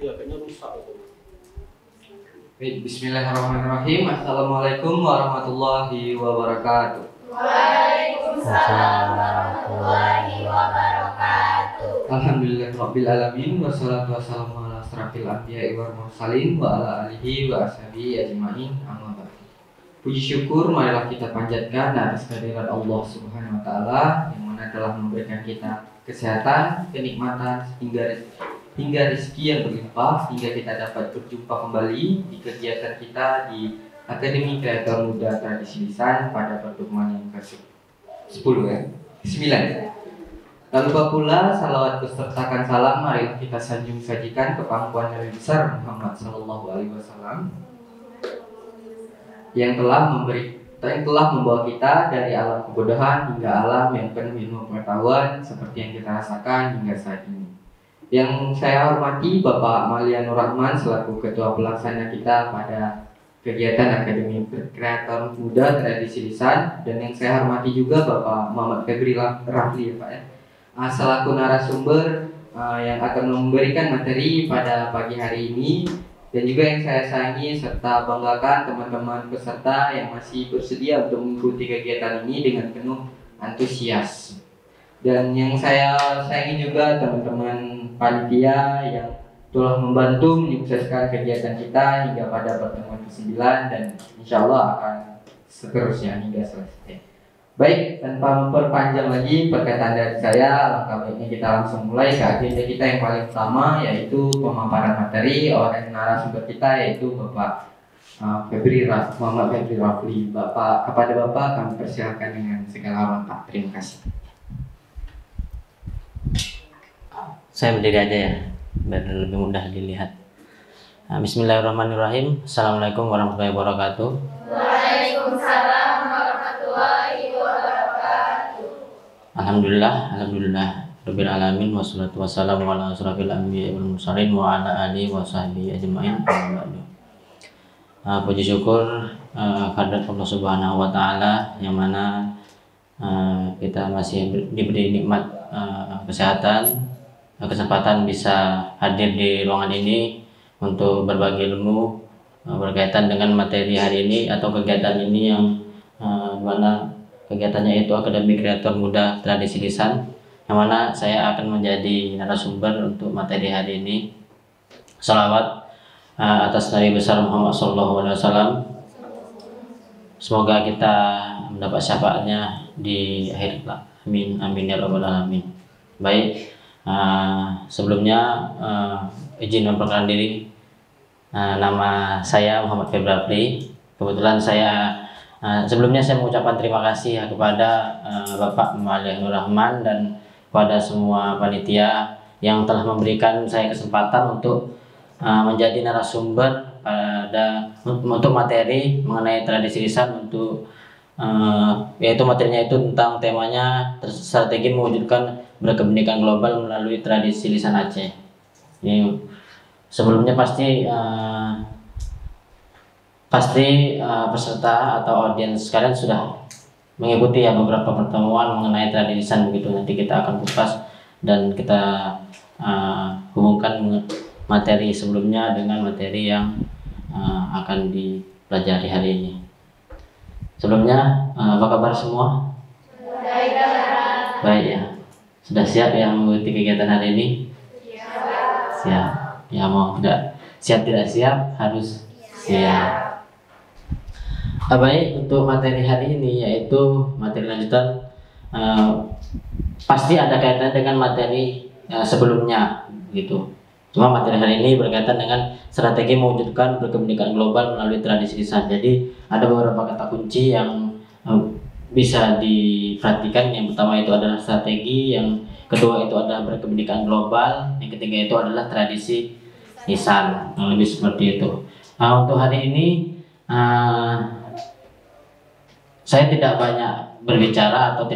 Ya kayaknya rusak itu. Baik, bismillahirrahmanirrahim. Assalamualaikum warahmatullahi wabarakatuh. Waalaikumsalam warahmatullahi wabarakatuh. Alhamdulillahirabbil alamin wassalatu wassalamu ala asrofil anbiya'i wal mursalin wa ala alihi wa ashabihi ajmain. Amma ba'du. Puji syukur marilah kita panjatkan atas kehadirat Allah Subhanahu wa taala yang mana telah memberikan kita kesehatan, kenikmatan hingga rezeki yang berlimpah hingga kita dapat berjumpa kembali di kegiatan kita di Akademi Kreator Muda Tradisi Lisan pada pertemuan yang ke-10 ya. 9. Tak lupa pula salawat besertakan salam marilah kita sanjung sajikan ke pangkuan Nabi besar Muhammad sallallahu alaihi wasallam yang telah membawa kita dari alam kebodohan hingga alam yang penuh ilmu pengetahuan seperti yang kita rasakan hingga saat ini. Yang saya hormati Bapak Malianur Rahman selaku Ketua Pelaksana kita pada kegiatan Akademi Kreator Muda Tradisi Lisan, dan yang saya hormati juga Bapak Muhammad Febri Rafli ya Pak ya, selaku narasumber yang akan memberikan materi pada pagi hari ini, dan juga yang saya sayangi serta banggakan teman-teman peserta yang masih bersedia untuk mengikuti kegiatan ini dengan penuh antusias. Dan yang saya sayangi juga teman-teman panitia yang telah membantu menyukseskan kegiatan kita hingga pada pertemuan ke-9 dan insya Allah akan seterusnya hingga selesai. Baik, tanpa memperpanjang lagi perkataan dari saya, langkah baiknya kita langsung mulai ke agenda kita yang paling utama, yaitu pemaparan materi oleh narasumber kita, yaitu Bapak Muhammad Febri Rafli. Kepada Bapak kami persilakan dengan segala hormat Pak. Terima kasih. Saya berdiri aja ya, biar lebih mudah dilihat. Bismillahirrahmanirrahim. Assalamualaikum warahmatullahi wabarakatuh. Waalaikumsalam warahmatullahi wabarakatuh. Alhamdulillah rabbil alamin wassalatu wassalamu ala asrofil anbiya'i wal mursalin wa ala alihi wa sahbihi ajmain. Puji syukur kehadirat Allah Subhanahu wa taala yang mana kita masih diberi nikmat kesehatan, kesempatan bisa hadir di ruangan ini untuk berbagi ilmu berkaitan dengan materi hari ini atau kegiatan ini yang mana kegiatannya itu Akademi Kreator Muda Tradisi Lisan, yang mana saya akan menjadi narasumber untuk materi hari ini. Salawat atas Nabi besar Muhammad SAW. Semoga kita mendapat syafaatnya di akhir kelak. Amin amin ya rabbal alamin. Baik. Sebelumnya izin memperkenalkan diri. Nama saya Muhammad Febri Rafli. Kebetulan sebelumnya saya mengucapkan terima kasih kepada Bapak Malianur Rahman dan kepada semua panitia yang telah memberikan saya kesempatan untuk menjadi narasumber untuk materi mengenai tradisi lisan, untuk yaitu materinya itu tentang temanya strategi mewujudkan berkebinekaan global melalui tradisi lisan Aceh. Ini sebelumnya pasti peserta atau audiens kalian sudah mengikuti ya beberapa pertemuan mengenai tradisi lisan begitu. Nanti kita akan kupas dan kita hubungkan materi sebelumnya dengan materi yang akan dipelajari hari ini. Sebelumnya apa kabar semua? Baik ya. Sudah siap ya mengikuti kegiatan hari ini? Siap. Ya, mau tidak siap harus siap. Baik, untuk materi hari ini yaitu materi lanjutan, pasti ada kaitan dengan materi sebelumnya gitu. Cuma materi hari ini berkaitan dengan strategi mewujudkan berkebinekaan global melalui tradisi lisan. Jadi ada beberapa kata kunci yang bisa diperhatikan. Yang pertama itu adalah strategi, yang kedua itu adalah berkebinekaan global, yang ketiga itu adalah tradisi lisan. Lebih seperti itu. Untuk hari ini saya tidak banyak berbicara atau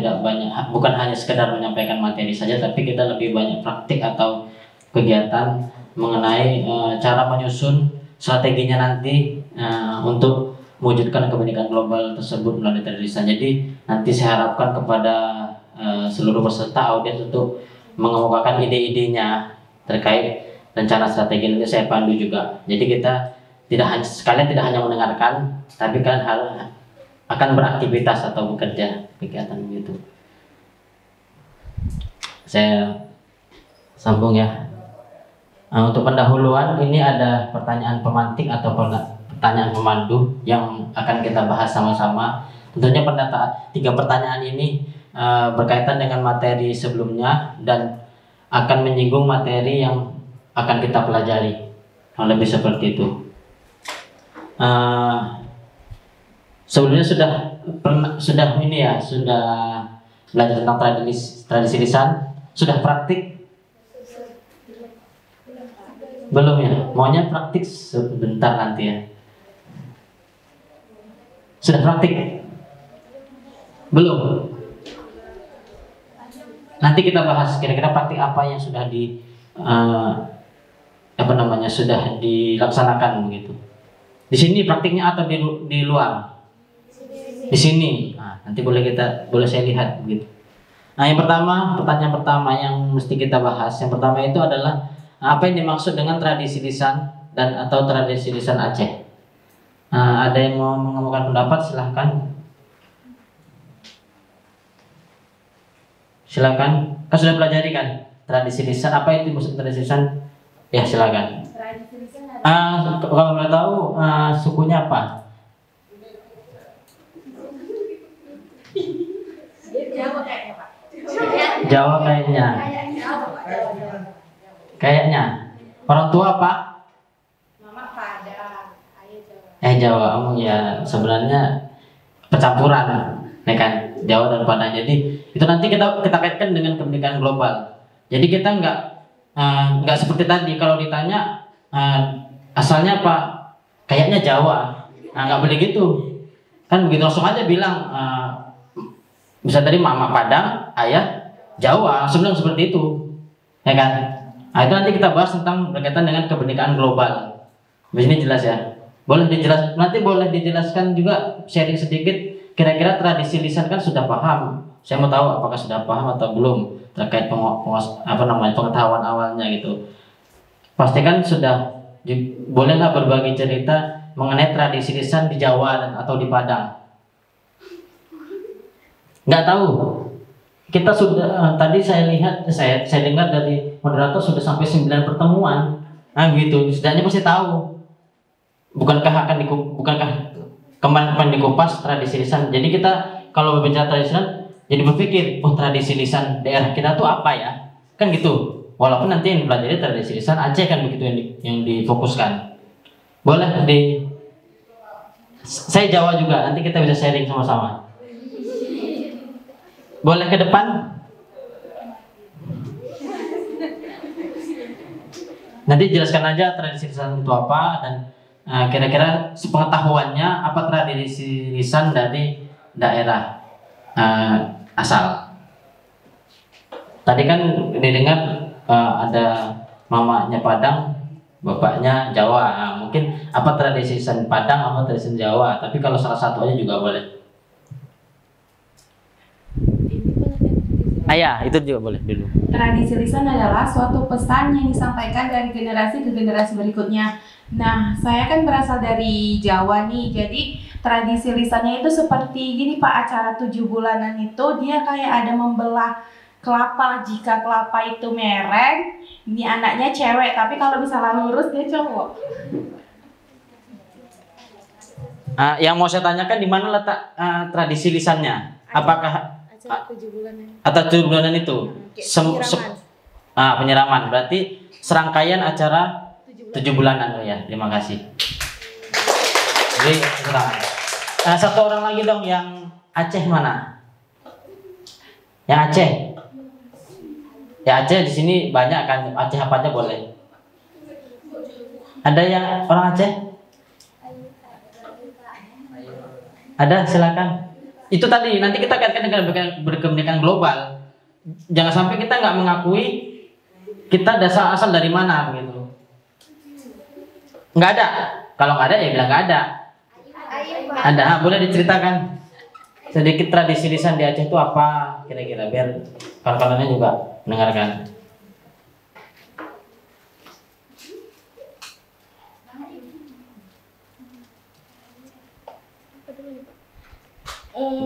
bukan hanya sekedar menyampaikan materi saja, tapi kita lebih banyak praktik atau kegiatan mengenai cara menyusun strateginya nanti untuk mewujudkan kebinekaan global tersebut melalui tradisi lisan. Jadi nanti saya harapkan kepada seluruh peserta audiens untuk mengemukakan ide-idenya terkait rencana strategi nanti saya pandu juga. Jadi kita tidak hanya mendengarkan, tapi kalian akan beraktivitas atau bekerja kegiatan begitu. Saya sambung ya. Untuk pendahuluan ini ada pertanyaan pemantik atau pertanyaan pemandu yang akan kita bahas sama-sama. Tentunya 3 pertanyaan ini berkaitan dengan materi sebelumnya dan akan menyinggung materi yang akan kita pelajari. Lebih seperti itu. Sebelumnya sudah belajar tentang tradisi lisan, sudah praktik? Belum ya? Maunya praktik sebentar nanti ya. Sudah praktik? Belum? Nanti kita bahas kira-kira praktik apa yang sudah sudah dilaksanakan begitu. Di sini praktiknya atau di luar? Di sini. Nah, nanti boleh saya lihat begitu. Nah, pertanyaan pertama yang mesti kita bahas. Yang pertama itu adalah apa yang dimaksud dengan tradisi lisan atau tradisi lisan Aceh? Ada yang mau mengemukakan pendapat? Silakan. Kan sudah pelajari kan tradisi lisan. Apa itu maksud tradisi lisan? Ya silakan. Kalau boleh tahu sukunya apa? Jawa kayaknya, Pak. Jawa kayaknya. Kayaknya. Orang tua apa? Mama Padang, ayah Jawa. Jawa. Ya sebenarnya percampuran, ya kan? Jawa dan Padang. Jadi itu nanti kita kaitkan dengan kebinekaan global. Jadi kita nggak seperti tadi kalau ditanya asalnya apa? Kayaknya Jawa. Nggak boleh gitu. Kan begitu langsung aja bilang bisa tadi mama Padang, ayah Jawa, langsung bilang seperti itu. Ya kan? Itu nanti kita bahas tentang berkaitan dengan kebinekaan global. Di sini jelas ya. Nanti boleh dijelaskan juga sharing sedikit. Kira-kira tradisi lisan kan sudah paham. Saya mau tahu apakah sudah paham atau belum terkait pengetahuan awalnya gitu. Pastikan sudah. Bolehlah berbagi cerita mengenai tradisi lisan di Jawa atau di Padang. Nggak tahu. Kita sudah tadi saya dengar dari moderator sudah sampai 9 pertemuan. Gitu. Setidaknya pasti tahu. Bukankah kemarin dikupas tradisi lisan. Jadi kita kalau berbicara tradisi lisan jadi berpikir, tradisi lisan daerah kita tuh apa ya? Kan gitu. Walaupun nanti yang dipelajari tradisi lisan Aceh kan begitu yang difokuskan. Boleh saya Jawa juga, nanti kita bisa sharing sama-sama. Boleh ke depan? Nanti jelaskan aja tradisi lisan itu apa dan kira-kira sepengetahuannya apa tradisi lisan dari daerah asal. Tadi kan didengar ada mamanya Padang, bapaknya Jawa. Mungkin apa tradisi lisan Padang, apa tradisi lisan Jawa. Tapi kalau salah satu aja juga boleh. Itu juga boleh dulu. Tradisi lisan adalah suatu pesan yang disampaikan dari generasi ke generasi berikutnya. Nah, saya kan berasal dari Jawa nih, jadi tradisi lisannya itu seperti gini Pak, acara 7 bulanan itu dia kayak ada membelah kelapa. Jika kelapa itu mereng, ini anaknya cewek, tapi kalau misalnya lurus dia cowok. Yang mau saya tanyakan di mana letak tradisi lisannya? Apakah Acara 7 bulanan. Atau 7 bulanan itu? Penyiraman. Berarti serangkaian acara 7 bulanan. Oh ya, terima kasih. Jadi, satu orang lagi dong yang Aceh mana? Yang Aceh? Ya Aceh di sini banyak kan, Aceh apa aja boleh. Ada yang orang Aceh? Ada, silakan. Itu tadi nanti kita kaitkan dengan berkebinekaan global. Jangan sampai kita nggak mengakui kita asal dari mana gitu. Nggak ada. Kalau nggak ada ya bilang nggak ada. Ada, boleh diceritakan sedikit tradisi lisan di Aceh itu apa kira-kira biar kawan-kawannya juga mendengarkan.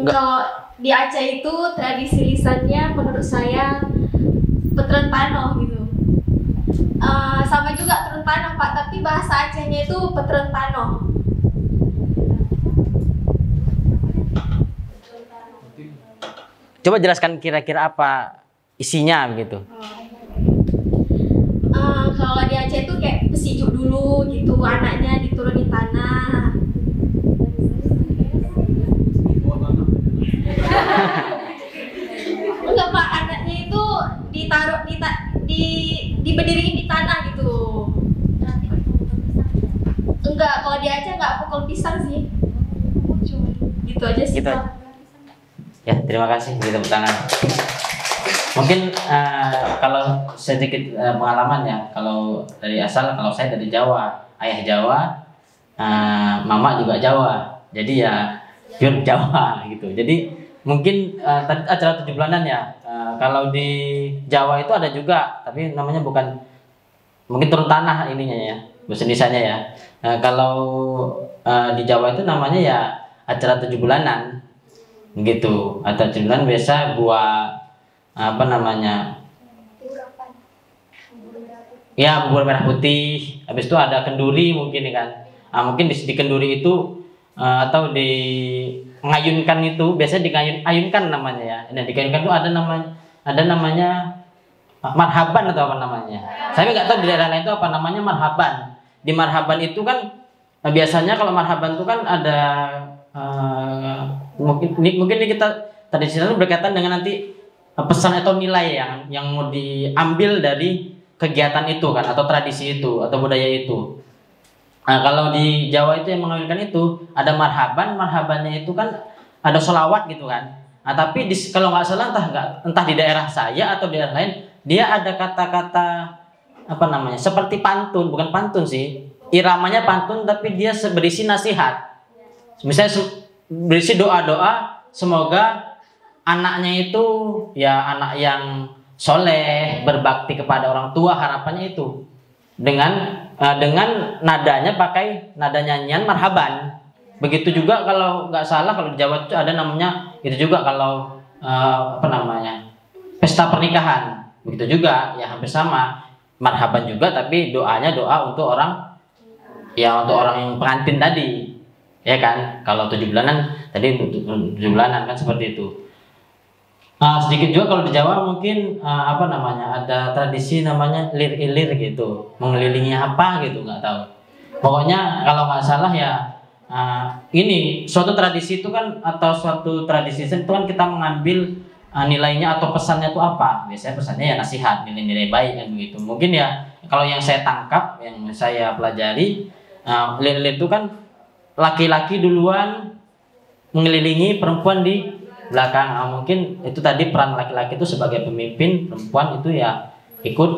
Kalau di Aceh itu tradisi lisannya menurut saya Petren Panoh gitu. Sama juga Petren Panoh Pak, tapi bahasa Acehnya itu Petren Panoh. Coba jelaskan kira-kira apa isinya begitu. Kalau di Aceh itu kayak pesijuk dulu gitu, anaknya diturunin tanah. Enggak Pak, anaknya itu ditaruh diberdiriin di tanah gitu. Enggak, kalau di Aceh enggak pukul pisang sih. Gitu aja sih Gitu. Pak. Ya, terima kasih. Kita tepuk tangan. Mungkin kalau sedikit pengalaman ya, kalau dari asal, kalau saya dari Jawa, ayah Jawa, mama juga Jawa, jadi ya pure Jawa gitu. Jadi mungkin tadi acara 7 bulanan ya, kalau di Jawa itu ada juga, tapi namanya bukan, mungkin turun tanah ininya ya, bahasa Indonesianya ya. Kalau di Jawa itu namanya ya acara 7 bulanan gitu, atau 7 bulan biasa buat apa namanya, ya bubur merah putih, habis itu ada kenduri mungkin ya kan. Mungkin di kenduri itu atau di ngayunkan itu biasanya ayunkan namanya ya. Nah, dikayunkan itu ada namanya marhaban atau apa namanya. Saya nggak tahu di daerah lain itu apa namanya marhaban. Di marhaban itu kan biasanya kalau marhaban itu kan ada mungkin ini kita tadi itu berkaitan dengan nanti pesan atau nilai yang mau diambil dari kegiatan itu kan, atau tradisi itu atau budaya itu. Nah, kalau di Jawa itu yang mengawinkan itu ada marhabannya itu kan ada sholawat gitu kan. Nah, tapi kalau nggak salah entah di daerah saya atau di daerah lain dia ada kata-kata apa namanya seperti pantun, bukan pantun sih, iramanya pantun tapi dia berisi nasihat. Misalnya berisi doa-doa semoga anaknya itu ya anak yang soleh, berbakti kepada orang tua, harapannya itu dengan nadanya pakai nada nyanyian marhaban. Begitu juga kalau nggak salah kalau di Jawa itu ada namanya itu juga kalau apa namanya pesta pernikahan, begitu juga ya hampir sama marhaban juga, tapi doanya doa untuk orang yang pengantin tadi ya kan. Kalau 7 bulanan tadi untuk 7 bulanan kan seperti itu. Sedikit juga kalau di Jawa mungkin apa namanya ada tradisi namanya lir-ilir gitu, mengelilingi apa gitu nggak tahu. Pokoknya kalau nggak salah ya ini suatu tradisi itu kan, atau suatu tradisi itu kan kita mengambil nilainya atau pesannya itu apa. Biasanya pesannya ya nasihat, nilai-nilai baik kan begitu. Mungkin ya kalau yang saya tangkap, yang saya pelajari, lir-ilir itu kan laki-laki duluan mengelilingi perempuan di belakang. Mungkin itu tadi peran laki-laki itu sebagai pemimpin, perempuan itu ya ikut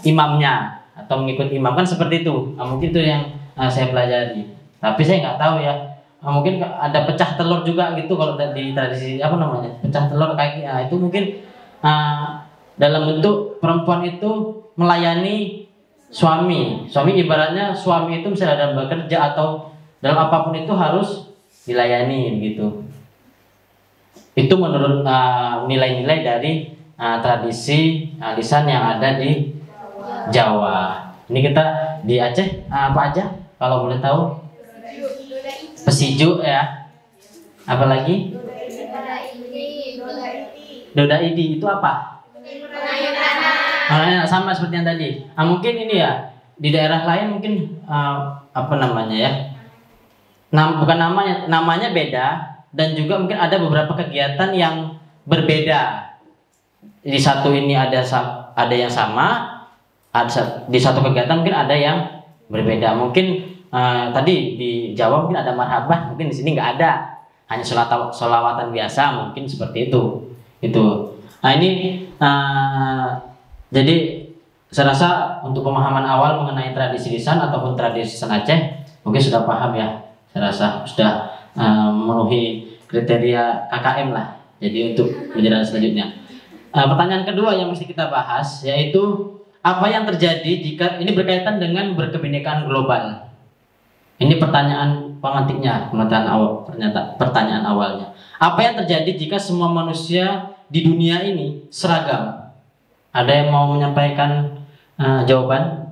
imamnya atau mengikut imam kan seperti itu. Mungkin itu yang saya pelajari. Tapi saya nggak tahu ya. Mungkin ada pecah telur juga gitu kalau di tradisi apa namanya pecah telur kayak itu mungkin dalam bentuk perempuan itu melayani suami. Ibaratnya suami itu misalnya dalam bekerja atau dalam apapun itu harus dilayani gitu. Itu menurut nilai-nilai dari tradisi lisan yang ada di Jawa. Ini kita di Aceh apa aja kalau boleh tahu? Pesiju ya. Apalagi? Doda idi itu apa? Sama seperti yang tadi. Mungkin ini ya di daerah lain mungkin apa namanya ya? Bukan namanya beda. Dan juga mungkin ada beberapa kegiatan yang berbeda. Di satu ini ada yang sama, di satu kegiatan mungkin ada yang berbeda. Mungkin tadi di Jawa mungkin ada marhaban, mungkin di sini nggak ada, hanya sholawatan biasa, mungkin seperti itu. Nah ini jadi saya rasa untuk pemahaman awal mengenai tradisi lisan ataupun tradisi lisan Aceh mungkin sudah paham ya. Saya rasa sudah memenuhi kriteria KKM lah. Jadi untuk penjelasan selanjutnya, pertanyaan kedua yang mesti kita bahas yaitu apa yang terjadi jika ini berkaitan dengan berkebinekaan global. Ini pertanyaan pengantiknya, pertanyaan awalnya. Apa yang terjadi jika semua manusia di dunia ini seragam? Ada yang mau menyampaikan jawaban?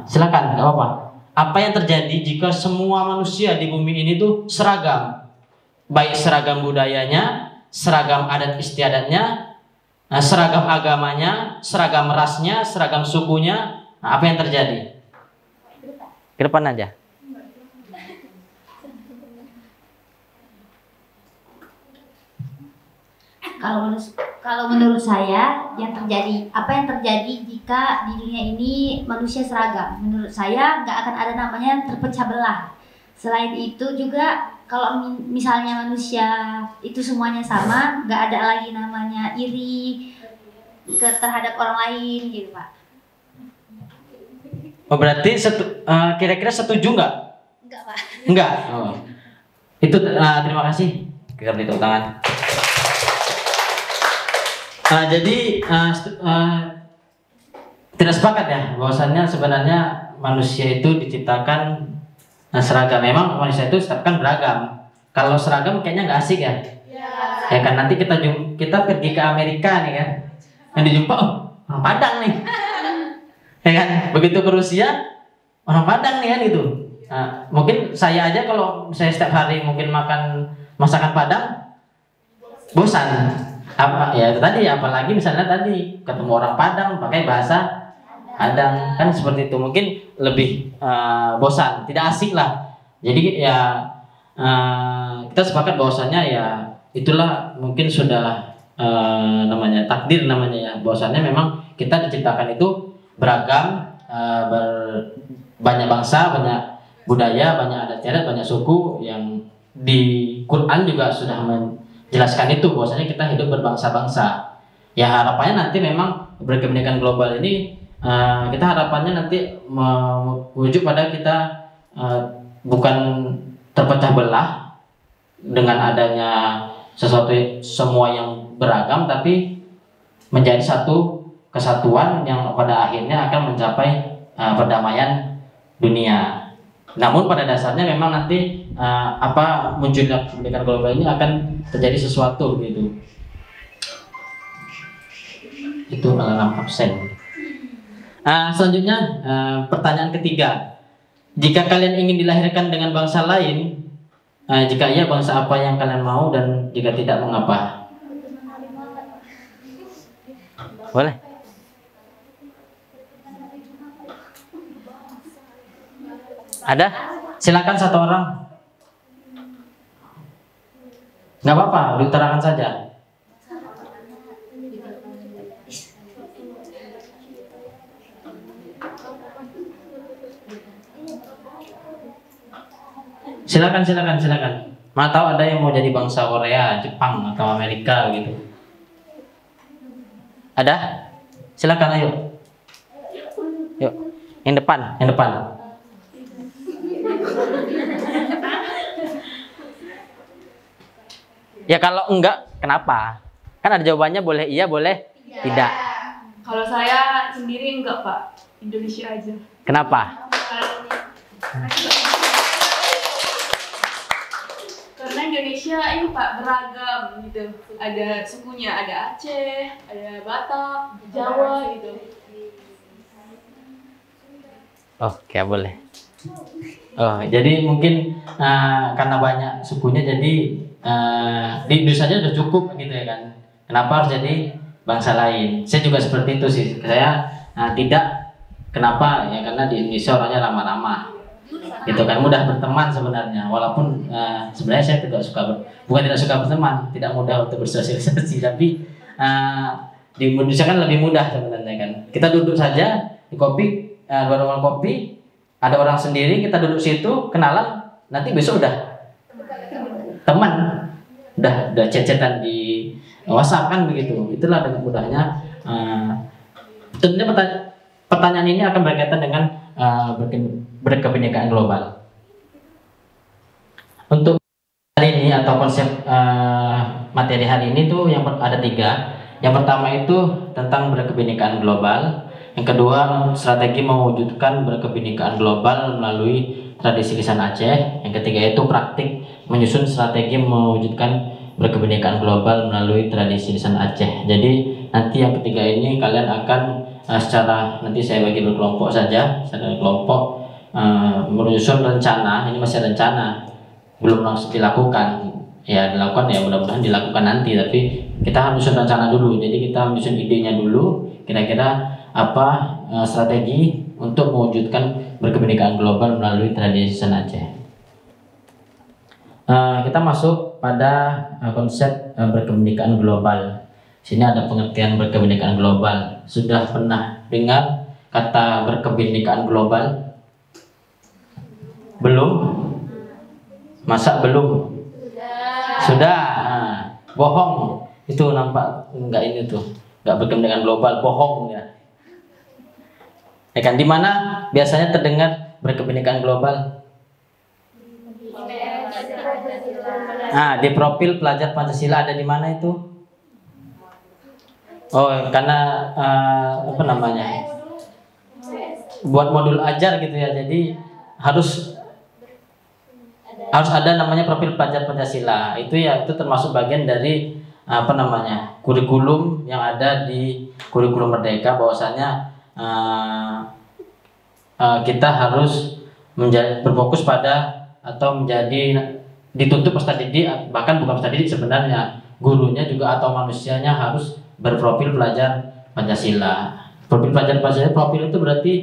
Silakan, nggak apa-apa. Apa yang terjadi jika semua manusia di bumi ini tuh seragam? Baik seragam budayanya, seragam adat istiadatnya, seragam agamanya, seragam rasnya, seragam sukunya. Apa yang terjadi? Ke depan aja. Kalau menurut saya apa yang terjadi jika di dunia ini manusia seragam? Menurut saya nggak akan ada namanya terpecah belah. Selain itu juga kalau misalnya manusia itu semuanya sama, nggak ada lagi namanya iri terhadap orang lain gitu Pak. Oh, berarti kira-kira setuju nggak? Enggak Pak. Enggak. Oh. Itu terima kasih. Kita beri tepuk tangan. Jadi tidak sepakat ya bahwasannya sebenarnya manusia itu diciptakan seragam. Memang manusia itu diciptakan beragam. Kalau seragam kayaknya nggak asik ya. Ya kan nanti kita pergi ke Amerika nih kan, yang dijumpa orang Padang nih, ya kan. Begitu ke Rusia orang Padang nih kan gitu. Mungkin saya aja kalau saya setiap hari mungkin makan masakan Padang bosan. Ya itu tadi, apalagi misalnya tadi ketemu orang Padang pakai bahasa Padang kan seperti itu, mungkin lebih bosan, tidak asik lah. Jadi ya kita sepakat bahwasannya ya itulah mungkin sudah namanya takdir namanya ya, bahwasannya memang kita diciptakan itu beragam, banyak bangsa, banyak budaya, banyak adat istiadat, banyak suku. Yang di Quran juga sudah jelaskan itu bahwasanya kita hidup berbangsa-bangsa. Ya harapannya nanti memang berkebinekaan global ini kita harapannya nanti menuju pada kita bukan terpecah belah dengan adanya sesuatu semua yang beragam, tapi menjadi satu kesatuan yang pada akhirnya akan mencapai perdamaian dunia. Namun pada dasarnya memang nanti munculnya kebinekaan global ini akan terjadi sesuatu gitu. Itu alarm absen. Selanjutnya pertanyaan ketiga. Jika kalian ingin dilahirkan dengan bangsa lain, jika iya bangsa apa yang kalian mau, dan jika tidak mengapa? Boleh. Ada? Silakan satu orang. Nggak apa-apa, diutarakan saja. Silakan. Mana tahu ada yang mau jadi bangsa Korea, Jepang, atau Amerika gitu. Ada? Silakan, ayo. Yuk, yang depan. Ya kalau enggak, kenapa? Kan ada jawabannya, boleh iya, boleh tidak. Kalau saya sendiri enggak Pak, Indonesia aja. Kenapa? Karena Indonesia ini Pak beragam gitu. Ada sukunya, ada Aceh, ada Batak, Jawa gitu. Oke, boleh. Oh, jadi mungkin karena banyak sukunya, jadi di Indonesia saja sudah cukup gitu ya kan. Kenapa harus jadi bangsa lain? Saya juga seperti itu sih. Saya tidak. Kenapa? Ya karena di Indonesia orangnya ramah-ramah, gitu kan, mudah berteman sebenarnya. Walaupun sebenarnya saya tidak suka berteman, tidak mudah untuk bersosialisasi. Tapi di Indonesia kan lebih mudah sebenarnya kan. Kita duduk saja di warung kopi, ada orang sendiri, kita duduk situ, kenalan, nanti besok udah teman, udah chat-chatan di WhatsApp kan begitu. Itulah dengan mudahnya. Tentunya pertanyaan ini akan berkaitan dengan berkebinekaan global. Untuk hari ini atau konsep materi hari ini tuh yang ada 3. Yang pertama itu tentang berkebinekaan global. Yang kedua, strategi mewujudkan berkebinekaan global melalui tradisi lisan Aceh. Yang ketiga itu praktik menyusun strategi mewujudkan berkebinekaan global melalui tradisi lisan Aceh. Jadi nanti yang ketiga ini kalian akan secara, nanti saya bagi berkelompok saja, secara kelompok menyusun rencana. Ini masih rencana, belum langsung dilakukan. Ya dilakukan, ya mudah-mudahan dilakukan nanti, tapi kita harus menyusun rencana dulu. Jadi kita menyusun idenya dulu, kira-kira apa strategi untuk mewujudkan berkebinekaan global melalui tradisi lisan Aceh. Kita masuk pada konsep berkebinekaan global. Sini ada pengertian berkebinekaan global. Sudah pernah dengar kata berkebinekaan global? Belum? Masa belum? Sudah. Bohong. Itu nampak enggak, ini tuh enggak berkebinekaan global, bohong ya. Ya kan, di mana biasanya terdengar berkebinekaan global? Di profil pelajar Pancasila ada di mana itu? Oh, karena apa namanya? Buat modul ajar gitu ya. Jadi harus ada namanya profil pelajar Pancasila. Itu ya, itu termasuk bagian dari apa namanya? Kurikulum yang ada di kurikulum Merdeka, bahwasanya kita harus berfokus pada atau menjadi dituntut peserta didik, bahkan bukan peserta didik sebenarnya, gurunya juga atau manusianya harus berprofil pelajar Pancasila. Profil pelajar Pancasila, profil itu berarti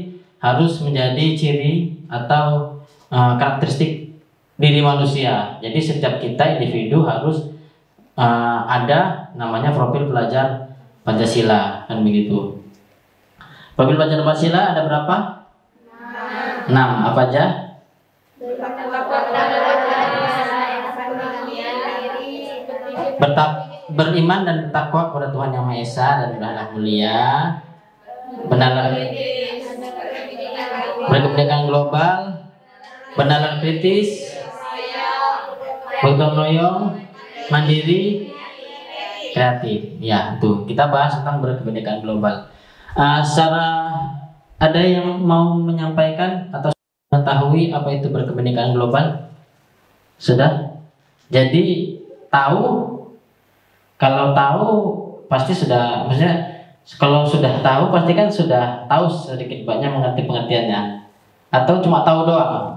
harus menjadi ciri atau karakteristik diri manusia. Jadi setiap kita individu harus ada namanya profil pelajar Pancasila, kan begitu. Profil pelajar Pancasila ada berapa? 6. Apa aja? Beriman dan bertakwa kepada Tuhan Yang Maha Esa dan berakhlak mulia, benar berkebinekaan global, benar kritis, gotong royong, mandiri, kreatif. Ya, tuh kita bahas tentang berkebinekaan global. Secara ada yang mau menyampaikan atau mengetahui apa itu berkebinekaan global? Sudah? Jadi tahu? Kalau tahu pasti sudah, maksudnya kalau sudah tahu pasti kan sudah tahu sedikit banyak mengerti pengertiannya, atau cuma tahu doang?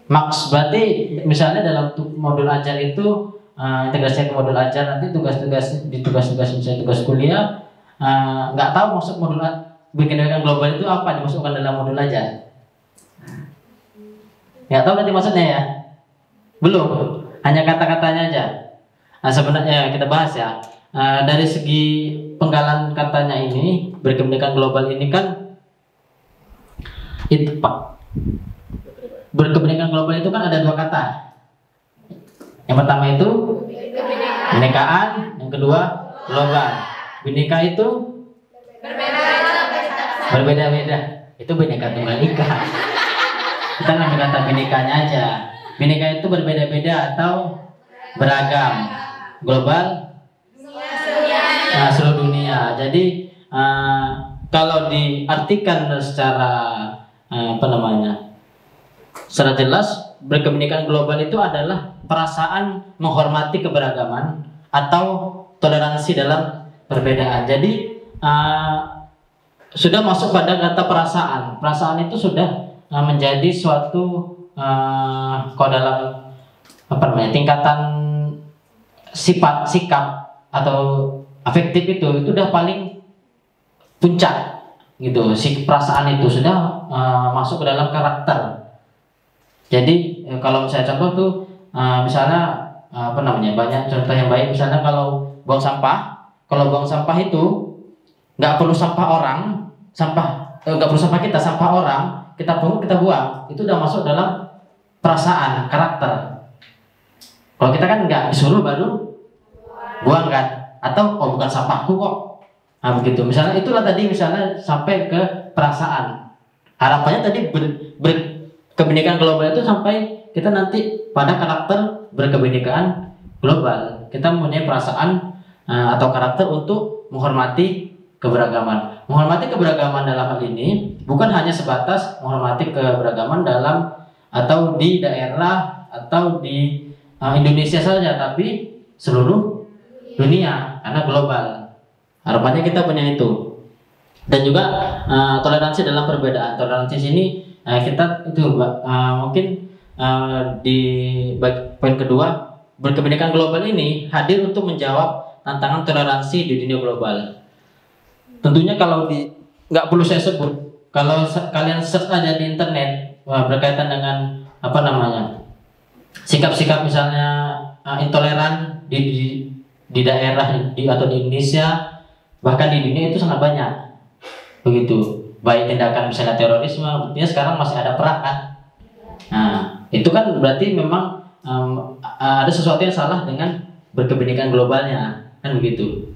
Maks berarti misalnya dalam modul ajar itu integrasi ke modul ajar, nanti tugas-tugas misalnya tugas kuliah nggak tahu maksud modul berkebinekaan global itu apa dimasukkan dalam modul ajar. Nggak tahu nanti maksudnya ya? Belum, hanya kata-katanya aja. Nah, sebenarnya kita bahas ya. Dari segi penggalan katanya ini, berkebinekaan global ini kan itu Pak. Berkebinekaan global itu kan ada 2 kata. Yang pertama itu kebinekaan, yang kedua global. Bineka itu berbeda-beda. Itu bineka tunggal ika. Kita ngambil kata binekanya aja. Bineka itu berbeda-beda atau beragam. Global seluruh dunia. Jadi kalau diartikan secara apa namanya, secara jelas, berkebinekaan global itu adalah perasaan menghormati keberagaman atau toleransi dalam perbedaan. Jadi sudah masuk pada kata perasaan. Perasaan itu sudah menjadi suatu kalau dalam apa namanya, tingkatan sifat, sikap atau afektif itu udah paling puncak gitu. Si perasaan itu sudah masuk ke dalam karakter. Jadi kalau saya contoh tuh misalnya apa namanya, banyak contoh yang baik. Misalnya kalau buang sampah itu nggak perlu sampah orang, nggak perlu sampah kita, sampah orang kita pungut, kita buang, itu udah masuk dalam perasaan, karakter. Kalau kita kan nggak disuruh baru buang kan, atau oh bukan sampahku kok, nah begitu. Misalnya itulah tadi, misalnya sampai ke perasaan. Harapannya tadi berkebinekaan global itu sampai kita nanti pada karakter berkebinekaan global. Kita mempunyai perasaan atau karakter untuk menghormati keberagaman. Menghormati keberagaman dalam hal ini bukan hanya sebatas menghormati keberagaman dalam atau di daerah atau di Indonesia saja, tapi seluruh dunia karena global. Harapannya kita punya itu. Dan juga toleransi dalam perbedaan. Toleransi sini kita itu mungkin di poin kedua, berkebinekaan global ini hadir untuk menjawab tantangan toleransi di dunia global. Tentunya kalau nggak perlu saya sebut, kalau kalian search aja di internet berkaitan dengan apa namanya sikap-sikap misalnya intoleran di daerah atau di Indonesia, bahkan di dunia itu sangat banyak begitu. Baik tindakan misalnya terorisme, buktinya sekarang masih ada perang kan. Nah itu kan berarti memang ada sesuatu yang salah dengan berkebinekaan globalnya kan begitu.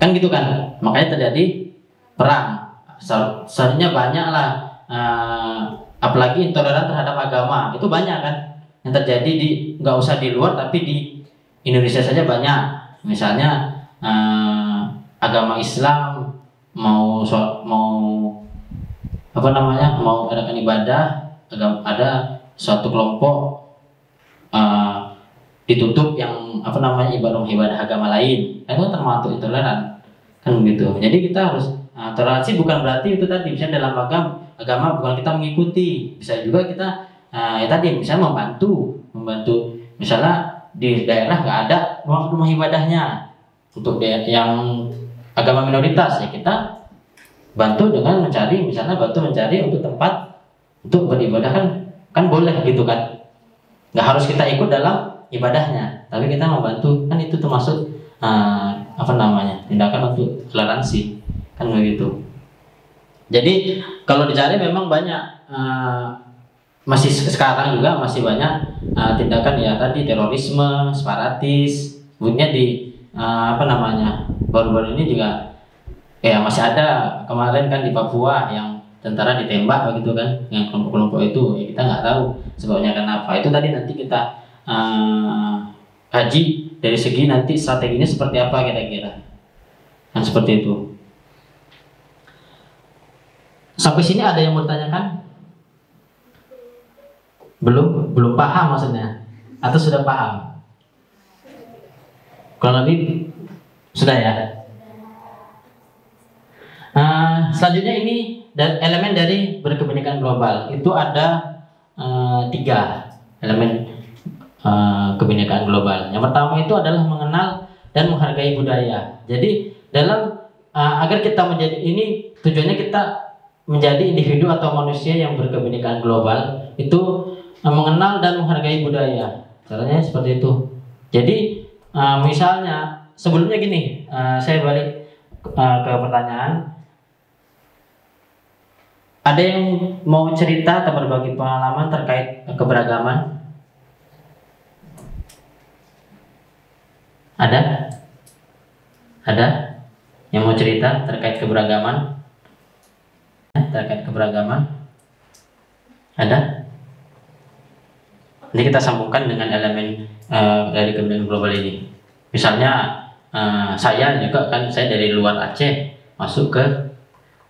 Kan gitu kan, makanya terjadi perang. Seharusnya banyak lah, apalagi intoleran terhadap agama itu banyak kan yang terjadi nggak usah di luar tapi di Indonesia saja banyak. Misalnya agama Islam mau apa namanya mau adakan ibadah, ada suatu kelompok ditutup yang apa namanya ibadah agama lain, itu termasuk intoleran kan begitu. Jadi kita harus toleransi bukan berarti itu tadi misalnya dalam agama bukan kita mengikuti, bisa juga kita ya tadi misalnya membantu misalnya di daerah nggak ada rumah ibadahnya untuk yang agama minoritas, ya kita bantu dengan mencari untuk tempat untuk beribadah kan boleh gitu kan, nggak harus kita ikut dalam ibadahnya, tapi kita membantu kan itu termasuk apa namanya tindakan untuk toleransi kan begitu. Jadi kalau dicari memang banyak masih sekarang juga masih banyak tindakan ya tadi terorisme, separatis, bunyinya di apa namanya baru-baru ini juga ya masih ada kemarin kan di Papua yang tentara ditembak begitu kan dengan kelompok-kelompok itu, ya kita nggak tahu sebabnya kenapa. Itu tadi nanti kita kaji dari segi nanti strateginya seperti apa kira-kira kan seperti itu. Sampai sini ada yang mau ditanyakan? Belum paham maksudnya atau sudah paham? Kalau lebih sudah ya. Selanjutnya ini elemen dari berkebinekaan global itu ada 3 elemen kebinekaan global. Yang pertama itu adalah mengenal dan menghargai budaya. Jadi dalam agar kita menjadi ini tujuannya kita menjadi individu atau manusia yang berkebinekaan global itu mengenal dan menghargai budaya. Caranya seperti itu. Jadi misalnya sebelumnya gini, saya balik ke pertanyaan. Ada yang mau cerita atau berbagi pengalaman terkait keberagaman? Ada? Ada yang mau cerita terkait keberagaman? Terkait keberagaman? Ada? Nanti kita sambungkan dengan elemen dari kebinekaan global ini. Misalnya saya juga kan saya dari luar Aceh masuk ke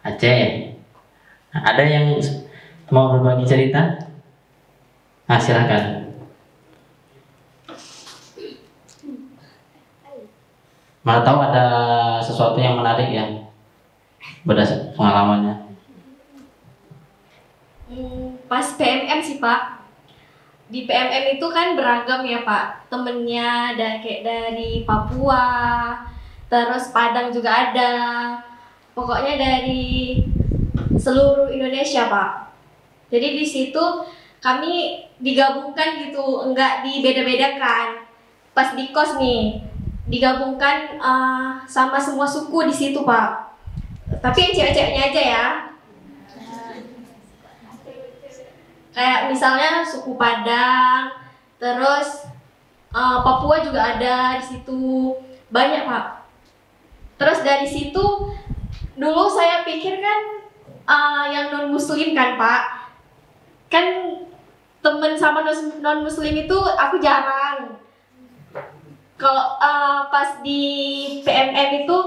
Aceh. Ada yang mau berbagi cerita? Silakan. Mana tahu ada sesuatu yang menarik ya berdasarkan pengalamannya. Pas PMM sih Pak. Di PMM itu kan beragam ya Pak. Temennya kayak dari Papua, terus Padang juga ada. Pokoknya dari seluruh Indonesia Pak. Jadi di situ kami digabungkan gitu, enggak dibeda-bedakan. Pas di kos nih digabungkan sama semua suku di situ Pak. Tapi yang cewek-ceweknya aja ya. Kayak misalnya suku Padang, terus Papua juga ada di situ, banyak Pak. Terus dari situ dulu saya pikir kan yang non Muslim kan Pak, kan temen sama non Muslim itu aku jarang. Kalau pas di PMM itu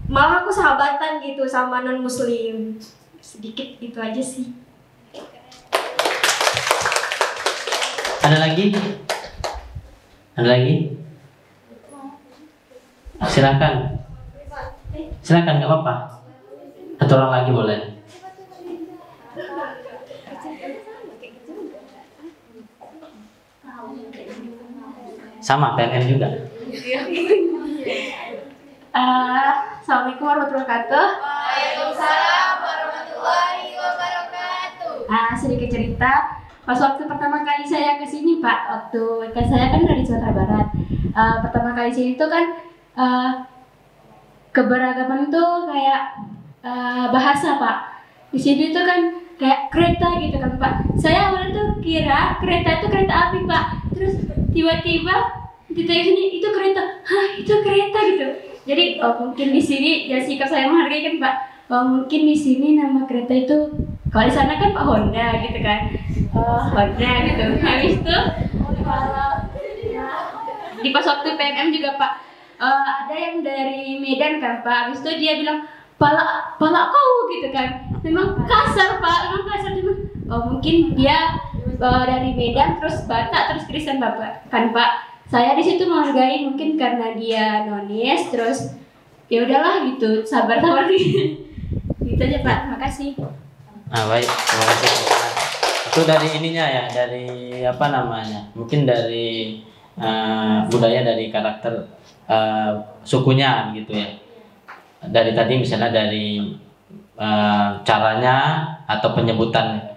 malah aku sahabatan gitu sama non muslim. Sedikit itu aja sih. Ada lagi? Ada lagi? Silakan. Silakan, nggak apa-apa. Satu orang lagi boleh. Sama PMM juga. Assalamualaikum warahmatullahi wabarakatuh. Waalaikumsalam warahmatullahi wabarakatuh. Sedikit cerita. Pas waktu pertama kali saya ke sini, Pak, waktu saya kan dari Sumatera Barat. Pertama kali sini itu kan keberagaman itu kayak bahasa, Pak. Di sini itu kan kayak kereta gitu kan, Pak. Saya awalnya tuh kira kereta itu kereta api, Pak. Terus tiba-tiba di sini itu kereta, itu kereta gitu. Jadi mungkin di sini ya sikap saya menghargai kan, Pak. Mungkin di sini nama kereta itu, kalau di sana kan Pak Honda gitu kan. Honda gitu. Habis itu di pas waktu PMM juga, Pak, ada yang dari Medan kan, Pak. Habis itu dia bilang pala kau gitu kan. Memang kasar, Pak. Memang kasar cuman mungkin dia dari Medan terus Batak terus Kristen, Bapak kan, Pak. Saya di situ menghargai mungkin karena dia nonis, terus ya udahlah gitu, sabar gitu aja, Pak. Makasih. Baik, terima kasih. Itu dari ininya ya, dari apa namanya? Mungkin dari budaya, dari karakter sukunya gitu ya. Dari tadi misalnya dari caranya atau penyebutan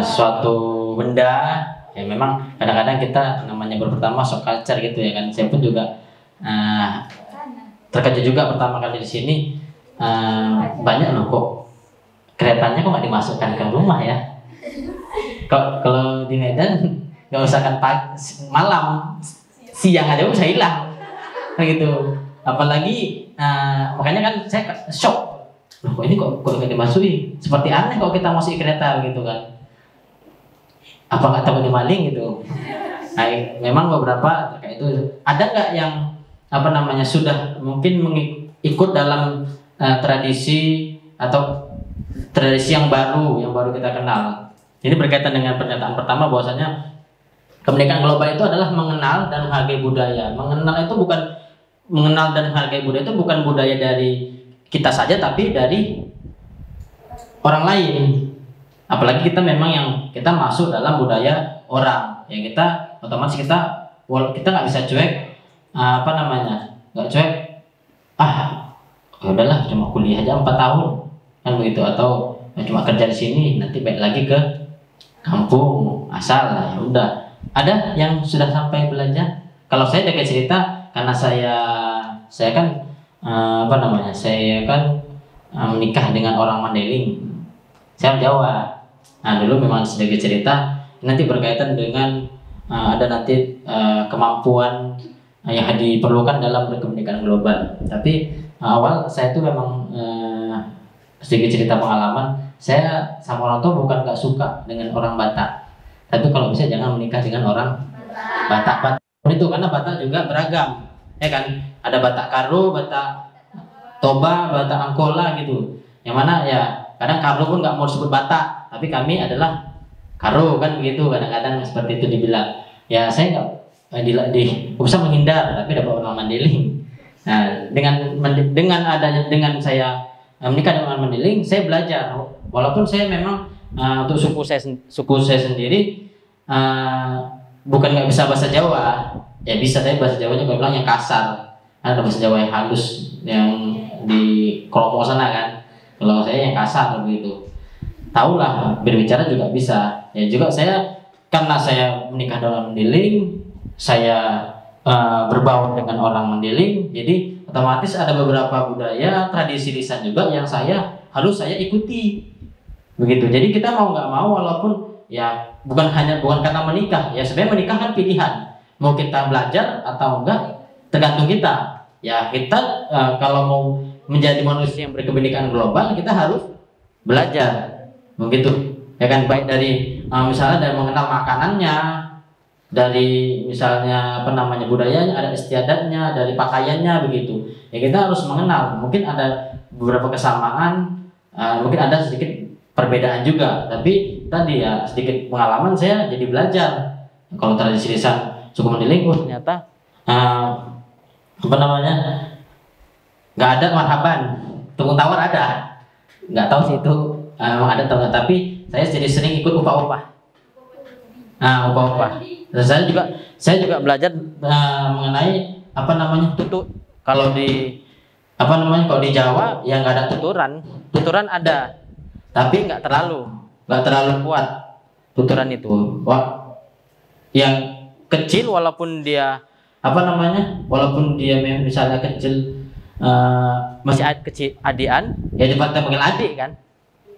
suatu benda, ya memang kadang-kadang kita namanya pertama sok culture gitu ya kan. Saya pun juga terkejut juga pertama kali di sini, banyak loh kok keretanya kok nggak dimasukkan ke rumah ya. Kalau di Medan nggak usah kan malam, siang aja bisa hilang gitu. Apalagi makanya kan saya shock, loh, kok ini kok nggak dimasukin, seperti aneh kalau kita masukin kereta gitu kan. Apa nggak takut dimaling gitu. Nah, memang beberapa kayak itu. Ada nggak yang apa namanya sudah mungkin ikut dalam tradisi atau tradisi yang baru kita kenal. Ini berkaitan dengan pernyataan pertama bahwasanya kemerdekaan global itu adalah mengenal dan menghargai budaya. Mengenal itu bukan mengenal dan menghargai budaya itu bukan budaya dari kita saja, tapi dari orang lain. Apalagi kita memang yang kita masuk dalam budaya orang, ya kita otomatis kita nggak bisa cuek, nggak cuek. Ya udahlah, cuma kuliah aja 4 tahun kan begitu, atau cuma kerja di sini nanti balik lagi ke kampung asal. Ya udah. Ada yang sudah sampai belajar? Kalau saya ada cerita, karena saya kan saya kan menikah dengan orang Mandailing. Saya orang Jawa. Nah dulu memang sedikit cerita, nanti berkaitan dengan ada nanti kemampuan yang diperlukan dalam berkemerdekaan global. Tapi awal saya itu memang sedikit cerita pengalaman. Saya sama orang tua bukan gak suka dengan orang Batak, tapi kalau bisa jangan menikah dengan orang Batak itu, karena Batak juga beragam, ya kan? Ada Batak Karo, Batak Toba, Batak Angkola gitu. Yang mana ya kadang Karo pun nggak mau disebut Batak, tapi kami adalah Karo kan begitu. Kadang-kadang seperti itu dibilang. Ya saya nggak bisa menghindar, tapi dapat orang Mandailing. Nah dengan saya menikah dengan orang Mandailing, saya belajar. Walaupun saya memang untuk suku saya sendiri bukan nggak bisa bahasa Jawa, ya bisa, tapi bahasa Jawanya gue bilang yang kasar. Ada bahasa Jawa yang halus yang di kelompok sana kan. Kalau saya yang kasar begitu. Tahulah berbicara juga bisa. Ya juga saya karena saya menikah dengan Mandailing, saya berbaur dengan orang Mandailing, jadi otomatis ada beberapa budaya, tradisi lisan juga yang harus saya ikuti. Begitu. Jadi kita mau nggak mau, walaupun ya bukan karena menikah, ya sebenarnya menikah kan pilihan. Mau kita belajar atau enggak tergantung kita. Ya kita kalau mau menjadi manusia yang berkemerdekaan global, kita harus belajar. Begitu. Ya kan, baik dari misalnya dari mengenal makanannya, dari misalnya apa namanya budayanya, adat istiadatnya, dari pakaiannya begitu. Ya kita harus mengenal. Mungkin ada beberapa kesamaan, mungkin ada sedikit perbedaan juga. Tapi tadi ya sedikit pengalaman saya jadi belajar. Kalau tradisi lisan suku Mandailing, ternyata apa namanya nggak ada marhaban, tukang tawar ada. Nggak tahu sih itu memang ada atau nggak. Tapi saya jadi sering ikut upah-upah. Upah-upah. Dan saya juga belajar mengenai apa namanya tutut. Kalau di apa namanya kalau di Jawa ya nggak ada tuturan ada, tapi nggak terlalu kuat tuturan itu. Wah, yang kecil walaupun dia apa namanya walaupun dia misalnya kecil masih kecil adian ya cepat panggil adik kan,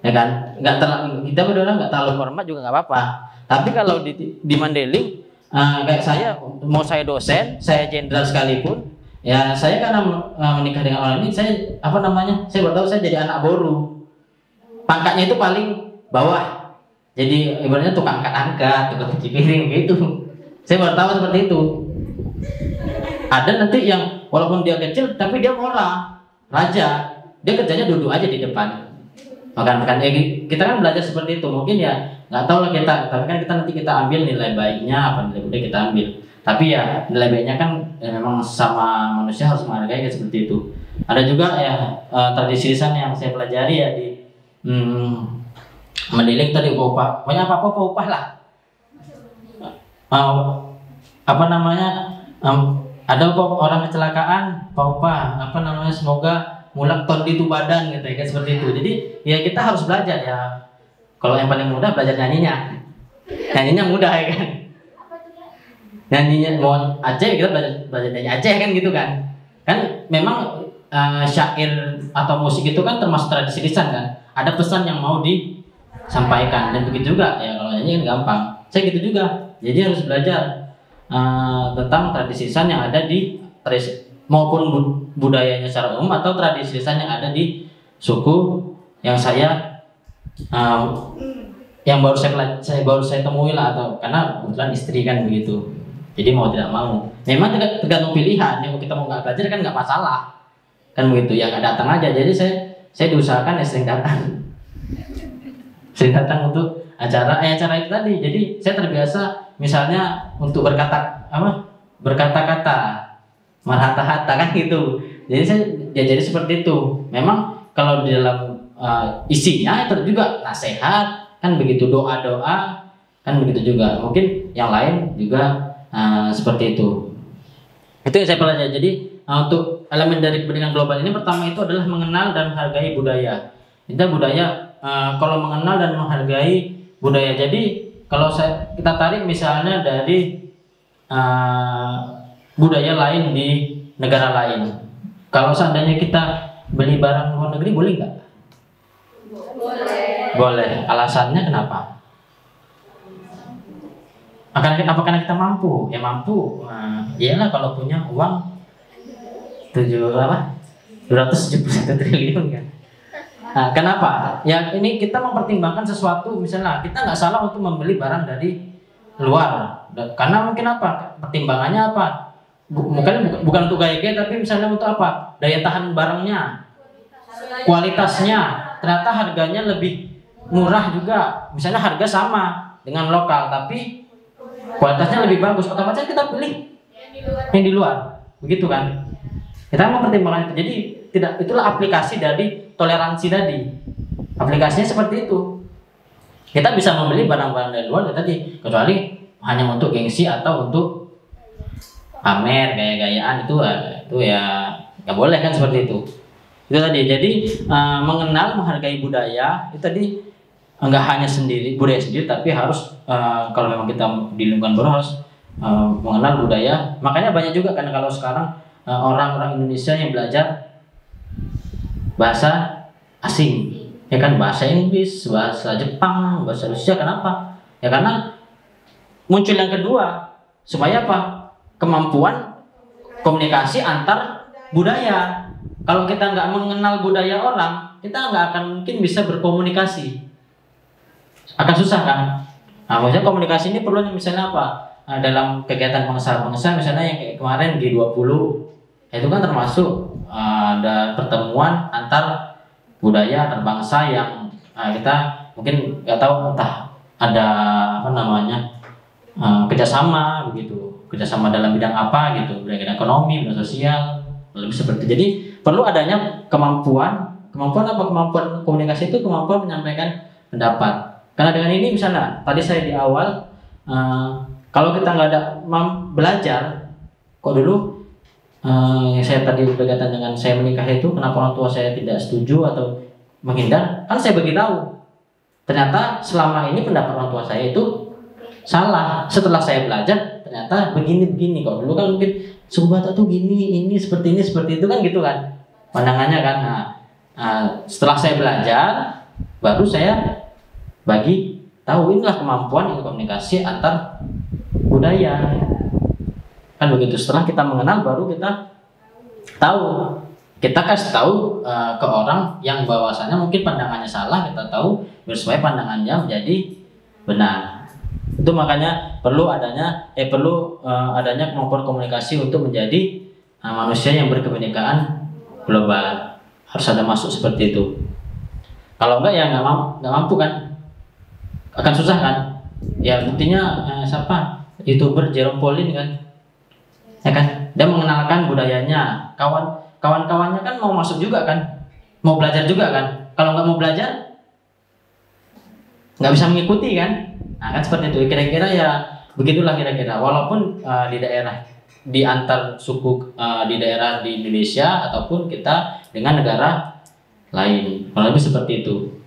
ya kan nggak terlalu kita berdua nggak terlalu hormat juga nggak apa-apa. Tapi kalau di Mandailing kayak saya mau saya dosen, saya jenderal sekalipun, ya saya karena menikah dengan orang ini, saya apa namanya, saya baru tahu saya jadi anak boru. Pangkatnya itu paling bawah. Jadi ibaratnya tukang angkat, tukang cuci piring gitu. Saya baru tahu seperti itu. Ada nanti yang walaupun dia kecil tapi dia mora, raja. Dia kerjanya duduk aja di depan. Makan kita kan belajar seperti itu. Mungkin ya nggak tahu lah kita, tapi kan nanti kita ambil nilai baiknya, apa nilai buruknya kita ambil. Tapi ya nilai baiknya kan memang sama manusia harus menghargai kayak seperti itu. Ada juga ya tradisi lisan yang saya pelajari ya di Mandailing tadi upah. Pokoknya apa upah lah. Apa namanya ada orang kecelakaan upah apa namanya semoga mulak ton di tu badan gitu ya, seperti itu. Jadi ya kita harus belajar ya. Kalau yang paling mudah belajar nyanyinya mudah ya kan. Nyanyinya mau Aceh kita belajar nyanyi Aceh kan gitu kan. Kan memang syair atau musik itu kan termasuk tradisi lisan kan. Ada pesan yang mau disampaikan dan begitu juga ya kalau nyanyi kan gampang. Saya gitu juga. Jadi harus belajar tentang tradisi lisan yang ada di maupun budayanya secara umum atau tradisi lisan yang ada di suku yang yang baru saya temui lah, atau karena kebetulan istri kan begitu. Jadi mau tidak mau memang tergantung pilihan. Yang kita mau nggak belajar kan nggak masalah kan begitu ya, nggak datang aja. Jadi saya diusahakan ya sering datang untuk acara itu tadi. Jadi saya terbiasa misalnya untuk berkata-kata marhata-hata kan gitu. Jadi saya jadi seperti itu. Memang kalau di dalam isinya itu juga nasihat kan begitu, doa-doa kan begitu juga. Mungkin yang lain juga seperti itu. Itu yang saya pelajari. Jadi untuk elemen dari pendidikan global ini pertama itu adalah mengenal dan menghargai budaya. Kita budaya kalau mengenal dan menghargai budaya. Jadi kalau kita tarik misalnya dari budaya lain di negara lain. Kalau seandainya kita beli barang luar negeri boleh nggak? Boleh. Alasannya kenapa? Apa karena kita mampu? Ya mampu. Iyalah kalau punya uang 271 triliun kan. Kenapa? Ya ini kita mempertimbangkan sesuatu. Misalnya kita nggak salah untuk membeli barang dari luar. Karena mungkin apa? Pertimbangannya apa? Bukan untuk gaya-gaya, tapi misalnya untuk apa? Daya tahan barangnya, kualitasnya. Ternyata harganya lebih murah juga. Misalnya harga sama dengan lokal, tapi kualitasnya lebih bagus. Otomatis kita pilih yang di luar, begitu kan? Kita mempertimbangkan itu. Jadi itulah aplikasi dari toleransi tadi. Aplikasinya seperti itu. Kita bisa membeli barang-barang dari luar tadi, kecuali hanya untuk gengsi atau untuk pamer gaya-gayaan, itu ya nggak boleh kan seperti itu. Itu tadi. Jadi mengenal, menghargai budaya itu tadi nggak hanya budaya sendiri, tapi harus kalau memang kita di lingkungan baru harus mengenal budaya. Makanya banyak juga kan kalau sekarang orang-orang Indonesia yang belajar bahasa asing, ya kan, bahasa Inggris, bahasa Jepang, bahasa Rusia. Kenapa? Ya karena muncul yang kedua, supaya apa? Kemampuan komunikasi antar budaya. Kalau kita nggak mengenal budaya orang, kita nggak akan mungkin bisa berkomunikasi. Akan susah kan? Nah, maksudnya komunikasi ini perlu misalnya apa? dalam kegiatan bangsa-bangsa, misalnya yang kayak kemarin G20, itu kan termasuk ada pertemuan antar budaya antar bangsa yang kita mungkin nggak tahu, entah ada apa namanya kerjasama begitu, kerjasama dalam bidang apa gitu, bidang ekonomi, bidang sosial, lebih seperti itu. Jadi perlu adanya kemampuan komunikasi itu, kemampuan menyampaikan pendapat. Karena dengan ini misalnya tadi saya di awal, kalau kita nggak ada belajar, kok dulu yang saya tadi berkaitan dengan saya menikah itu, kenapa orang tua saya tidak setuju atau menghindar, kan saya beritahu. Ternyata selama ini pendapat orang tua saya itu salah. Setelah saya belajar, ternyata begini-begini. Kok dulu kan mungkin suku Batak tuh gini, ini seperti itu kan gitu kan pandangannya kan. Setelah saya belajar, baru saya bagi tahu, inilah kemampuan komunikasi antar budaya. Kan begitu. Setelah kita mengenal, baru kita tahu, kita kasih tahu ke orang yang bahwasanya mungkin pandangannya salah, kita tahu supaya pandangannya menjadi benar. Itu makanya perlu adanya kemampuan komunikasi untuk menjadi manusia yang berkebinekaan global. Harus ada masuk seperti itu. Kalau enggak ya nggak mampu kan, akan susah kan. Ya buktinya siapa, YouTuber Jerome Pauline kan, ya kan, dia mengenalkan budayanya. Kawan-kawannya kan mau masuk juga kan, mau belajar juga kan. Kalau nggak mau belajar, nggak bisa mengikuti kan. Nah kan seperti itu. Kira-kira ya begitulah kira-kira. Walaupun di daerah, di antar suku, di daerah di Indonesia ataupun kita dengan negara lain, kalau lebih seperti itu.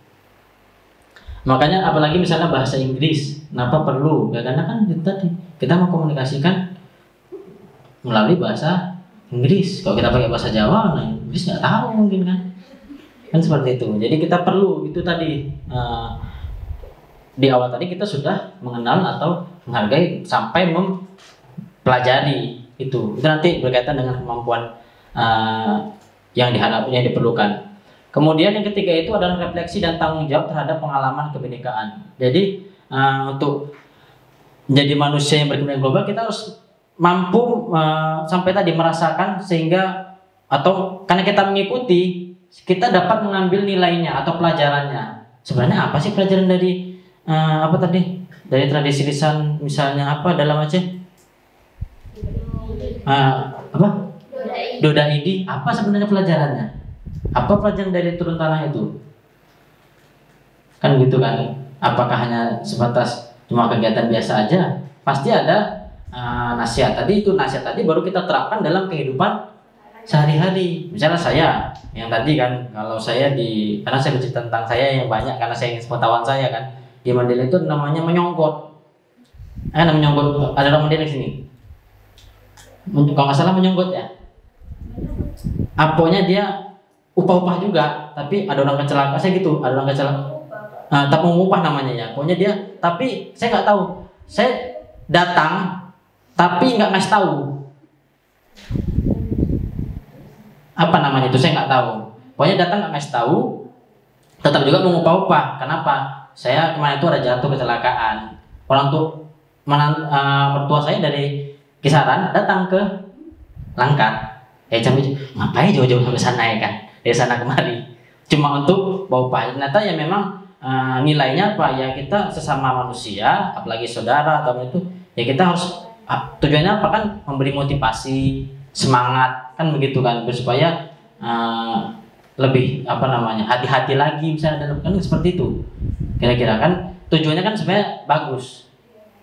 Makanya apalagi misalnya bahasa Inggris, kenapa perlu? Ya, karena kan tadi kita mau komunikasikan melalui bahasa Inggris. Kalau kita pakai bahasa Jawa, nah Inggris nggak tahu mungkin kan seperti itu. Jadi kita perlu itu tadi, di awal tadi kita sudah mengenal atau menghargai sampai mempelajari itu nanti berkaitan dengan kemampuan yang diperlukan. Kemudian yang ketiga itu adalah refleksi dan tanggung jawab terhadap pengalaman kebinekaan. Jadi untuk menjadi manusia yang berkebinekaan global, kita harus mampu sampai tadi merasakan, sehingga atau karena kita mengikuti, kita dapat mengambil nilainya atau pelajarannya. Sebenarnya apa sih pelajaran dari dari tradisi lisan, misalnya apa dalam Aceh? Doda Idi, apa sebenarnya pelajarannya? Apa pelajaran dari turun tanah itu? Kan gitu kan? Apakah hanya sebatas cuma kegiatan biasa aja? Pasti ada nasihat tadi. Itu nasihat tadi baru kita terapkan dalam kehidupan sehari-hari. Misalnya saya yang tadi kan, kalau saya karena saya bercerita tentang saya yang banyak, karena saya ingin pengetahuan saya kan, di Mandela itu namanya menyonggot. Menyonggot, ada orang Mandela di sini. Kalau nggak salah menyonggot ya. Aponya dia upah-upah juga, tapi ada orang kecelakaan, saya gitu, ada orang kecelakaan. Tak mau upah namanya ya. Pokoknya dia, tapi saya nggak tahu. Saya datang, tapi nggak ngasih tahu. Apa namanya itu saya nggak tahu. Pokoknya datang nggak ngasih tahu, tetap juga mau upah-upah. Kenapa? Saya kemarin itu ada jatuh kecelakaan. Orang tuh mertua saya dari Kisaran datang ke Langkat. Ngapain jauh-jauh sampai sana ya kan? Dari sana kemari. Cuma untuk bawa upah. Ternyata ya memang nilainya apa ya, kita sesama manusia, apalagi saudara atau itu, ya kita harus tujuannya apa kan, memberi motivasi, semangat kan begitu kan, supaya lebih hati-hati lagi misalnya dalam kan seperti itu. Kira-kira kan tujuannya kan sebenarnya bagus.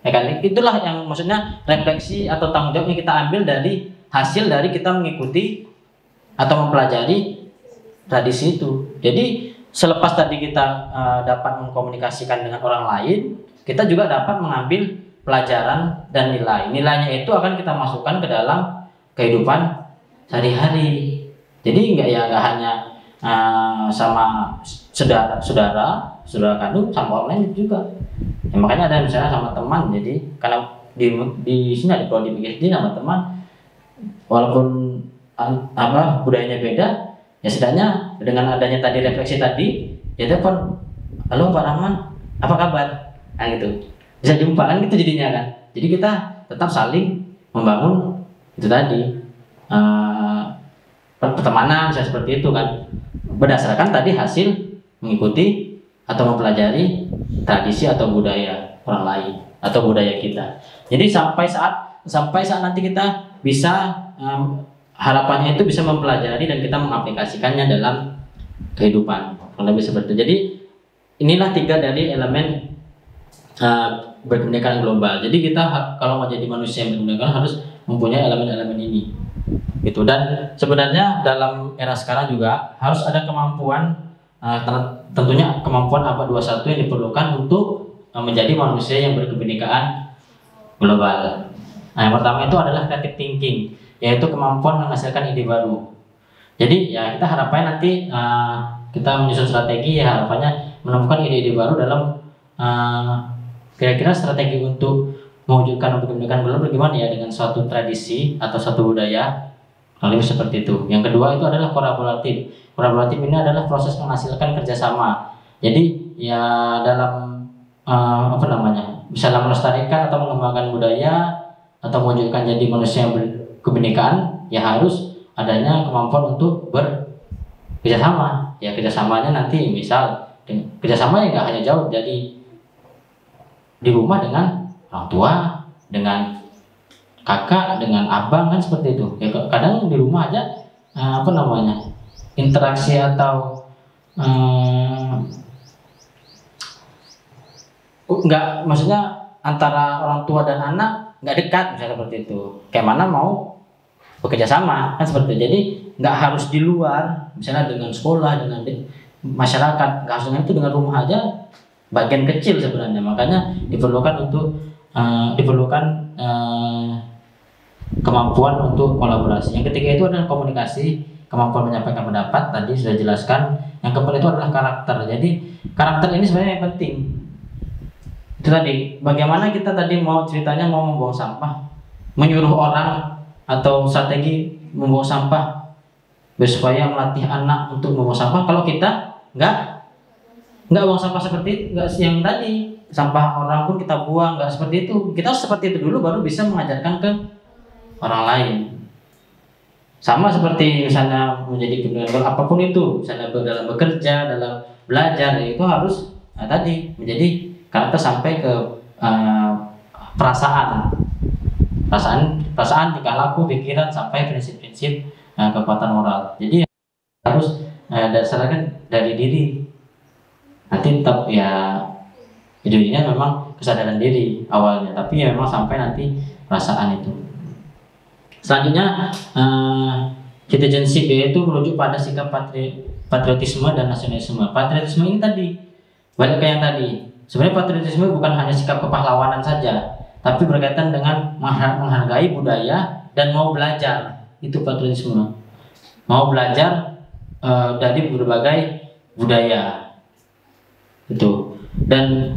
Ya kan, itulah yang maksudnya refleksi atau tanggung jawab yang kita ambil dari hasil dari kita mengikuti atau mempelajari tradisi itu. Jadi selepas tadi kita dapat mengkomunikasikan dengan orang lain, kita juga dapat mengambil pelajaran dan nilai. Nilainya itu akan kita masukkan ke dalam kehidupan sehari-hari. Jadi nggak hanya sama saudara kandung, sama orang lain juga. Ya, makanya ada misalnya sama teman. Jadi karena di sini ada prodi PhD sama teman, walaupun budayanya beda, ya setidaknya dengan adanya tadi refleksi tadi, ya telepon, halo Pak Rahman, apa kabar? Nah gitu, bisa jumpa kan gitu jadinya kan. Jadi kita tetap saling membangun itu tadi pertemanan seperti itu kan, berdasarkan tadi hasil mengikuti atau mempelajari tradisi atau budaya orang lain atau budaya kita. Jadi sampai saat nanti kita bisa harapannya itu bisa mempelajari dan kita mengaplikasikannya dalam kehidupan, kurang lebih seperti itu. Jadi inilah 3 dari elemen berkebinekaan global. Jadi kita kalau mau jadi manusia yang berkebinekaan harus mempunyai elemen-elemen ini, gitu. Dan sebenarnya dalam era sekarang juga harus ada kemampuan, tentunya kemampuan abad 21 yang diperlukan untuk menjadi manusia yang berkebinekaan global. Nah, yang pertama itu adalah creative thinking, yaitu kemampuan menghasilkan ide baru. Jadi ya kita harapannya nanti kita menyusun strategi, ya harapannya menemukan ide-ide baru dalam kira-kira strategi untuk mewujudkan kebinekaan global bagaimana ya dengan suatu tradisi atau suatu budaya, lebih seperti itu. Yang kedua itu adalah kolaboratif. Kolaboratif ini adalah proses menghasilkan kerjasama. Jadi ya dalam bisa melestarikan atau mengembangkan budaya atau mewujudkan jadi manusia yang berkebinekaan, ya harus adanya kemampuan untuk bekerjasama. Ya kerjasamanya nanti misal kerjasama yang nggak hanya jauh, jadi di rumah dengan orang tua, dengan kakak, dengan abang, kan seperti itu. Ya kadang di rumah aja interaksi atau nggak, maksudnya antara orang tua dan anak nggak dekat, misalnya seperti itu. Kayak mana mau bekerja sama, kan seperti itu. Jadi nggak harus di luar, misalnya dengan sekolah, dengan masyarakat, nggak harus dengan itu, dengan rumah aja bagian kecil sebenarnya. Makanya diperlukan kemampuan untuk kolaborasi. Yang ketiga itu adalah komunikasi, kemampuan menyampaikan pendapat, tadi sudah jelaskan. Yang keempat itu adalah karakter. Jadi karakter ini sebenarnya yang penting. Itu tadi, bagaimana kita tadi mau ceritanya mau membuang sampah, menyuruh orang atau strategi membuang sampah supaya melatih anak untuk membuang sampah. Kalau kita nggak buang sampah seperti itu, nggak yang tadi sampah orang pun kita buang, nggak seperti itu. Kita harus seperti itu dulu baru bisa mengajarkan ke orang lain. Sama seperti misalnya menjadi kebinekaan apapun itu, misalnya dalam bekerja, dalam belajar, itu harus tadi menjadi karakter sampai ke perasaan, tingkah laku, pikiran, sampai prinsip-prinsip kekuatan moral. Jadi harus dasarkan dari diri. Nanti tetap ya ujungnya memang kesadaran diri awalnya, tapi ya memang sampai nanti perasaan itu. Selanjutnya citizenship, yaitu merujuk pada sikap patriotisme dan nasionalisme. Patriotisme ini tadi balik ke yang tadi. Sebenarnya patriotisme bukan hanya sikap kepahlawanan saja, tapi berkaitan dengan menghargai budaya dan mau belajar. Itu patriotisme. Mau belajar dari berbagai budaya. Itu. Dan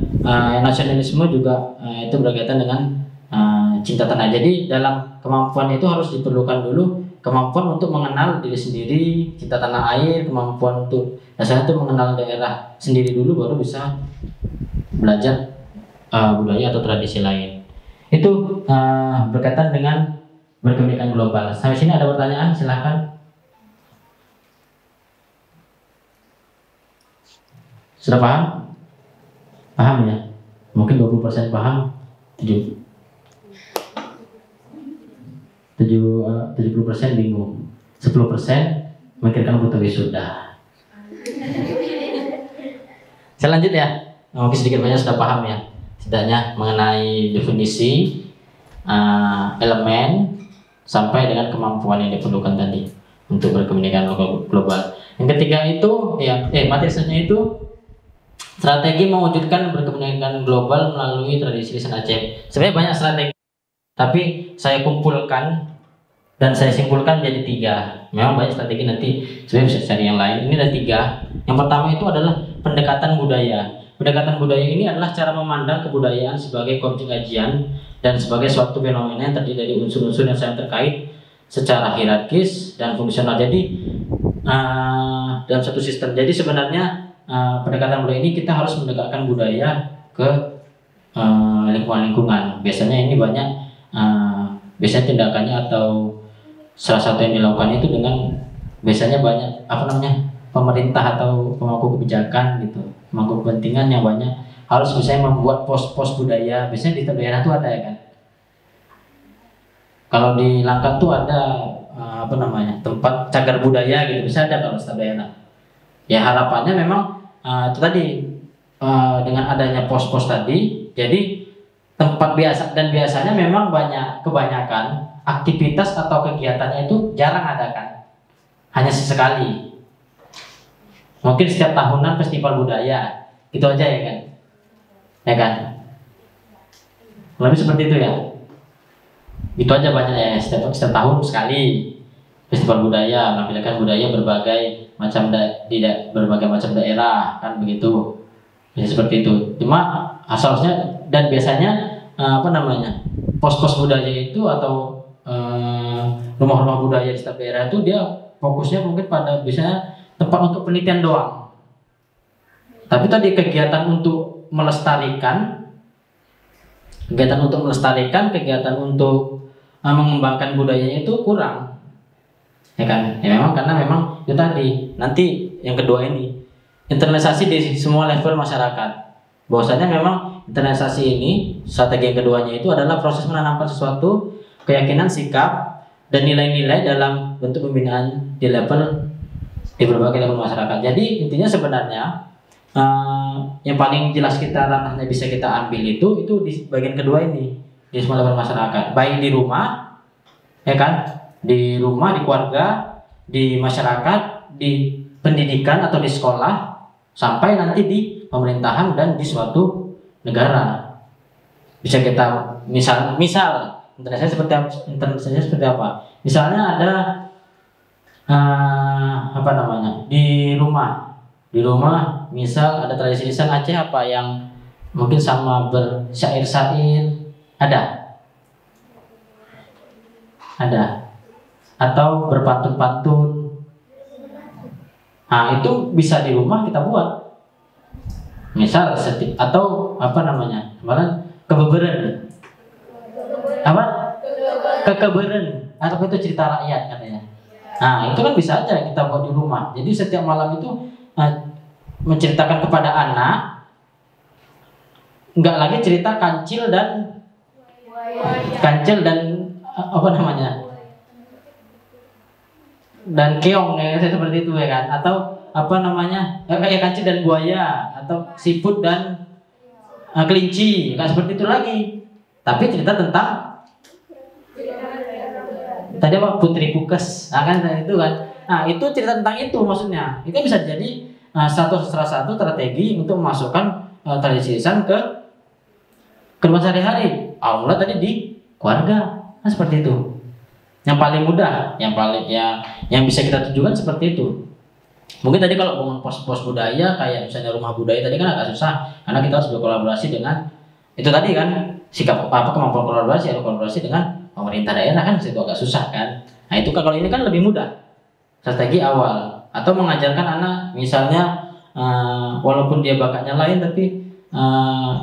nasionalisme juga itu berkaitan dengan cinta tanah. Jadi dalam kemampuan itu harus diperlukan dulu kemampuan untuk mengenal diri sendiri, cinta tanah air, kemampuan untuk dasarnya itu mengenal daerah sendiri dulu, baru bisa belajar budaya atau tradisi lain. Itu berkaitan dengan berkebinekaan global. Sampai sini ada pertanyaan, silahkan. Sudah paham? Paham ya? Mungkin 20% paham, 70% bingung, 10% memikirkan butuh wisuda. Saya lanjut ya. Mungkin sedikit banyak sudah paham ya, setidaknya mengenai definisi, elemen, sampai dengan kemampuan yang diperlukan tadi untuk berkebinekaan global. Yang ketiga itu ya, materinya itu strategi mewujudkan berkebinekaan global melalui tradisi lisan Aceh. Sebenarnya banyak strategi, tapi saya kumpulkan dan saya simpulkan jadi 3. Memang banyak strategi, nanti sebenarnya bisa cari yang lain. Ini ada 3. Yang pertama itu adalah pendekatan budaya. Pendekatan budaya ini adalah cara memandang kebudayaan sebagai objek kajian dan sebagai suatu fenomena yang terdiri dari unsur-unsur yang saling terkait secara hierarkis dan fungsional. Jadi dalam satu sistem. Jadi sebenarnya pendekatan budaya ini kita harus mendekatkan budaya ke lingkungan-lingkungan. Biasanya ini banyak biasanya tindakannya atau salah satu yang dilakukan itu dengan biasanya banyak pemerintah atau pemangku kebijakan gitu, pemangku kepentingan yang banyak harus misalnya membuat pos-pos budaya. Biasanya di setiap daerah tuh ada ya kan. Kalau di Langkat tuh ada tempat cagar budaya gitu, bisa ada kalau setiap daerah. Ya harapannya memang itu tadi dengan adanya pos-pos tadi, jadi tempat biasa, dan biasanya memang kebanyakan aktivitas atau kegiatannya itu jarang ada kan, hanya sesekali. Mungkin setiap tahunan festival budaya, itu aja ya kan, ya kan. Lebih seperti itu ya. Itu aja banyak ya, setiap tahun sekali festival budaya, menampilkan budaya berbagai macam berbagai macam daerah kan begitu. Bisa seperti itu. Cuma asalnya dan biasanya pos-pos budaya itu atau rumah-rumah budaya di setiap daerah itu dia fokusnya mungkin pada biasanya tempat untuk penelitian doang. Tapi tadi kegiatan untuk melestarikan, kegiatan untuk mengembangkan budayanya itu kurang, ya kan? Ya memang karena memang itu tadi. Nanti yang kedua ini internalisasi di semua level masyarakat. Bahwasanya memang internalisasi ini strategi yang keduanya itu adalah proses menanamkan sesuatu keyakinan, sikap, dan nilai-nilai dalam bentuk pembinaan di berbagai level masyarakat. Jadi intinya sebenarnya yang paling jelas ranahnya bisa kita ambil itu di bagian kedua ini, di semua level masyarakat, baik di rumah, ya kan, di rumah, di keluarga, di masyarakat, di pendidikan atau di sekolah, sampai nanti di pemerintahan dan di suatu negara. Bisa kita misal internalisasi seperti apa? Misalnya ada di rumah misal ada tradisi lisan Aceh apa yang mungkin sama bersyair-syair, ada atau berpantun-pantun. Nah itu bisa di rumah kita buat. Misal atau kebeberen. Kekeberen atau itu cerita rakyat katanya. Nah itu kan bisa aja kita buat di rumah. Jadi setiap malam itu menceritakan kepada anak, nggak lagi cerita kancil dan dan keong ya seperti itu ya kan, atau kayak kancil dan buaya, atau siput dan kelinci, nggak seperti itu lagi. Tapi cerita tentang tadi Putri Pukes, kan itu kan. Nah itu cerita tentang itu maksudnya. Itu bisa jadi salah satu strategi untuk memasukkan tradisi lisan ke rumah sehari-hari. Awalnya tadi di keluarga, nah seperti itu. Yang paling mudah, yang bisa kita tunjukkan seperti itu. Mungkin tadi kalau bangun pos-pos budaya kayak misalnya rumah budaya tadi kan agak susah karena kita harus berkolaborasi dengan itu tadi kan, kemampuan kolaborasi dengan pemerintah daerah kan, itu agak susah kan. Nah itu kan, kalau ini kan lebih mudah, strategi awal, atau mengajarkan anak misalnya walaupun dia bakatnya lain tapi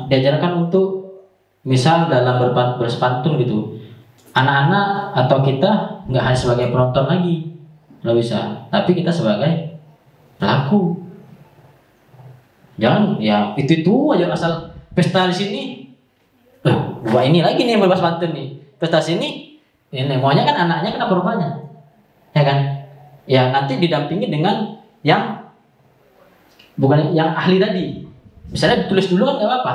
diajarkan untuk misal dalam berpantun gitu. Anak-anak atau kita nggak hanya sebagai penonton lagi, nggak bisa, tapi kita sebagai pelaku. Jangan ya itu aja asal pesta di sini. Gua ini lagi nih bebas pantun nih. Pesta sini ini maunya kan anaknya kenapa rupanya, ya kan? Ya nanti didampingi dengan yang bukan yang ahli tadi. Misalnya ditulis dulu kan nggak apa-apa.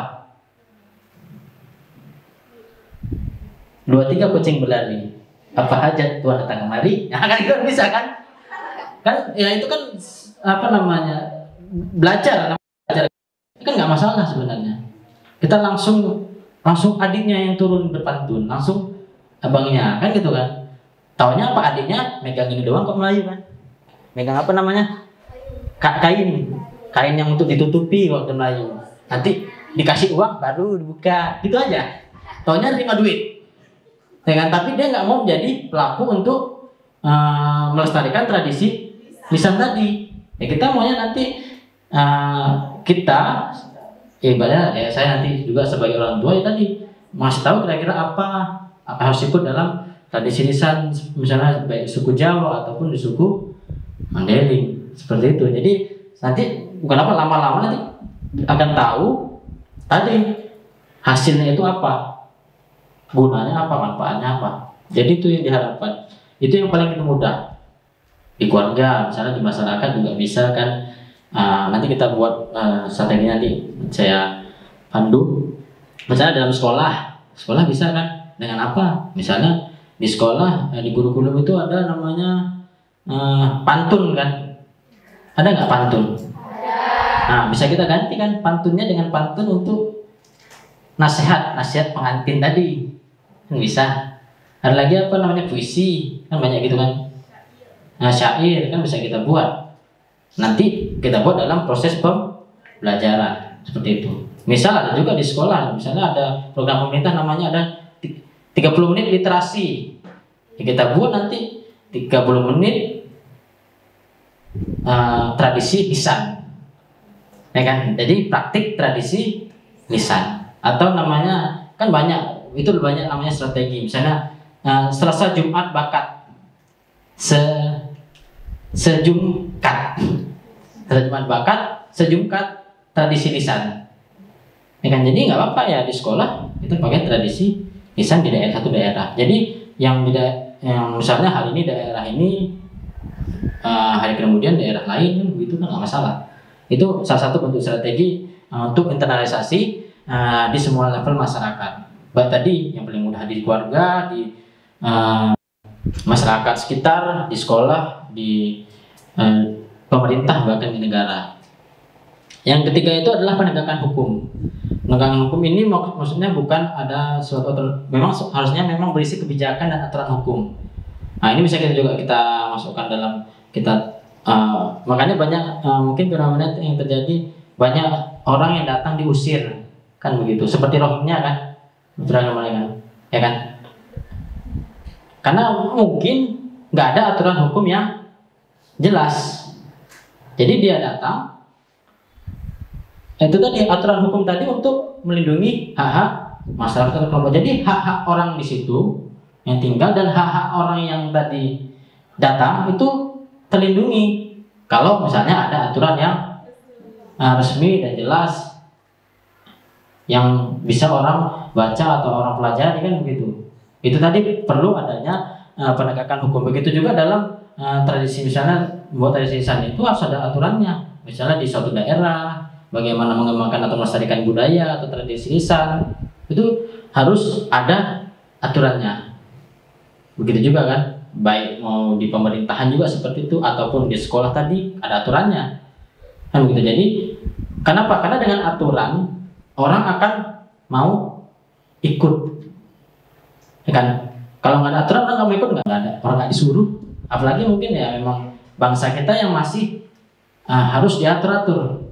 2-3 kucing berlari. Apa hajat Tuhan datang kemari? Nah kan itu bisa kan? Kan ya itu kan belajar kan nggak masalah sebenarnya. Kita langsung adiknya yang turun berpantun, langsung abangnya kan gitu kan. Taunya apa adiknya megang ini doang kok Melayu kan? Megang kain yang untuk ditutupi waktu Melayu. Nanti dikasih uang baru dibuka, gitu aja. Taunya terima duit. Dengan tapi dia nggak mau menjadi pelaku untuk melestarikan tradisi lisan tadi. Ya kita maunya nanti kita ibaratnya ya saya nanti juga sebagai orang tua ya tadi masih tahu kira-kira apa harus ikut dalam tradisi lisan, misalnya baik suku Jawa ataupun di suku Mandailing seperti itu. Jadi nanti bukan apa, lama-lama nanti akan tahu tadi hasilnya itu apa, gunanya apa, manfaatnya apa. Jadi itu yang diharapkan. Itu yang paling mudah di keluarga, misalnya di masyarakat juga bisa kan. Nanti kita buat strategi, nanti saya pandu. Misalnya dalam sekolah bisa kan dengan apa? Misalnya di sekolah, di kurikulum itu ada namanya pantun kan? Ada nggak pantun? Nah, bisa kita ganti kan pantunnya dengan pantun untuk nasihat pengantin tadi, kan bisa. Ada lagi apa namanya puisi, kan banyak gitu kan. Nah, syair kan bisa kita buat. Nanti kita buat dalam proses pembelajaran seperti itu. Misal ada juga di sekolah, misalnya ada program pemerintah namanya ada 30 menit literasi. Ya, kita buat nanti 30 menit tradisi lisan. Ya kan? Jadi praktik tradisi lisan. Atau namanya kan banyak, itu banyak namanya strategi. Misalnya Selasa Jumat bakat sejumkat. Selasa Jumat bakat sejumkat tradisi lisan. Ya kan? Jadi nggak apa-apa ya di sekolah itu pakai tradisi lisan di daerah satu daerah. Jadi yang misalnya hari ini daerah ini, hari kemudian daerah lain kan, begitu kan nggak masalah. Itu salah satu bentuk strategi untuk internalisasi di semua level masyarakat. Baik tadi yang paling mudah di keluarga, di masyarakat sekitar, di sekolah, di pemerintah, bahkan di negara. Yang ketiga itu adalah penegakan hukum. Penegakan hukum ini maksudnya bukan ada suatu memang harusnya memang berisi kebijakan dan aturan hukum. Nah, ini bisa kita masukkan dalam kita. Makanya banyak mungkin fenomena yang terjadi, banyak orang yang datang diusir kan begitu, seperti Rohingya kan, ya kan? Karena mungkin nggak ada aturan hukum yang jelas. Jadi dia datang, itu tadi aturan hukum tadi untuk melindungi hak-hak masyarakat kelompok. Jadi hak-hak orang di situ yang tinggal dan hak-hak orang yang tadi datang itu terlindungi kalau misalnya ada aturan yang resmi dan jelas yang bisa orang baca atau orang pelajari kan begitu. Itu tadi perlu adanya penegakan hukum. Begitu juga dalam tradisi, misalnya buat tradisi lisan itu harus ada aturannya. Misalnya di suatu daerah bagaimana mengembangkan atau melestarikan budaya atau tradisi lisan, itu harus ada aturannya. Begitu juga kan, baik mau di pemerintahan juga seperti itu ataupun di sekolah tadi ada aturannya. Kan begitu. Jadi kenapa? Karena dengan aturan orang akan mau ikut. Ya kan? Kalau nggak ada aturan orang nggak mau ikut, nggak ada. Orang nggak disuruh. Apalagi mungkin ya memang bangsa kita yang masih harus diatur-atur.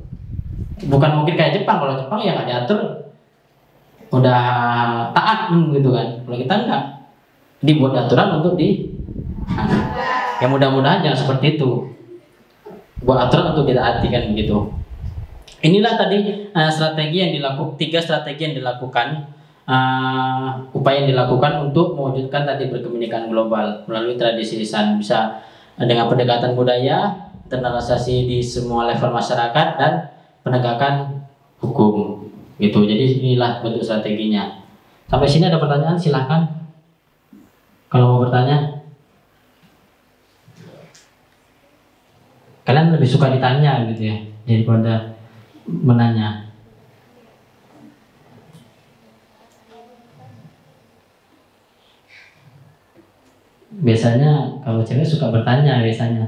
Bukan mungkin kayak Jepang. Kalau Jepang ya nggak diatur, udah taat gitu kan. Kalau kita enggak, dibuat aturan untuk ya mudah-mudahan jangan seperti itu. Buat aturan untuk ditaati kan begitu. Inilah tadi strategi yang dilakukan, 3 strategi yang dilakukan, upaya yang dilakukan untuk mewujudkan tadi berkebinekaan global melalui tradisi lisan. Bisa dengan pendekatan budaya, internalisasi di semua level masyarakat, dan penegakan hukum gitu. Jadi inilah bentuk strateginya. Sampai sini ada pertanyaan, silahkan kalau mau bertanya. Kalian lebih suka ditanya gitu ya daripada menanya. Biasanya kalau cewek suka bertanya biasanya.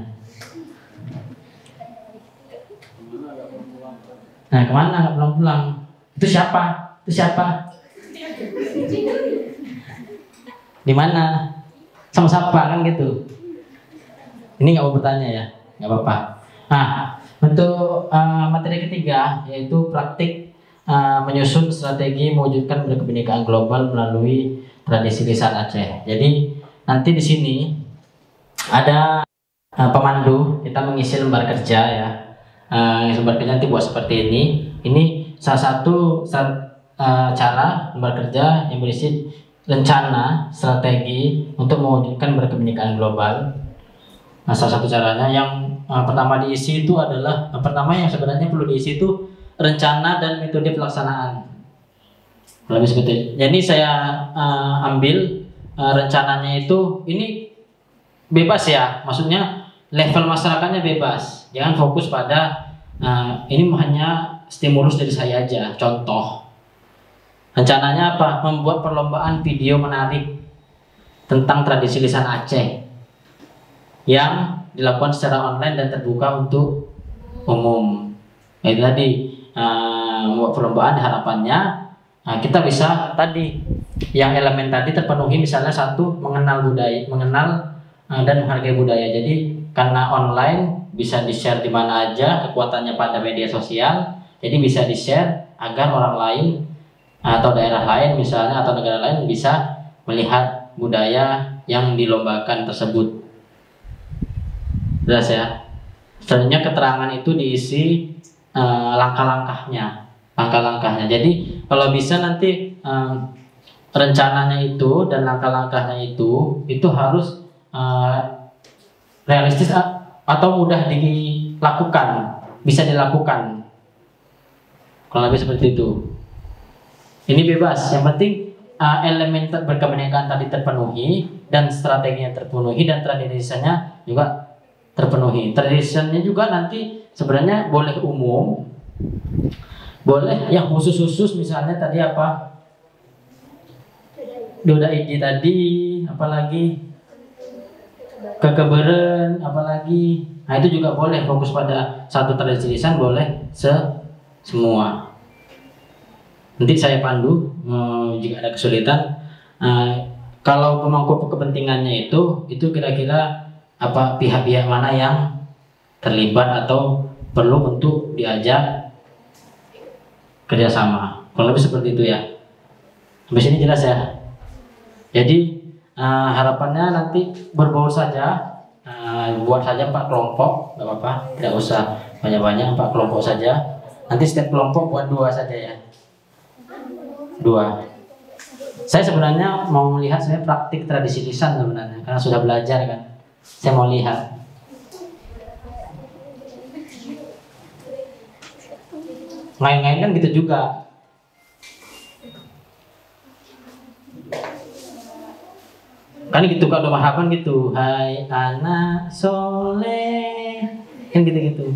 Nah, kemana nggak pulang-pulang? Itu siapa? Itu siapa? Di mana? Sama siapa kan gitu? Ini nggak mau bertanya ya, nggak apa-apa. Nah, untuk materi ketiga yaitu praktik menyusun strategi mewujudkan berkebinekaan global melalui tradisi lisan Aceh. Jadi nanti di sini ada pemandu, kita mengisi lembar kerja ya. Lembar kerja nanti buat seperti ini. Ini salah satu cara lembar kerja yang berisi rencana strategi untuk mewujudkan berkebinekaan global. Nah, salah satu caranya yang pertama diisi itu adalah pertama yang sebenarnya perlu diisi itu rencana dan metode pelaksanaan. Lebih seperti itu. Jadi saya ambil rencananya itu ini bebas ya, maksudnya level masyarakatnya bebas. Jangan fokus pada ini hanya stimulus dari saya aja. Contoh, rencananya apa? Membuat perlombaan video menarik tentang tradisi lisan Aceh yang dilakukan secara online dan terbuka untuk umum. Itu tadi membuat perlombaan harapannya kita bisa tadi yang elemen tadi terpenuhi, misalnya satu mengenal budaya, dan menghargai budaya. Jadi karena online bisa di-share di mana aja, kekuatannya pada media sosial, jadi bisa di-share agar orang lain atau daerah lain misalnya atau negara lain bisa melihat budaya yang dilombakan tersebut. Jelas ya. Selanjutnya keterangan itu diisi langkah-langkahnya. Jadi kalau bisa nanti rencananya itu dan langkah-langkahnya itu harus realistis atau mudah dilakukan, bisa dilakukan. Kalau lebih seperti itu. Ini bebas, yang penting elemen berkebinekaan tadi terpenuhi dan strateginya terpenuhi dan tradisinya juga terpenuhi. Tradisinya juga nanti sebenarnya boleh umum, boleh yang khusus-khusus, misalnya tadi apa? Doda Iji tadi, apalagi kekeberen, apalagi. Nah itu juga boleh fokus pada satu tradisi lisan, boleh semua. Nanti saya pandu jika ada kesulitan. Kalau pemangku kepentingannya itu kira-kira apa pihak-pihak mana yang terlibat atau perlu untuk diajak kerjasama. Kalau lebih seperti itu ya. Habis ini jelas ya. Jadi harapannya nanti berbaur saja, buat saja 4 kelompok, nggak apa-apa, tidak usah banyak-banyak, 4 kelompok saja. Nanti setiap kelompok buat 2 saja ya. 2. Saya sebenarnya mau melihat saya praktik tradisi lisan sebenarnya, karena sudah belajar kan. Saya mau lihat. Main-main kan gitu juga. Kan gitu kalau harapan gitu. Hai anak soleh. Kan gitu-gitu.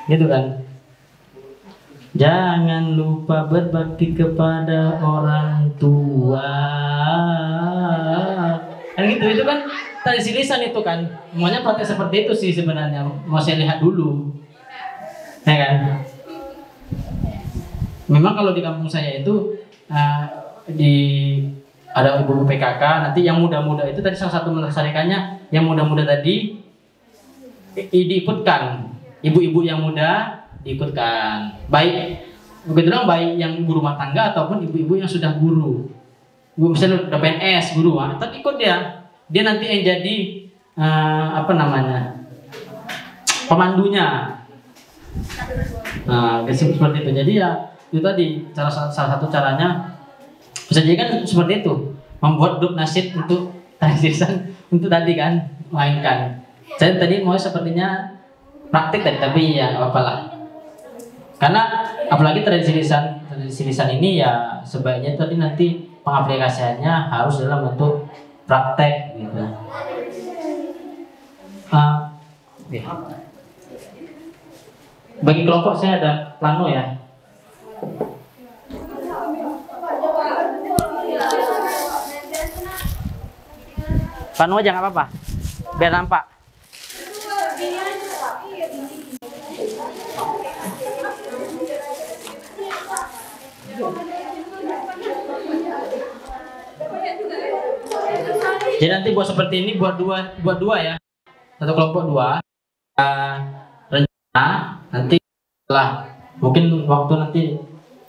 Gitu kan. Jangan lupa berbakti kepada orang tua. Kan gitu, itu kan tradisi lisan itu kan. Semuanya praktek seperti itu sih sebenarnya. Mau saya lihat dulu. Ya kan? Memang kalau di kampung saya itu ada ibu PKK, nanti yang muda-muda itu tadi salah satu melestarikannya, yang muda-muda tadi diikutkan. Ibu-ibu yang muda diikutkan, baik begitu dong, baik yang ibu rumah tangga ataupun ibu-ibu yang sudah guru, misalnya udah PNS guru, tapi ikut dia nanti yang jadi pemandunya, seperti itu. Jadi ya itu tadi salah satu caranya bisa jadi kan seperti itu, membuat grup nasyid untuk tradisisan untuk tadi kan mainkan. Saya tadi mau sepertinya praktik tadi, tapi ya apalah. Karena apalagi tradisi lisan ini ya sebaiknya tadi nanti pengaplikasiannya harus dalam bentuk praktek gitu. Bagi kelompok saya ada plano ya. Plano aja nggak apa-apa, biar nampak. Jadi nanti buat seperti ini, buat dua ya, satu kelompok 2. Rencana nanti setelah mungkin waktu nanti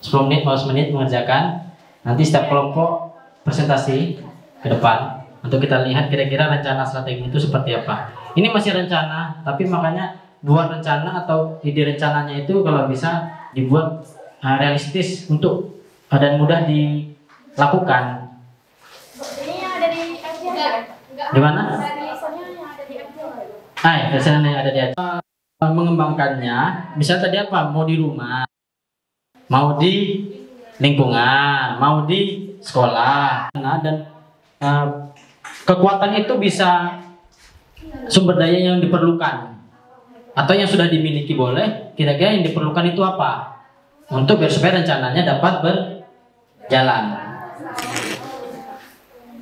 10 menit 15 menit mengerjakan, nanti setiap kelompok presentasi ke depan untuk kita lihat kira-kira rencana strategi itu seperti apa. Ini masih rencana, tapi makanya buat rencana atau ide rencananya itu kalau bisa dibuat realistis untuk dan mudah dilakukan. Ini yang ada di Aceh. Di mana? Tulisannya yang ada di Aceh. Ya, tulisannya yang ada di Aceh. Mengembangkannya, misalnya tadi apa? Mau di rumah, mau di lingkungan, mau di sekolah. Nah, dan kekuatan itu bisa sumber daya yang diperlukan atau yang sudah dimiliki boleh. Kira-kira yang diperlukan itu apa? Untuk biar supaya rencananya dapat berjalan.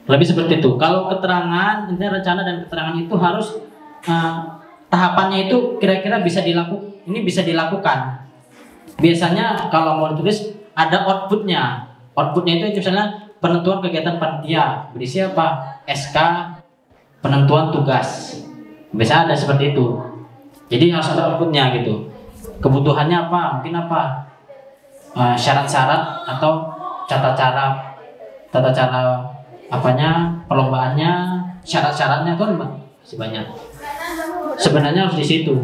Lebih seperti itu. Kalau keterangan, intinya rencana dan keterangan itu harus tahapannya itu kira-kira bisa dilakukan. Biasanya kalau mau ditulis ada outputnya. Outputnya itu misalnya penentuan kegiatan panitia berisi apa? SK, penentuan tugas. Biasa ada seperti itu. Jadi harus ada outputnya gitu. Kebutuhannya apa? Mungkin apa? Syarat-syarat atau tata cara apanya, perlombaannya, syarat-syaratnya kan masih banyak. Sebenarnya harus di situ.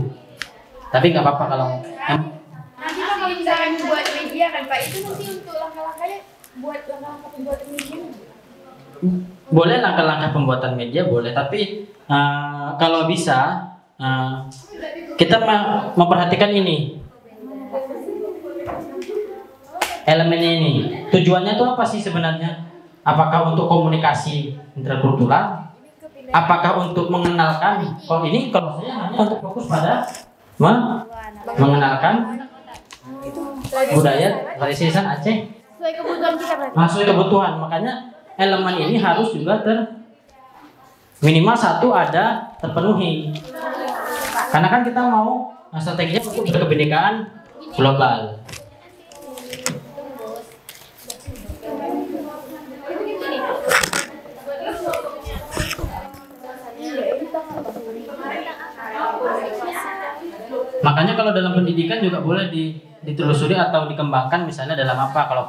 Tapi nggak apa-apa kalau Nanti Pak kalau misalkan buat media kan Pak, itu nanti untuk langkah-langkahnya buat langkah-langkah pembuatan media. boleh langkah-langkah pembuatan media boleh, tapi kalau bisa kita memperhatikan ini elemennya ini. Tujuannya itu apa sih sebenarnya? Apakah untuk komunikasi interkultural? Apakah untuk mengenalkan? Kalau saya hanya untuk fokus pada mengenalkan budaya tradisi lisan Aceh. Sesuai kebutuhan kita berarti. Sesuai kebutuhan. Makanya elemen ini harus juga minimal satu ada terpenuhi. Karena kan kita mau strateginya untuk berkebinekaan global. Makanya kalau dalam pendidikan juga boleh ditelusuri atau dikembangkan, misalnya dalam apa? Kalau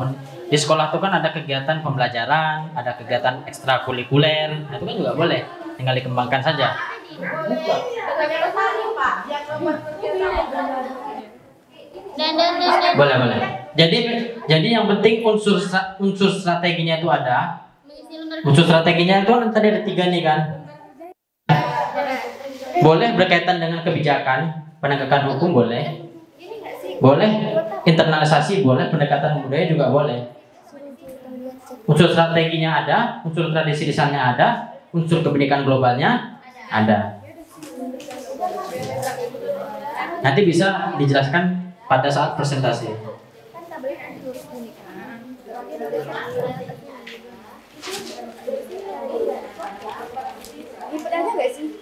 di sekolah itu kan ada kegiatan pembelajaran, ada kegiatan ekstrakurikuler, nah itu kan juga boleh, tinggal dikembangkan saja. Boleh. Jadi yang penting unsur strateginya itu ada. Unsur strateginya itu tadi ada 3 nih kan. Boleh berkaitan dengan kebijakan, penegakan hukum boleh, internalisasi boleh, pendekatan budaya juga boleh. Unsur strateginya ada, unsur tradisi lisannya ada, unsur kebinekaan globalnya ada. Nanti bisa dijelaskan pada saat presentasi. Lipat aja nggak sih?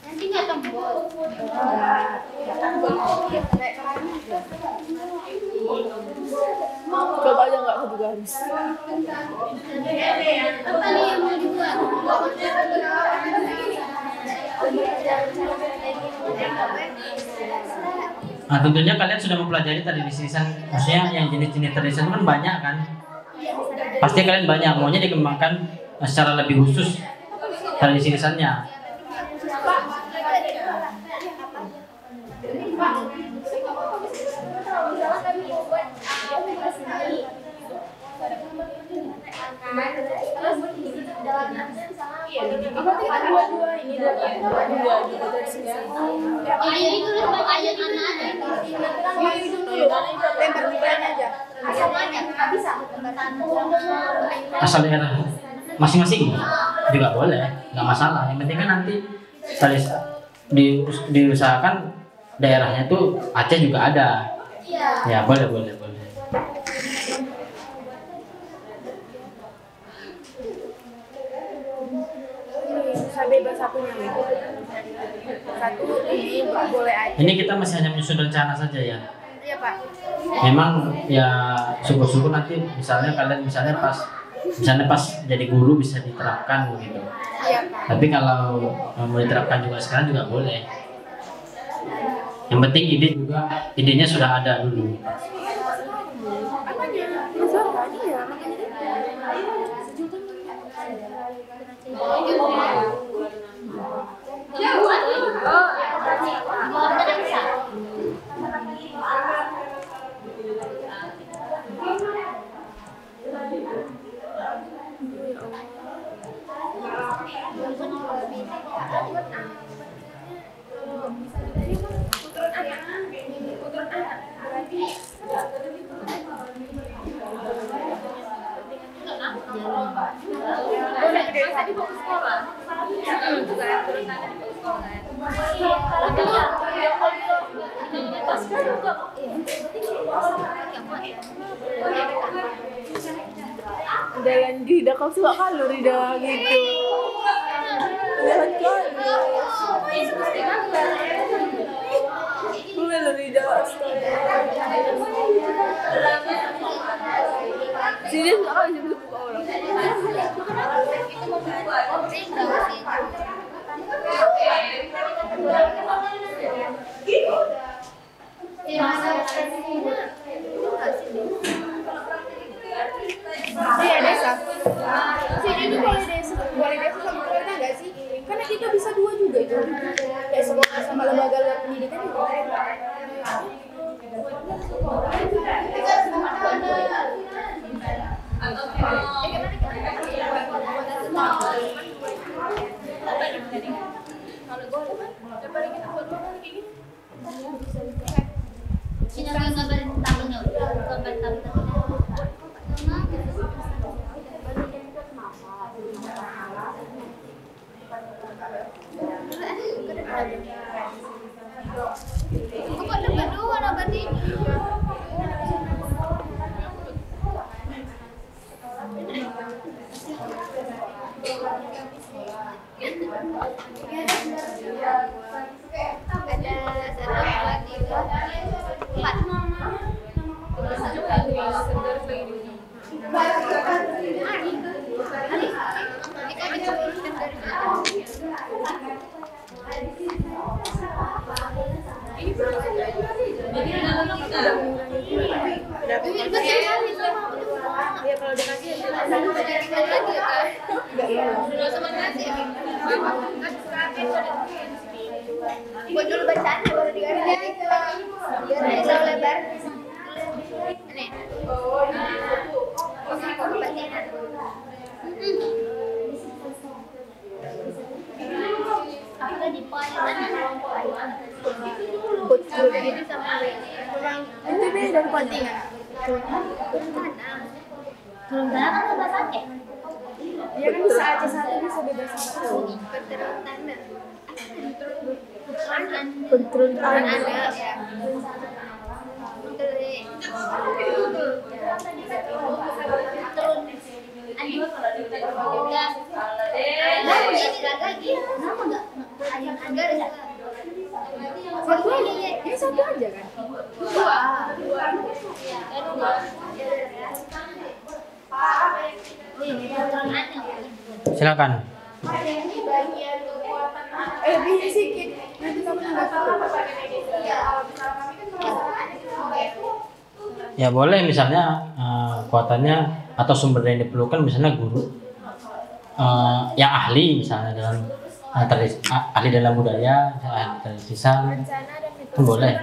Nanti nggak tembus. Coba aja nggak juga habis. Apa nih yang mau dibuat? Nah, tentunya kalian sudah mempelajari tradisi lisan, maksudnya yang jenis-jenis tradisi lisan kan banyak kan. Pasti kalian banyak, maunya dikembangkan secara lebih khusus tradisi lisannya. Ini tulis bang ayat anak-anak. Asal daerah masing-masing juga boleh, nggak masalah. Yang penting kan nanti diusahakan daerahnya tuh Aceh juga ada. Ya boleh. Saya bebas satunya. Satu ini boleh aja. Ini kita masih hanya menyusun rencana saja ya. Iya Pak. Memang ya syukur-syukur nanti misalnya kalian pas jadi guru bisa diterapkan begitu. Iya Pak. Tapi kalau mau diterapkan juga sekarang juga boleh. Yang penting idenya sudah ada dulu. Tadi mau ke sekolah. Juga turun tangan di sekolah. Jalan Rida, kau suka kalau Rida gitu. Jalan kalau Rida, astaga. Sini suka kalau sebelum buka orang. Iya desa. Sini itu boleh desa sama keluarga nggak sih? Karena kita bisa dua juga itu. Ya sekolah sama lembaga pendidikan juga. Sini ngabarin tamunya, ngabarin tamunya. Kok ada berdua apa nih? Ya kalau udah nasi buat dulu bacaannya baru diganti biar bisa lebar. Nih. Aku tadi payah. Betul gitu sama itu deh dari kontingan. Turun tanah kan nggak pakai. Ya kan bisa aja satu bisa bebas satu. Turun tanah. Turun tangan Ada. Ini satu aja kan? Dua. Silakan. Lebih sedikit. Nanti kamu nggak tahu. Ya boleh misalnya kekuatannya atau sumber daya yang diperlukan misalnya guru yang ahli misalnya dalam ahli dalam budaya, ahli tradisisan, itu boleh.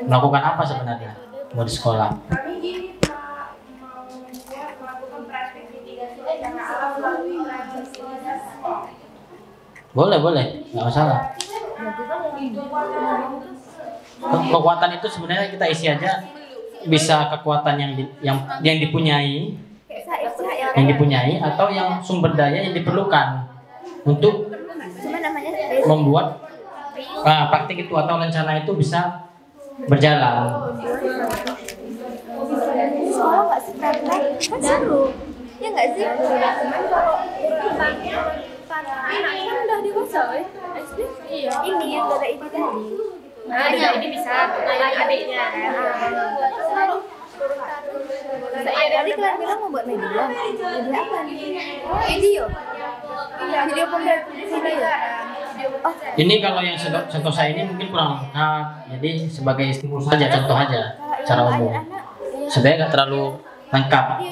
Melakukan apa sebenarnya mau di sekolah? Kami gini Pak, mau melakukan praktik mitigasi bencana alam melalui tradisi. Boleh, nggak masalah. Kekuatan itu sebenarnya kita isi aja, bisa kekuatan yang dipunyai, atau yang sumber daya yang diperlukan untuk membuat praktik itu atau rencana itu bisa berjalan. Sekolah nggak sih praktek kan seru, ya nggak sih? Cuman kalau tanah kan udah dewasa, iya. Ini yang gak ada ini tadi. Makanya ini bisa adiknya kan. Tadi kalian bilang mau buat media. Media apa nih? Oh, video. Iya, video video. Oh, Ini kalau yang Sentosa ini mungkin kurang lengkap, jadi sebagai stimulus saja, contoh aja secara umum. Sebenarnya nggak terlalu lengkap.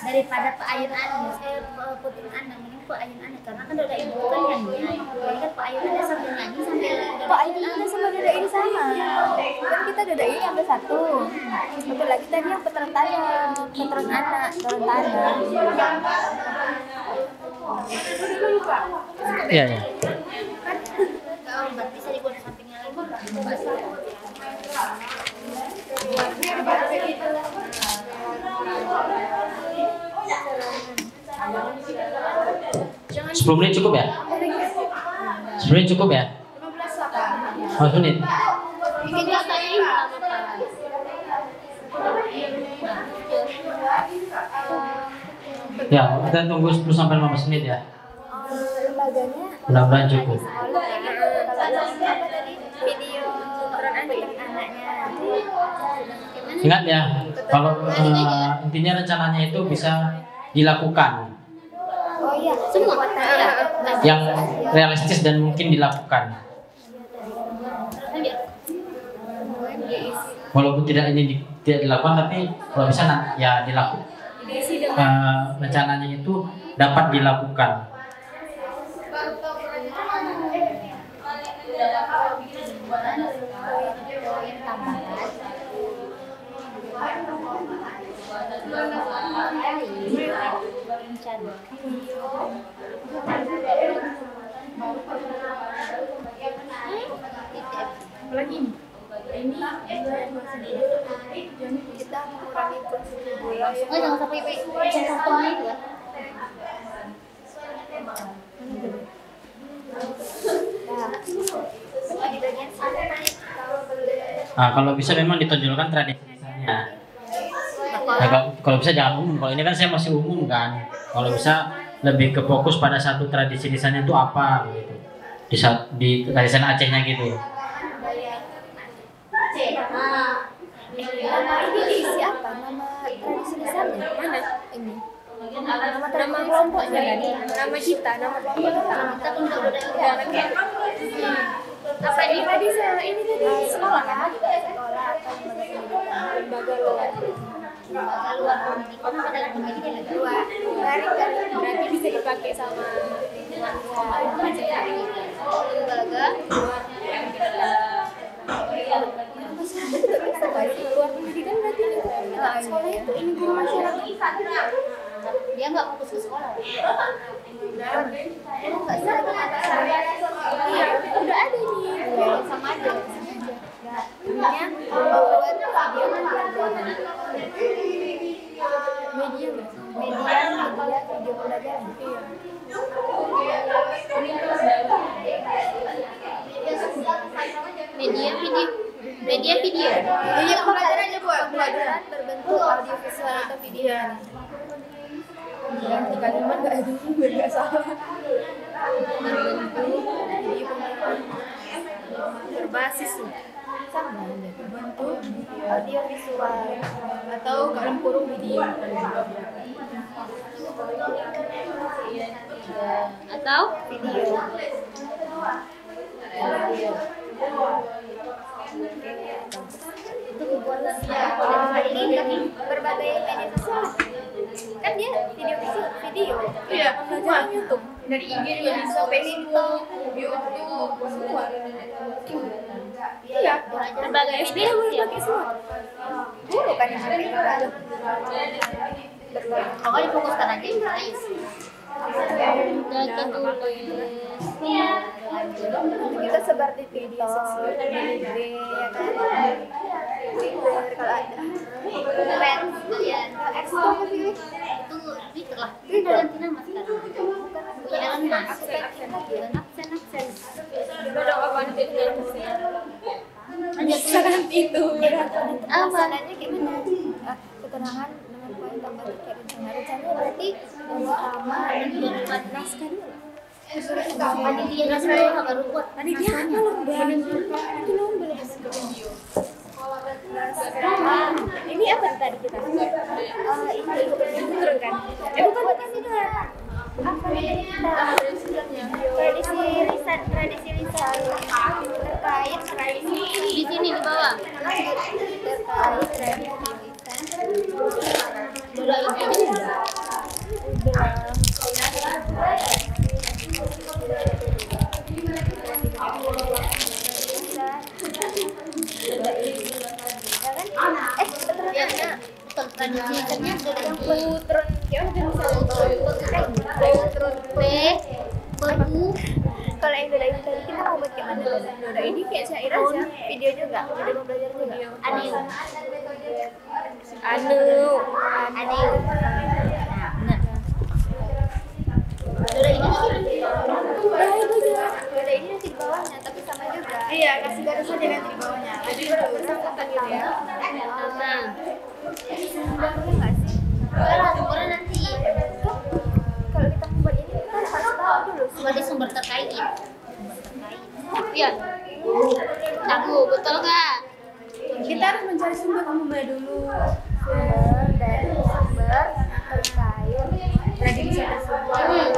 Daripada Ayun Ana, Putri Ana, mending Ayun Ana karena kan udah ibu kan yang nyanyi. Jadi kan Ayun Ana sambil nyanyi sambil Pak Ayun Ana sama Dada ini sama. Kan kita Dada ini ambil satu. Satu lagi tadi yang Petron Tanah, Petron Anak, Petron Tanah. Iya. berarti bisa dibuat sampingnya lagi. 10 menit cukup ya? 10 menit cukup ya? 15 lah. 15 menit. Bikin kata ini lama Pak. Ya, kita tunggu 10 sampai 15 menit ya. Lembaganya Mudah-mudahan cukup. sekolah kayak gitu. Kalau apa tadi video anaknya Ingat ya, kalau intinya rencananya itu bisa dilakukan, oh iya semua yang realistis dan mungkin dilakukan. Walaupun tidak tidak dilakukan, tapi kalau bisa ya dilakukan. Rencananya itu dapat dilakukan. Apalagi ini kita mengurangi konsumsi gula ya. jangan sampai contohnya itu kan Kalau bisa memang ditonjolkan tradisinya. Kalau bisa jangan umum. Kalau ini kan saya masih umum kan. Kalau bisa lebih ke fokus pada satu tradisi lisannya itu apa gitu. Di tradisi Acehnya gitu. nama ini siapa nama tradisi lisannya Mana? ini Nama kelompoknya kan? Nama kita, nama kelompok kita. kita pun udah Apa ini tadi ini tadi sekolah kan? sekolah atau Lembaga luar. luar pendidikan apa dalam pendidikan lagi luar Berarti bisa dipakai sama lembaga luar pendidikan berarti sekolah itu ini guru masyarakat. dia nggak fokus ke sekolah nggak Iya, udah ada nih. sama aja namanya membuat video pembelajaran media video pembelajaran media video Pembelajaran aja buat pembelajaran berbentuk audiovisual atau video yang di kalimat nggak ada biar nggak salah. berbasis sama bentuk audiovisual Atau dalam kurung video. atau video itu dibuat ini berbagai media sosial kan dia video Iya, pembelajaran YouTube. Dari IG juga bisa, Facebook, YouTube, semua. Iya, berbagai SD boleh pakai semua. guru kan yang pakai juga pokoknya difokuskan aja guys kita sebar di TikTok, di ya kan, Twitter kalau ada fans kalian ekspor ke sini itu Twitter lah, Twitter ganti nama sekarang bukan mas, absen Udah apa nanti sekarang itu. Masalahnya gimana? Keterangan dengan poin tambah terkait rencana berarti yang pertama membuat naskah dulu. Panitia naskah baru buat Panitia lomba. Nanti lomba video. ini apa tadi kita? Turun kan? Bukan itu apa kita tradisi lisan terkait tradisi di sini di bawah terkait tradisi lisan tradisi lisannya ada yang putron kalau yang Doda ini tadi kita mau buat kayak mana? Doda ini kayak syair aja. Video juga, video pembelajaran juga. Anil. Anu. Nah, Doda ini sumber kamu mulai dulu. Dari sumber terkait tradisi tersebut dulu ya.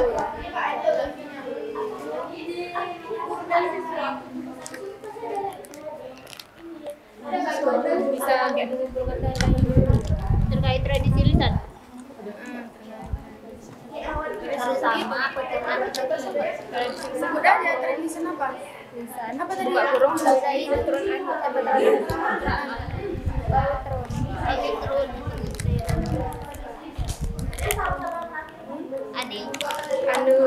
Bisa kayak mengumpulkan data Terkait tradisi lisan. Harus sama petualangan sebut aja tradisi apa? lisan. Apa tadi? Buka kurung selesai Turun anu. elektron. Adik. Anu.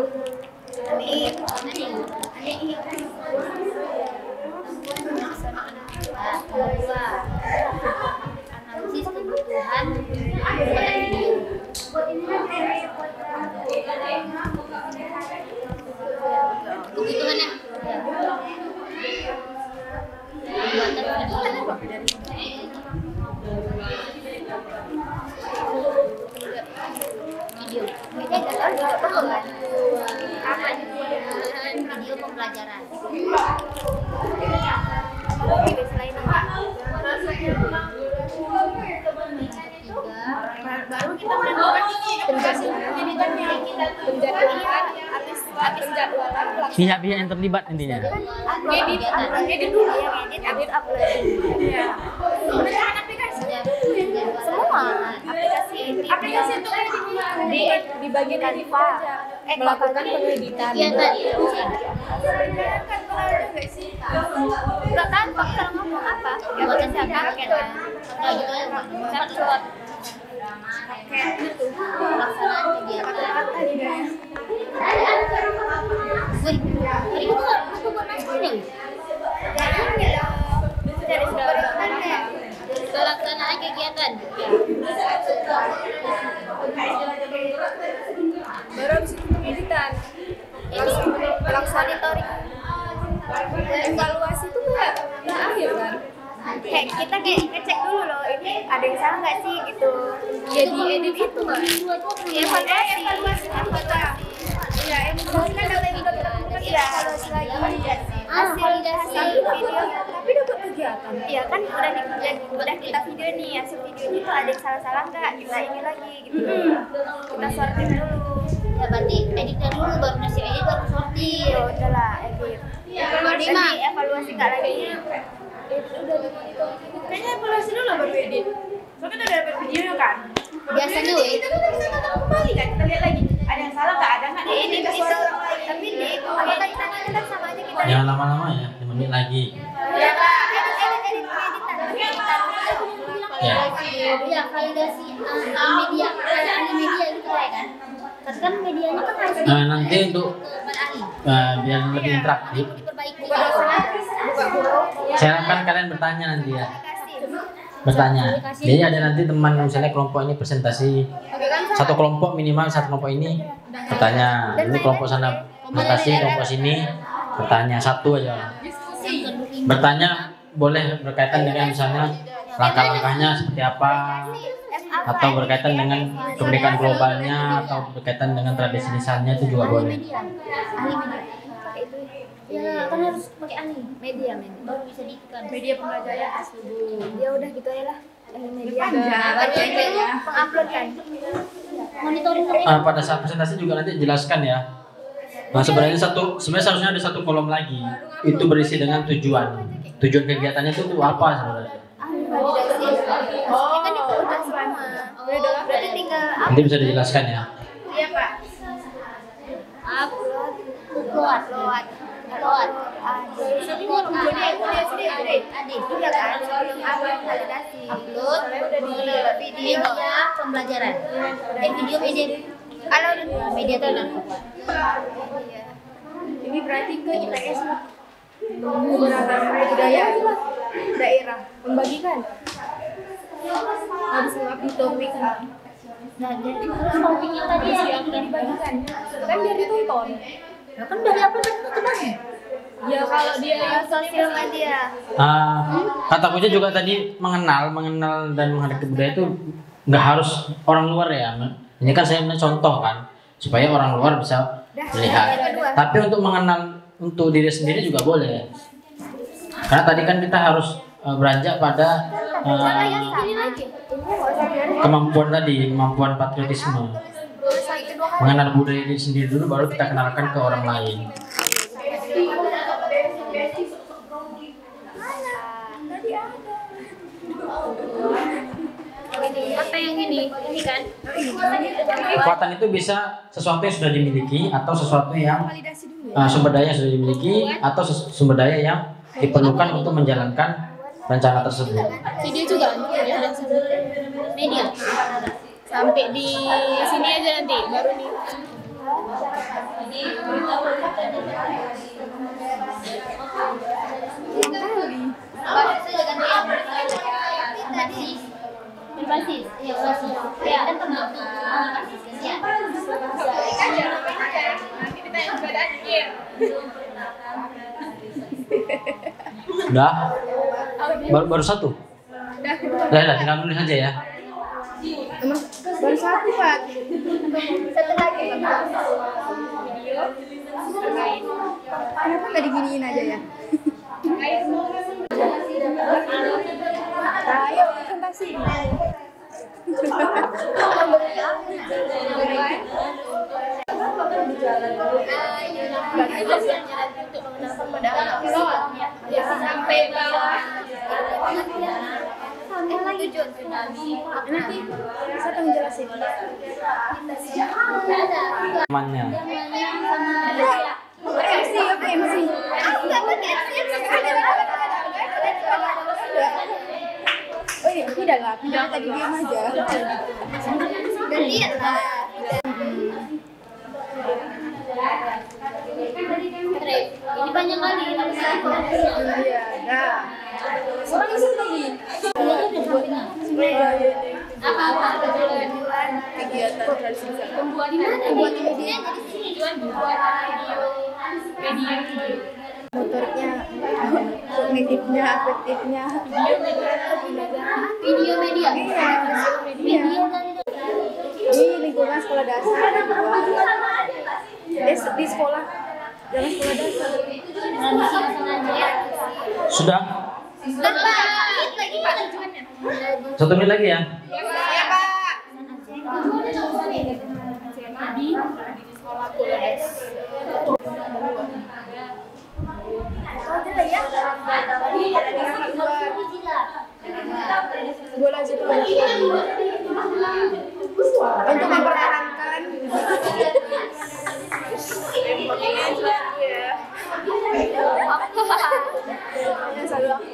Kedua, analisis kebutuhan pembuatan video. Kebutuhannya pembuatan video. Media data juga perlu kan? Video pembelajaran. Selain Baru kita menentukan penjadwalan Pihak-pihak yang terlibat intinya. edit dulu ya, edit upload. Iya. Semua aplikasi Aplikasi itu di bagian edit aja. Melakukan pengeditan. Iya tadi. Kan kalau ada nggak sih? Enggak kan kalau ngomong apa? Ya buatan siapa? Atau gitu ya, capcut. Pelaksanaan kegiatan. Wih, hari itu aku buat apa nih? Dari sumber internet. Pelaksanaan kegiatan. Baru habis itu pengeditan. Langsung monitoring. Evaluasi itu nggak akhir kan? Kayak kita ngecek dulu loh, ini ada yang salah nggak sih gitu. Jadi edit itu nggak? Evaluasi anggota. Iya, evaluasi kan ada yang udah evaluasi lagi. validasi video. Tapi dapat kegiatan. Iya kan udah kita video nih, hasil videonya tuh ada yang salah-salah nggak, kita ini lagi gitu. Kita sortir dulu. Ya berarti editnya dulu, baru nasi edit, baru sortir. Ya udahlah edit. Jadi evaluasi nggak lagi. Udah dimonitor. Kayaknya evaluasi dulu baru edit. Soalnya kita udah dapat videonya kan. Biasanya Baru edit, kita bisa nonton kembali kan, kita lihat lagi. Ada yang salah nggak? Ada nggak? ini Kita itu, suara orang lain. tapi di apa kaitannya kan sama aja kita. Jangan lama-lama ya, 5 menit lagi. Ya Pak. Edit Ya. ya validasi media gitu kan. Tapi kan medianya kan harus Nanti untuk kepada ahli. biar lebih interaktif, Diperbaiki. saya harapkan kalian bertanya nanti ya. Bertanya. Jadi ada nanti teman misalnya kelompok ini presentasi, satu kelompok minimal satu kelompok ini bertanya. Ini kelompok sana presentasi, kelompok sini bertanya satu aja. Bertanya boleh berkaitan dengan misalnya langkah-langkahnya seperti apa, atau berkaitan dengan kemerdekaan globalnya, atau berkaitan dengan tradisi lisannya, itu juga boleh. Ahli media. Pakai itu. Ya kan harus pakai ahli media baru bisa diiklan. Media pembelajaran tersebut. Ya udah gitu aja lah. Ahli media. Baru itu pengupload kan. Monitoring terus. Pada saat presentasi juga nanti jelaskan ya. Nah sebenarnya seharusnya ada satu kolom lagi. Itu berisi dengan tujuan kegiatannya itu tuh apa sebenarnya. Validasi. Ya kan itu udah semua. Berarti tinggal Nanti bisa dijelaskan ya. Iya Pak. upload. Juga kan sebelum upload validasi. Upload video pembelajaran. Video media. Kalau media itu Ini berarti ke IPS lah. Keberagaman budaya daerah membagikan. Habis mengupdate topik. nah jadi topiknya tadi yang Dibagikan. Kan biar ditonton. kan dari upload itu mas. Ya kalau dia yang Sosial media. Kata kunci juga tadi mengenal dan menghadapi budaya itu nggak harus orang luar ya. Ini kan saya contoh kan supaya orang luar bisa melihat. Tapi untuk mengenal untuk diri sendiri juga boleh. Karena tadi kan kita harus beranjak pada kemampuan tadi, kemampuan patriotisme, mengenal budaya diri sendiri dulu, baru kita kenalkan ke orang lain. Apa yang ini kan? Kekuatan itu bisa sesuatu yang sudah dimiliki atau sesuatu yang sumber daya yang sudah dimiliki atau sumber daya yang diperlukan untuk menjalankan rencana tersebut. Video juga ya, dan media. Sampai di sini aja nanti baru nih. Berbasis, ya berbasis. Ya, kan teman komunikasi ya. Nanti ditanya kepada akhir. Udah? Baru satu? Udah, tinggal nulis aja ya. Baru satu, Pak. Satu lagi. Video. Kenapa nggak diginiin aja ya? Ayo presentasi. Sampai bawah. Tujuan tsunami. Nanti saya tanggung jelasin. Temannya. MC, apa MC? Oh iya, tidak lah. Tidak tadi diam aja. Gantian lah. Ini banyak kali. Iya, dah. Orang isi lagi. Apa-apa? Kegiatan tradisional. Pembuat di mana? Pembuat di media. Tujuan membuat video. Motoriknya, kognitifnya, afektifnya. Video media. Iya. Di lingkungan sekolah dasar ada dua. Di sekolah, dalam sekolah dasar. Sudah? Lagi Pak tujuannya. 1 menit lagi ya. Iya, Pak. Di sekolah kuliah. Bola aja tuh banyak lagi. Untuk mempertahankan yang selalu aku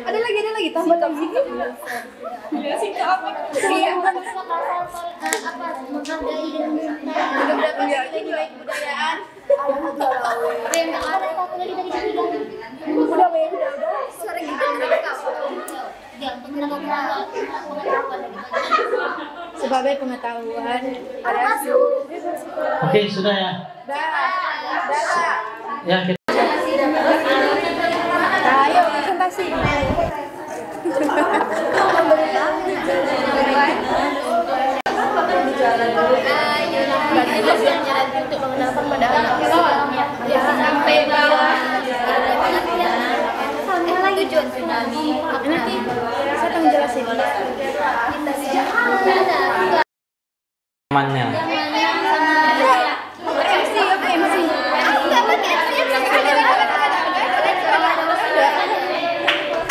ada lagi tambah lagi. Iya, Menghargai dan nilai kebudayaan. yang ada satu lagi dari ketiga. Udah. Sering kita ya, pengetahuan Sebagai pengetahuan ada Oke, sudah ya. dah. Ya, kita Ayo presentasi. Untuk mengenalkan pada anak. Sampai bawah. tujuan tsunami. Nanti saya tanggung jelasin. temannya. MC, apa MC?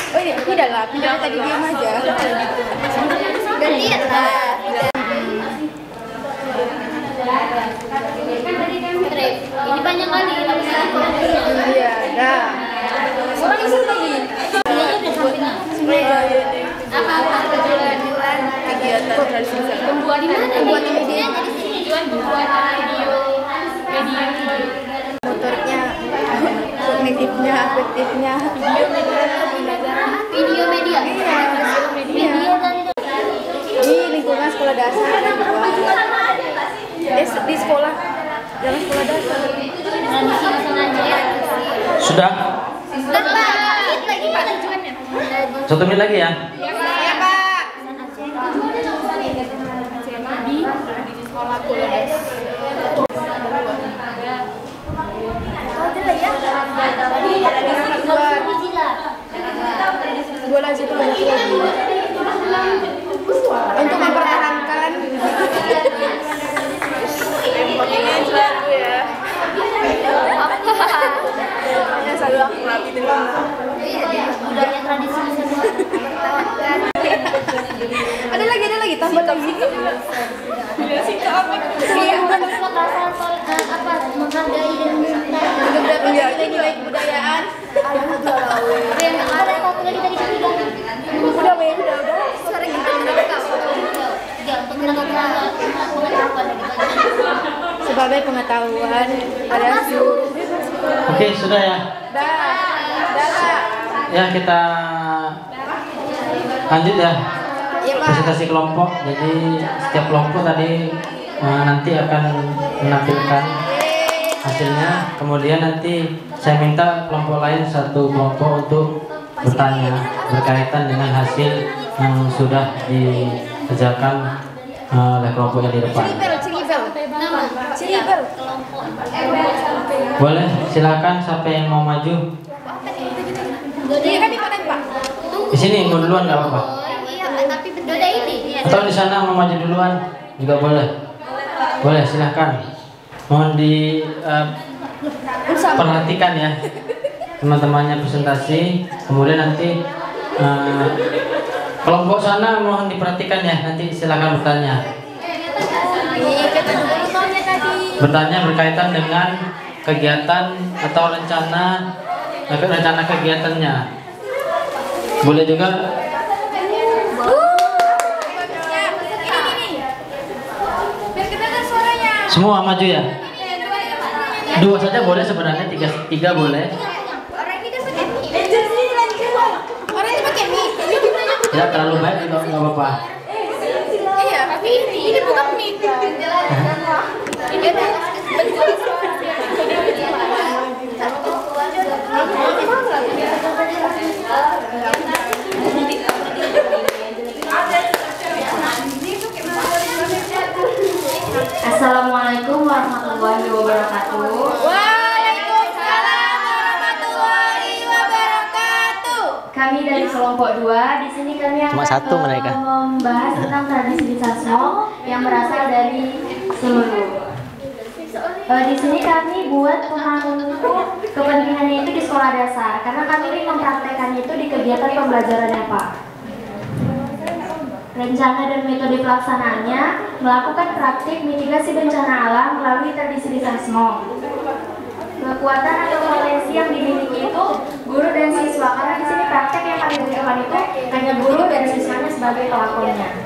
Oh iya, tidak lah. Tidak tadi diam aja. Gantian lah. Ini banyak kali. Iya, dah. Orang isi lagi. Apa-apa? Kegiatan tradisional. Pembuat di mana? Pembuat di media. Tujuan membuat video. Motoriknya, kognitifnya, afektifnya. Video media. Iya. Di lingkungan sekolah dasar ada dua. Di sekolah, dalam sekolah dasar. Sudah? Lagi Pak tujuannya. 1 menit lagi ya. Iya, Pak. Di sekolah kuliah. Sebagai pengetahuan pada seluruh. Oke, sudah ya. Dah. Ya, kita lanjut ya. Iya, Pak. Presentasi kelompok. Jadi setiap kelompok tadi nanti akan menampilkan hasilnya. Kemudian nanti saya minta kelompok lain satu kelompok untuk bertanya berkaitan dengan hasil yang sudah dikerjakan oleh kelompok yang di depan. Cilibel. Boleh, silakan siapa yang mau maju. Iya kan di mana, Pak? Di sini mau duluan nggak apa-apa. Iya, tapi betul ini. Atau di sana mau maju duluan juga boleh. Boleh, silakan. Mohon perhatikan ya teman-temannya presentasi. Kemudian nanti kelompok sana mohon diperhatikan ya. Nanti silakan bertanya. Bertanya berkaitan dengan kegiatan atau rencana kegiatannya. Boleh juga. Semua maju ya. Dua saja boleh sebenarnya, tiga boleh. Orang itu pakai mie. Ya terlalu baik juga nggak apa-apa. Iya, tapi ini bukan mie. Ini Assalamualaikum warahmatullahi wabarakatuh. Waalaikumsalam warahmatullahi wabarakatuh. Kami dari kelompok 2 di sini kami akan Cuma satu mereka. membahas tentang tradisi Lisasmo yang berasal dari Semelu. Di sini kami buat kepentingannya itu di sekolah dasar karena kami ini mempraktekannya itu di kegiatan pembelajarannya Pak. Rencana dan metode pelaksanaannya melakukan praktik mitigasi bencana alam melalui tradisi Lisasmo. Kekuatan atau potensi yang dimiliki itu guru dan siswa karena di sini praktek yang kami berikan itu hanya guru dan siswanya sebagai pelakunya.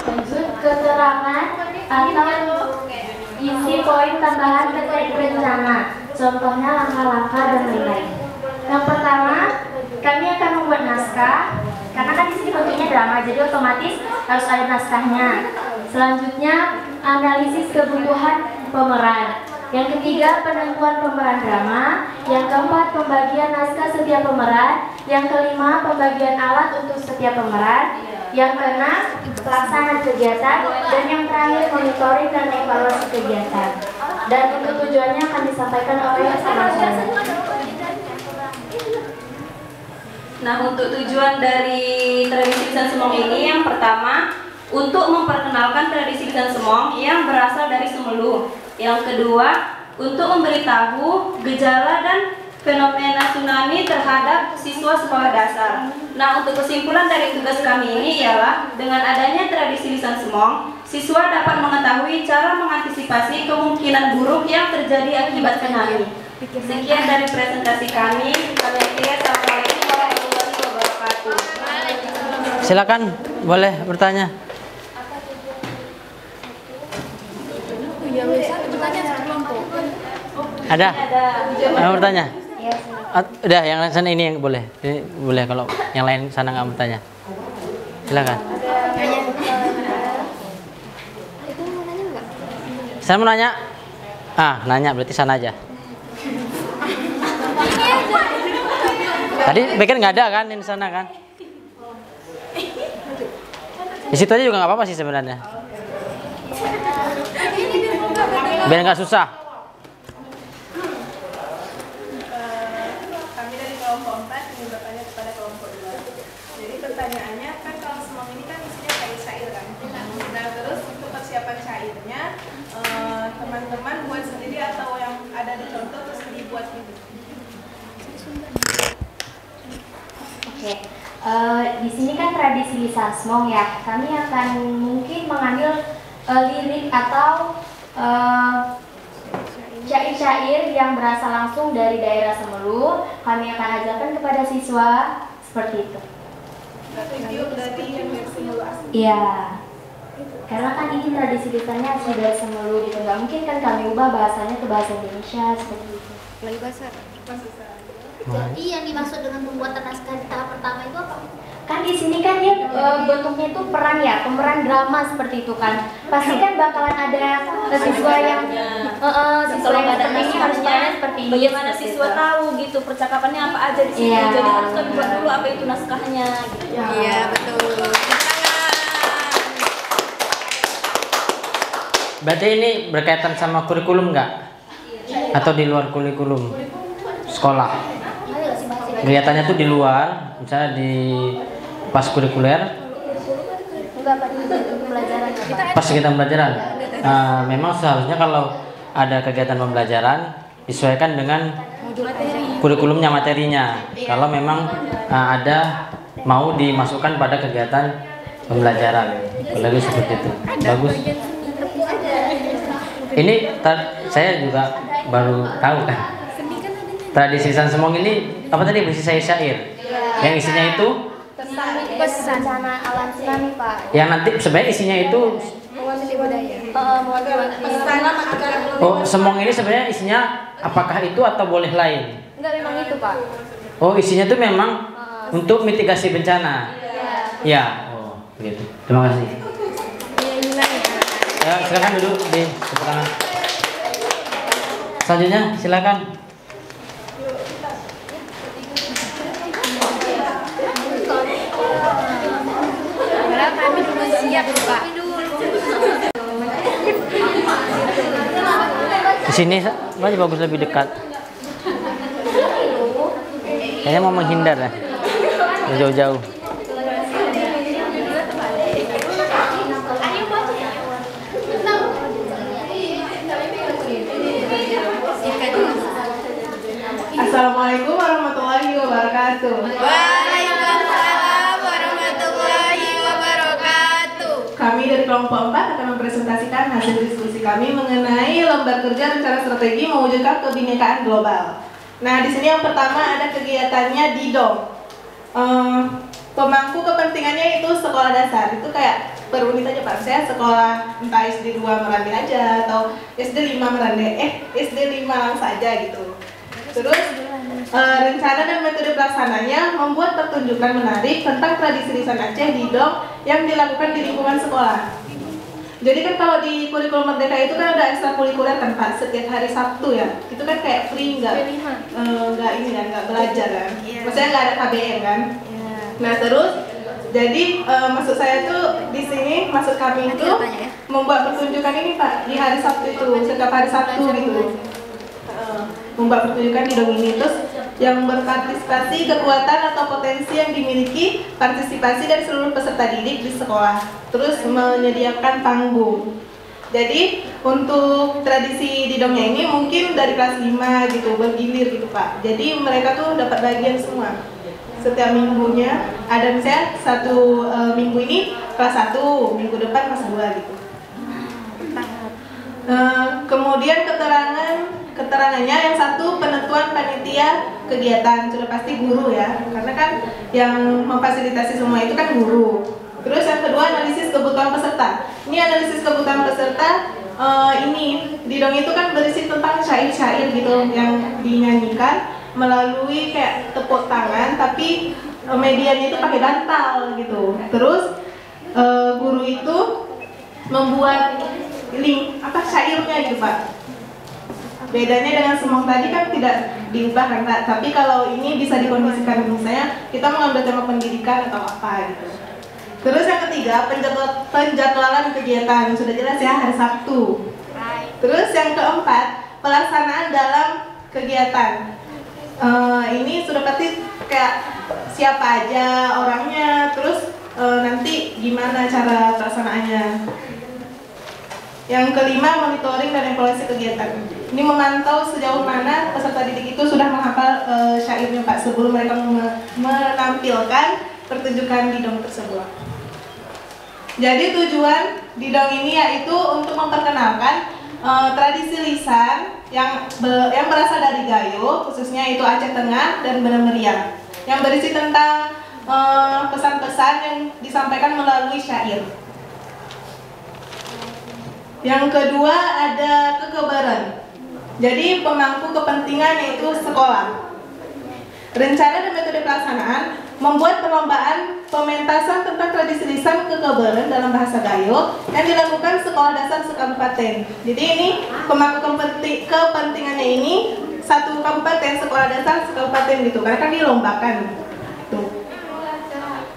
Lanjut keterangan atau isi poin tambahan terkait rencana, contohnya langkah-langkah dan lain-lain. Yang pertama, kami akan membuat naskah. Karena kan di sini bentuknya drama, jadi otomatis harus ada naskahnya. Selanjutnya, analisis kebutuhan pemeran. Yang ketiga, penentuan pemeran drama. Yang keempat, pembagian naskah setiap pemeran. Yang kelima, pembagian alat untuk setiap pemeran. Yang keenam, pelaksanaan kegiatan. Dan yang terakhir, monitoring dan evaluasi kegiatan. Dan untuk tujuannya akan disampaikan oleh teman-teman. Nah, untuk tujuan dari tradisi lisan semong ini yang pertama untuk memperkenalkan tradisi lisan semong yang berasal dari Semelu. Yang kedua, untuk memberitahu gejala dan fenomena tsunami terhadap siswa sekolah dasar. Nah, untuk kesimpulan dari tugas kami ini ialah dengan adanya tradisi lisan semong, siswa dapat mengetahui cara mengantisipasi kemungkinan buruk yang terjadi akibat tsunami. Sekian dari presentasi kami. Kami akhiri. Assalamualaikum warahmatullahi wabarakatuh. Silakan, boleh bertanya. Ada? Mau bertanya? Udah, yang sana ini yang boleh. Ini boleh kalau yang lain sana nggak bertanya. Silakan. Saya mau nanya. Nanya berarti sana aja. Tadi pikir nggak ada kan di sana kan? Di situ aja juga nggak apa-apa sih sebenarnya. Biar nggak susah. Kami dari kelompok 4 ingin bertanya kepada kelompok 2. Jadi pertanyaannya kan kalau semong ini kan isinya cair kan. Nah terus untuk persiapan cairnya teman-teman buat sendiri atau yang ada di contoh terus dibuat gitu. Oke, di sini kan tradisi Lisasmong ya. Kami akan mungkin mengambil lirik atau syair-syair yang berasal langsung dari daerah Semelu. Kami akan ajarkan kepada siswa seperti itu. Review dari yang Semelu asli. Iya. Karena kan ini tradisi lisannya asli dari Semelu gitu, nggak mungkin kan kami ubah bahasanya ke bahasa Indonesia seperti itu. Lagi bahasa. Jadi yang dimaksud dengan pembuatan naskah di tahap pertama itu apa? Kan di sini kan dia bentuknya itu peran ya, pemeran drama seperti itu kan. Pasti kan bakalan ada siswa yang siswa yang seperti ini harus perannya seperti ini. Bagaimana seperti siswa itu. tahu gitu percakapannya apa aja di situ. Iya. Jadi harus kami buat dulu apa itu naskahnya. Gitu. Iya, betul. Berarti ini berkaitan sama kurikulum nggak? Atau di luar kurikulum sekolah? Kegiatannya tuh di luar, misalnya di pas kurikuler, Enggak Pak, itu pembelajaran Pak. pas kegiatan pembelajaran. Memang seharusnya kalau ada kegiatan pembelajaran disesuaikan dengan kurikulumnya, materinya. Kalau memang ada mau dimasukkan pada kegiatan pembelajaran, lagi seperti itu. Bagus. Ini saya juga baru tahu kan. Tradisi Lisan Semong ini apa tadi, berisi syair. Yang isinya itu Pesan bencana alam tsunami Pak. yang nanti sebenarnya isinya itu Mewakili budaya. Semong ini sebenarnya isinya apakah itu atau boleh lain? Enggak, memang itu Pak. Oh, isinya itu memang untuk mitigasi bencana. Ya. Oh, begitu. Terima kasih. Ya, silakan duduk di sebelah kanan. Selanjutnya silakan. Kami dulu siap Pak. Di sini masih bagus, lebih dekat. Kayaknya mau menghindar ya. Jauh-jauh. Assalamualaikum warahmatullahi wabarakatuh. Waalaikumsalam warahmatullahi wabarakatuh. Kami dari kelompok 4 akan mempresentasikan hasil diskusi kami mengenai lembar kerja rencana strategi mewujudkan kebinekaan global. Nah, di sini yang pertama ada kegiatannya DIDOM. Pemangku kepentingannya itu sekolah dasar. Itu kayak per unit aja Pak. Saya sekolah entah SD 2 Merande aja atau SD 5 Merande, SD 5 saja gitu. Terus rencana dan metode pelaksananya membuat pertunjukan menarik tentang tradisi lisan Aceh DIDOM yang dilakukan di lingkungan sekolah. Jadi kan kalau di kurikulum Merdeka itu kan ada ekstrakurikuler kan Pak, setiap hari Sabtu ya. Itu kan kayak free, nggak ini kan, nggak belajar kan. Maksudnya nggak ada KBM kan. Nah terus jadi maksud saya tuh di sini, maksud kami itu membuat pertunjukan ini Pak di hari Sabtu itu, setiap hari Sabtu gitu. Membuat pertunjukan di dong ini, terus yang berpartisipasi kekuatan atau potensi yang dimiliki partisipasi dari seluruh peserta didik di sekolah, terus menyediakan panggung. Jadi untuk tradisi di dongnya ini mungkin dari kelas 5 gitu, bergilir gitu Pak. Jadi mereka tuh dapat bagian semua. Setiap minggunya ada misalnya satu minggu ini kelas 1, minggu depan kelas 2 gitu. Kemudian keterangannya yang satu penentuan panitia kegiatan, sudah pasti guru ya, karena kan yang memfasilitasi semua itu kan guru. Terus yang kedua analisis kebutuhan peserta. Ini analisis kebutuhan peserta, ini di dong itu kan berisi tentang syair-syair gitu yang dinyanyikan melalui kayak tepuk tangan, tapi medianya itu pakai bantal gitu. Terus guru itu membuat link syairnya gitu Pak. Bedanya dengan semong tadi kan tidak diubah kan Pak, tapi kalau ini bisa dikondisikan, misalnya kita mengambil tema pendidikan atau apa gitu. Terus yang ketiga penjadwalan kegiatan, sudah jelas ya hari Sabtu. Terus yang keempat pelaksanaan dalam kegiatan. Ini sudah pasti kayak siapa aja orangnya, terus nanti gimana cara pelaksanaannya. Yang kelima monitoring dan evaluasi kegiatan. Ini memantau sejauh mana peserta didik itu sudah menghafal syairnya Pak sebelum mereka menampilkan pertunjukan didong tersebut. Jadi tujuan didong ini yaitu untuk memperkenalkan tradisi lisan yang berasal dari Gayo, khususnya itu Aceh Tengah dan Bener Meriang, yang berisi tentang pesan-pesan yang disampaikan melalui syair. Yang kedua ada kekebalan. Jadi pemangku kepentingan yaitu sekolah. Rencana dan metode pelaksanaan membuat perlombaan pementasan tentang tradisi lisan kekebalan dalam bahasa Gayo yang dilakukan sekolah dasar sekabupaten. Jadi ini pemangku kepentingannya ini satu kabupaten, sekolah dasar sekabupaten gitu, karena kan dilombakan. Tuh.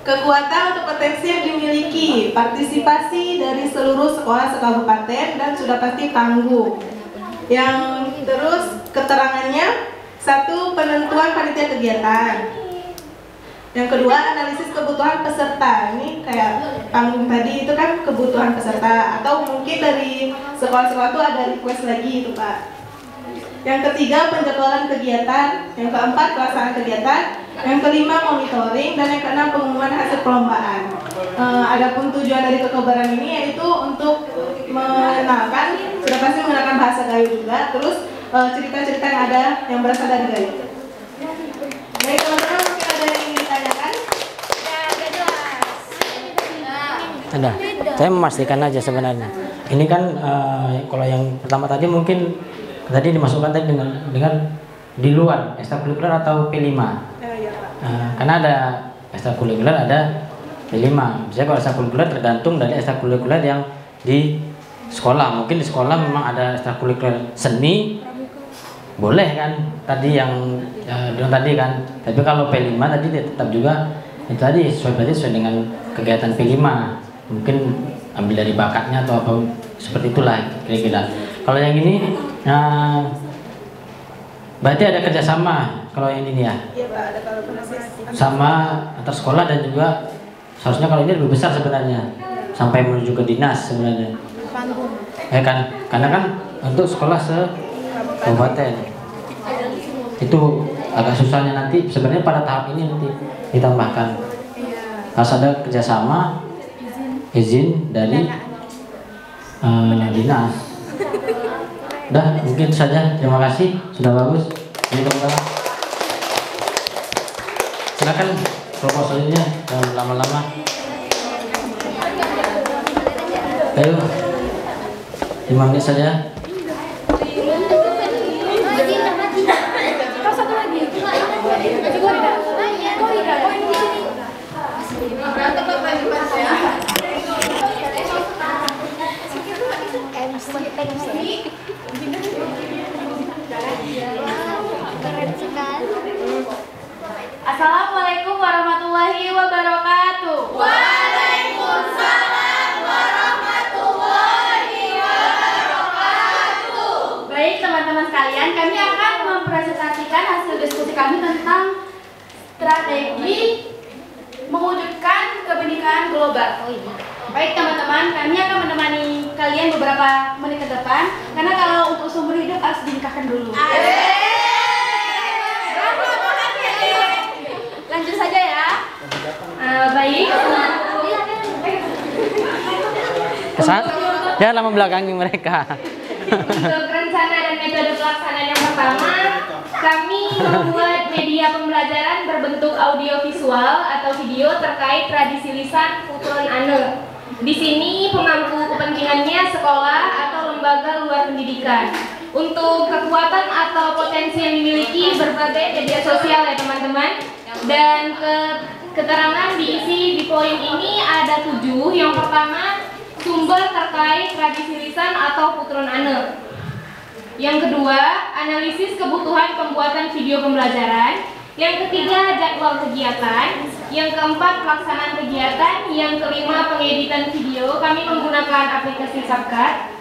Kekuatan atau potensi yang dimiliki, partisipasi dari seluruh sekolah sekabupaten dan sudah pasti tangguh. Yang terus keterangannya, satu, penentuan panitia kegiatan. Yang kedua, analisis kebutuhan peserta. Ini kayak panggung tadi itu kan kebutuhan peserta, atau mungkin dari sekolah-sekolah itu ada request lagi itu Pak. Yang ketiga, penjadwalan kegiatan. Yang keempat, pelaksanaan kegiatan. Yang kelima, monitoring. Dan yang keenam, pengumuman hasil perlombaan. Adapun tujuan dari kekebalan ini yaitu untuk mengenalkan, sudah pasti mengenalkan bahasa Gayo juga. Terus cerita-cerita yang ada yang berasal dari Gayo. Baik teman-teman, mungkin ada yang ingin ditanyakan? Ada. Saya memastikan aja sebenarnya. Ini kan kalau yang pertama tadi mungkin tadi dimasukkan tadi dengan di luar ekstrakurikuler atau P5. Karena ada ekstrakurikuler, ada P5. Misalnya kalau ekstrakurikuler tergantung dari ekstrakurikuler yang di sekolah. Mungkin di sekolah memang ada ekstrakurikuler seni, boleh kan tadi yang bilang tadi kan. Tapi kalau P5 tadi tetap juga itu tadi sesuai dengan kegiatan P5. Mungkin ambil dari bakatnya atau apa seperti itulah kira-kira. Kalau yang ini berarti ada kerjasama kalau yang ini ya. Iya Pak, ada kolaborasi sama antar sekolah dan juga seharusnya kalau ini lebih besar sebenarnya sampai menuju ke dinas sebenarnya. Kan karena kan untuk sekolah se-kabupaten itu agak susahnya nanti sebenarnya pada tahap ini nanti ditambahkan harus ada kerjasama izin dari dinas. Udah mungkin itu saja, terima kasih sudah bagus. Jadi teman-teman silakan proposalnya, jangan lama-lama. Ayo 5 menit saja. Assalamualaikum warahmatullahi wabarakatuh. Waalaikumsalam warahmatullahi wabarakatuh. Baik teman-teman sekalian, kami akan mempresentasikan hasil diskusi kami tentang strategi mewujudkan kebinekaan global. Baik teman-teman, kami akan menemani kalian beberapa menit ke depan, karena kalau untuk seumur hidup harus dinikahkan dulu. Lanjut saja ya. Baik. Kesan? Jangan lama belakangi mereka. Untuk rencana dan metode pelaksanaan yang pertama, kami membuat media pembelajaran berbentuk audio visual atau video terkait tradisi lisan Putulan Ane. Di sini pemangku kepentingannya sekolah atau lembaga luar pendidikan. Untuk kekuatan atau potensi yang dimiliki berbagai media sosial ya teman-teman. Dan keterangan diisi di poin ini ada 7. Yang pertama, sumber terkait tradisi lisan atau Putulan Ane. Yang kedua, analisis kebutuhan pembuatan video pembelajaran. Yang ketiga, jadwal kegiatan. Yang keempat, pelaksanaan kegiatan. Yang kelima, pengeditan video. Kami menggunakan aplikasi CapCut.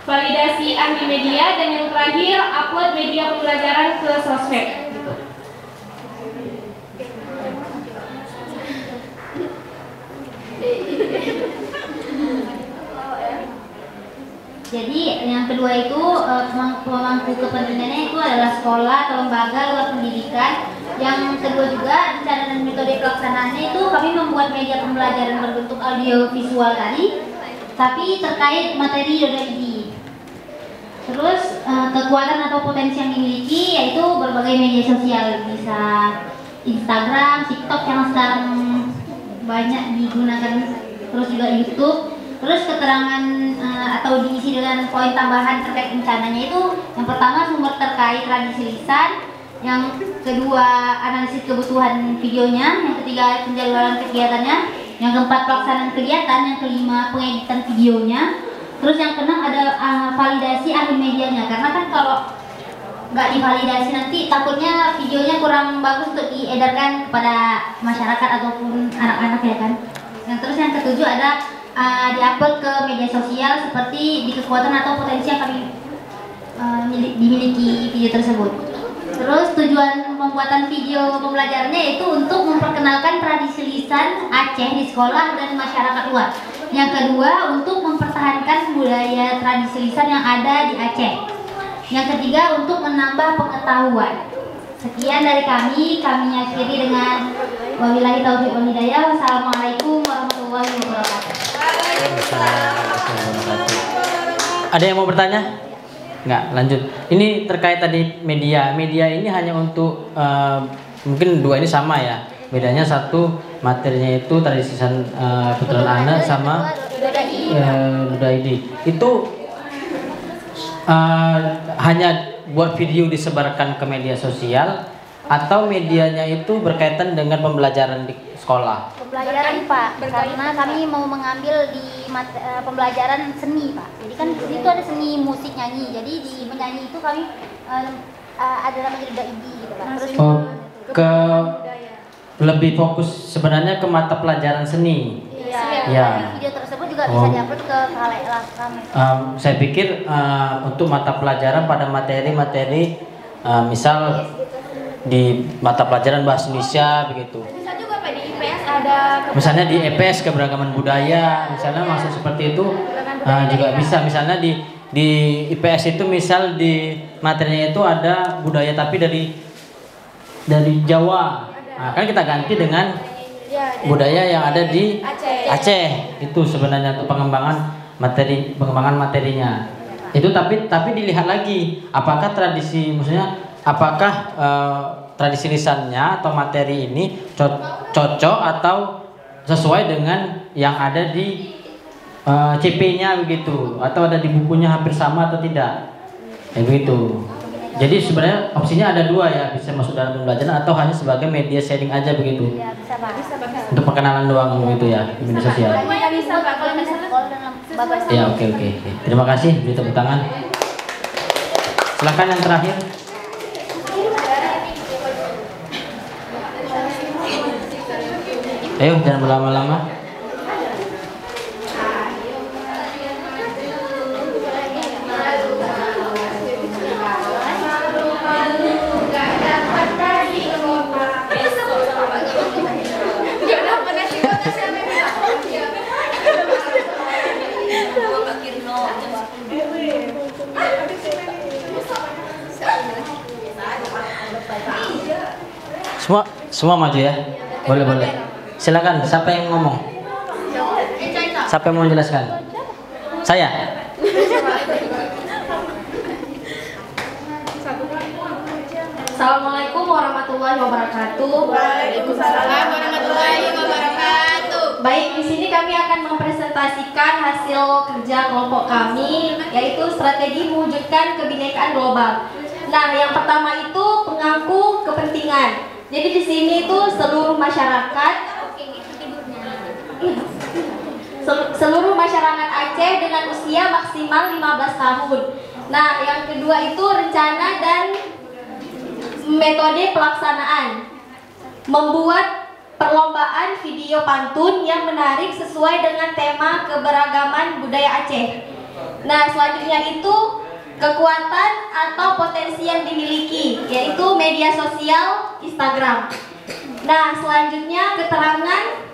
Validasi ahli media. Dan yang terakhir, upload media pembelajaran ke sosmed. Jadi yang kedua itu pemangku kepentingannya itu adalah sekolah atau lembaga luar pendidikan. Yang kedua juga rencana dan metode pelaksanaannya itu kami membuat media pembelajaran berbentuk audio visual tadi, tapi terkait materi ini. Terus kekuatan atau potensi yang dimiliki yaitu berbagai media sosial, bisa Instagram, TikTok yang sekarang banyak digunakan, terus juga YouTube. Terus keterangan atau diisi dengan poin tambahan terkait rencananya itu yang pertama sumber terkait tradisi lisan, yang kedua analisis kebutuhan videonya, yang ketiga penjaluran kegiatannya, yang keempat pelaksanaan kegiatan, yang kelima pengeditan videonya, terus yang keenam ada validasi ahli medianya, karena kan kalau nggak divalidasi nanti takutnya videonya kurang bagus untuk diedarkan kepada masyarakat ataupun anak-anak ya kan. Yang terus yang ketujuh ada diupload ke media sosial seperti di kekuatan atau potensi yang kami dimiliki video tersebut. Terus tujuan pembuatan video pembelajarannya yaitu untuk memperkenalkan tradisi lisan Aceh di sekolah dan masyarakat luas. Yang kedua untuk mempertahankan budaya tradisi lisan yang ada di Aceh. Yang ketiga untuk menambah pengetahuan. Sekian dari kami akhiri dengan wabillahi taufiq wal hidayah. Wassalamualaikum warahmatullahi wabarakatuh. Ada yang mau bertanya? Enggak, lanjut. Ini terkait tadi media. Media ini hanya untuk mungkin dua ini sama ya. Bedanya satu materinya itu tradisi Putra Anak sama Duda ID. Itu hanya buat video disebarkan ke media sosial atau medianya itu berkaitan dengan pembelajaran di sekolah? Pembelajaran Pak, karena kami mau mengambil di pembelajaran seni Pak. Jadi kan di situ ada seni musik nyanyi. Jadi di menyanyi itu kami ada namanya Duda ID gitu Pak. Terus ke lebih fokus sebenarnya ke mata pelajaran seni. Ya. Video tersebut juga bisa diupload ke halayak kami. Saya pikir untuk mata pelajaran pada materi-materi misal di mata pelajaran bahasa Indonesia begitu. Bisa juga Pak di IPS ada Misalnya di EPS keberagaman budaya, misalnya maksud seperti itu juga bisa. Misalnya di IPS itu misal di materinya itu ada budaya tapi dari Jawa. Nah, kan kita ganti dengan budaya yang ada di Aceh. Itu sebenarnya untuk pengembangan materinya. Itu tapi dilihat lagi apakah tradisi, maksudnya apakah tradisi lisannya atau materi ini cocok atau sesuai dengan yang ada di CP-nya begitu, atau ada di bukunya hampir sama atau tidak, begitu. Jadi sebenarnya opsinya ada dua ya, bisa masuk dalam pembelajaran atau hanya sebagai media sharing aja begitu. Ya, bisa Pak. Untuk perkenalan doang begitu ya di media sosial. bisa Pak kalau misalnya Ya oke. Terima kasih, beri tepuk tangan. Silakan yang terakhir. Ayo jangan berlama-lama. Semua maju ya. Boleh. Silakan, siapa yang ngomong? Siapa yang mau menjelaskan? Saya. Assalamualaikum warahmatullahi wabarakatuh. Waalaikumsalam warahmatullahi wabarakatuh. Baik, di sini kami akan mempresentasikan hasil kerja kelompok kami, yaitu strategi mewujudkan kebinekaan global. Nah, yang pertama itu pengaku kepentingan. Jadi di sini itu seluruh masyarakat Aceh dengan usia maksimal 15 tahun. Nah, yang kedua itu rencana dan metode pelaksanaan. Membuat perlombaan video pantun yang menarik sesuai dengan tema keberagaman budaya Aceh. Nah, selanjutnya itu kekuatan atau potensi yang dimiliki, yaitu media sosial Instagram. Nah, selanjutnya keterangan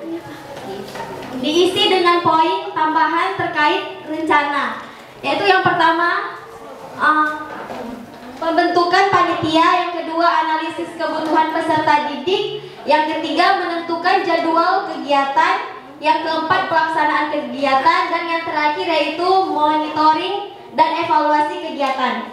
diisi dengan poin tambahan terkait rencana, yaitu yang pertama pembentukan panitia, yang kedua analisis kebutuhan peserta didik, yang ketiga menentukan jadwal kegiatan, yang keempat pelaksanaan kegiatan, dan yang terakhir yaitu monitoring dan evaluasi kegiatan.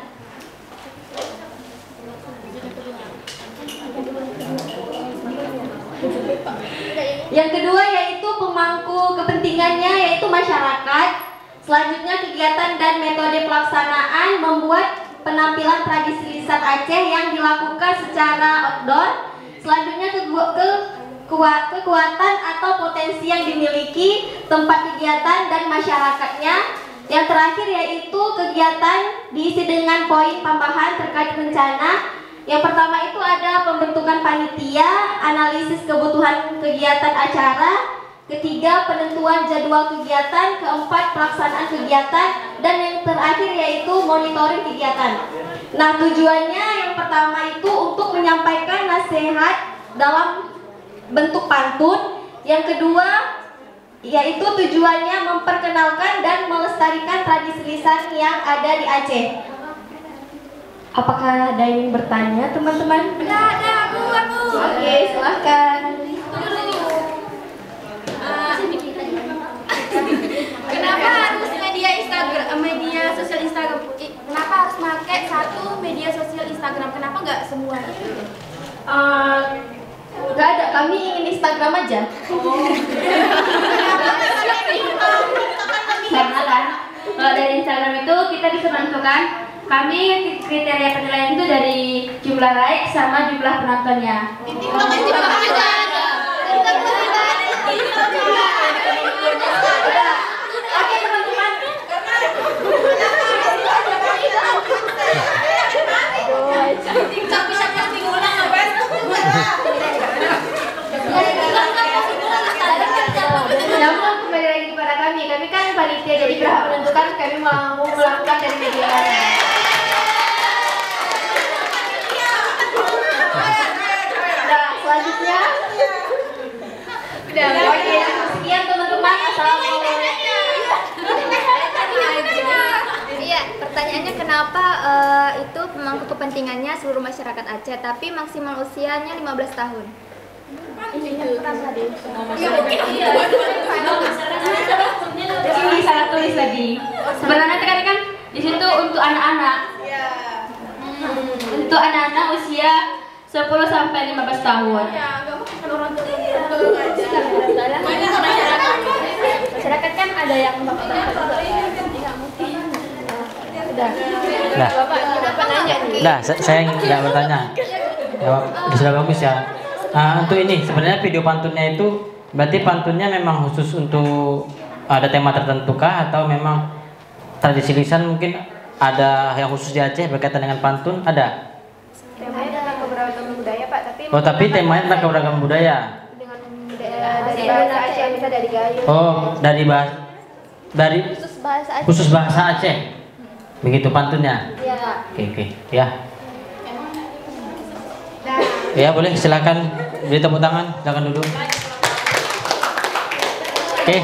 Yang kedua yaitu pemangku kepentingannya, yaitu masyarakat. masyarakat. Selanjutnya kegiatan dan metode pelaksanaan membuat penampilan tradisi lisan Aceh yang dilakukan secara outdoor. Selanjutnya kekuatan atau potensi yang dimiliki tempat kegiatan dan masyarakatnya. Yang terakhir yaitu kegiatan diisi dengan poin tambahan terkait rencana. Yang pertama itu ada pembentukan panitia, analisis kebutuhan kegiatan acara, ketiga penentuan jadwal kegiatan, keempat pelaksanaan kegiatan, dan yang terakhir yaitu monitoring kegiatan. Nah, tujuannya yang pertama itu untuk menyampaikan nasihat dalam bentuk pantun. Yang kedua yaitu tujuannya memperkenalkan dan melestarikan tradisi lisan yang ada di Aceh. Apakah ada yang bertanya, teman-teman? Ada aku. Oke, silahkan. Kenapa harus media sosial Instagram? Kenapa harus pakai satu media sosial Instagram? Kenapa nggak semua? Nggak ada, kami ingin Instagram aja. Karena kan kalau dari Instagram itu kita bisa menentukan kami kriteria penilaian itu dari jumlah like sama jumlah penontonnya. Oke teman-teman. Namun kembali lagi kepada kami kan panitia jadi berhak menentukan kami mau melakukan dari media mana. Nah, selanjutnya oke, sekian teman-teman. Assalamualaikum. Iya, pertanyaannya kenapa itu memang kepentingannya seluruh masyarakat Aceh, tapi maksimal usianya 15 tahun. Ini salah tulis tadi. Sebenarnya kan di situ untuk anak-anak. Untuk anak-anak usia 10 sampai 15 tahun. Masyarakat kan ada yang Saya tidak bertanya. Jawab, sudah bagus ya. Untuk ini sebenarnya video pantunnya itu berarti pantunnya memang khusus untuk ada tema tertentu kah atau memang tradisi lisan mungkin ada yang khusus di Aceh berkaitan dengan pantun ada? Temanya tentang keberagaman budaya Pak, tapi temanya tentang keberagaman budaya. Dengan dari bahasa Aceh bisa dari Gayo. Dari Khusus bahasa Aceh. khusus bahasa Aceh. Begitu pantunnya. Iya. Oke ya. Ya boleh, silakan beri tepuk tangan, silakan duduk. Oke,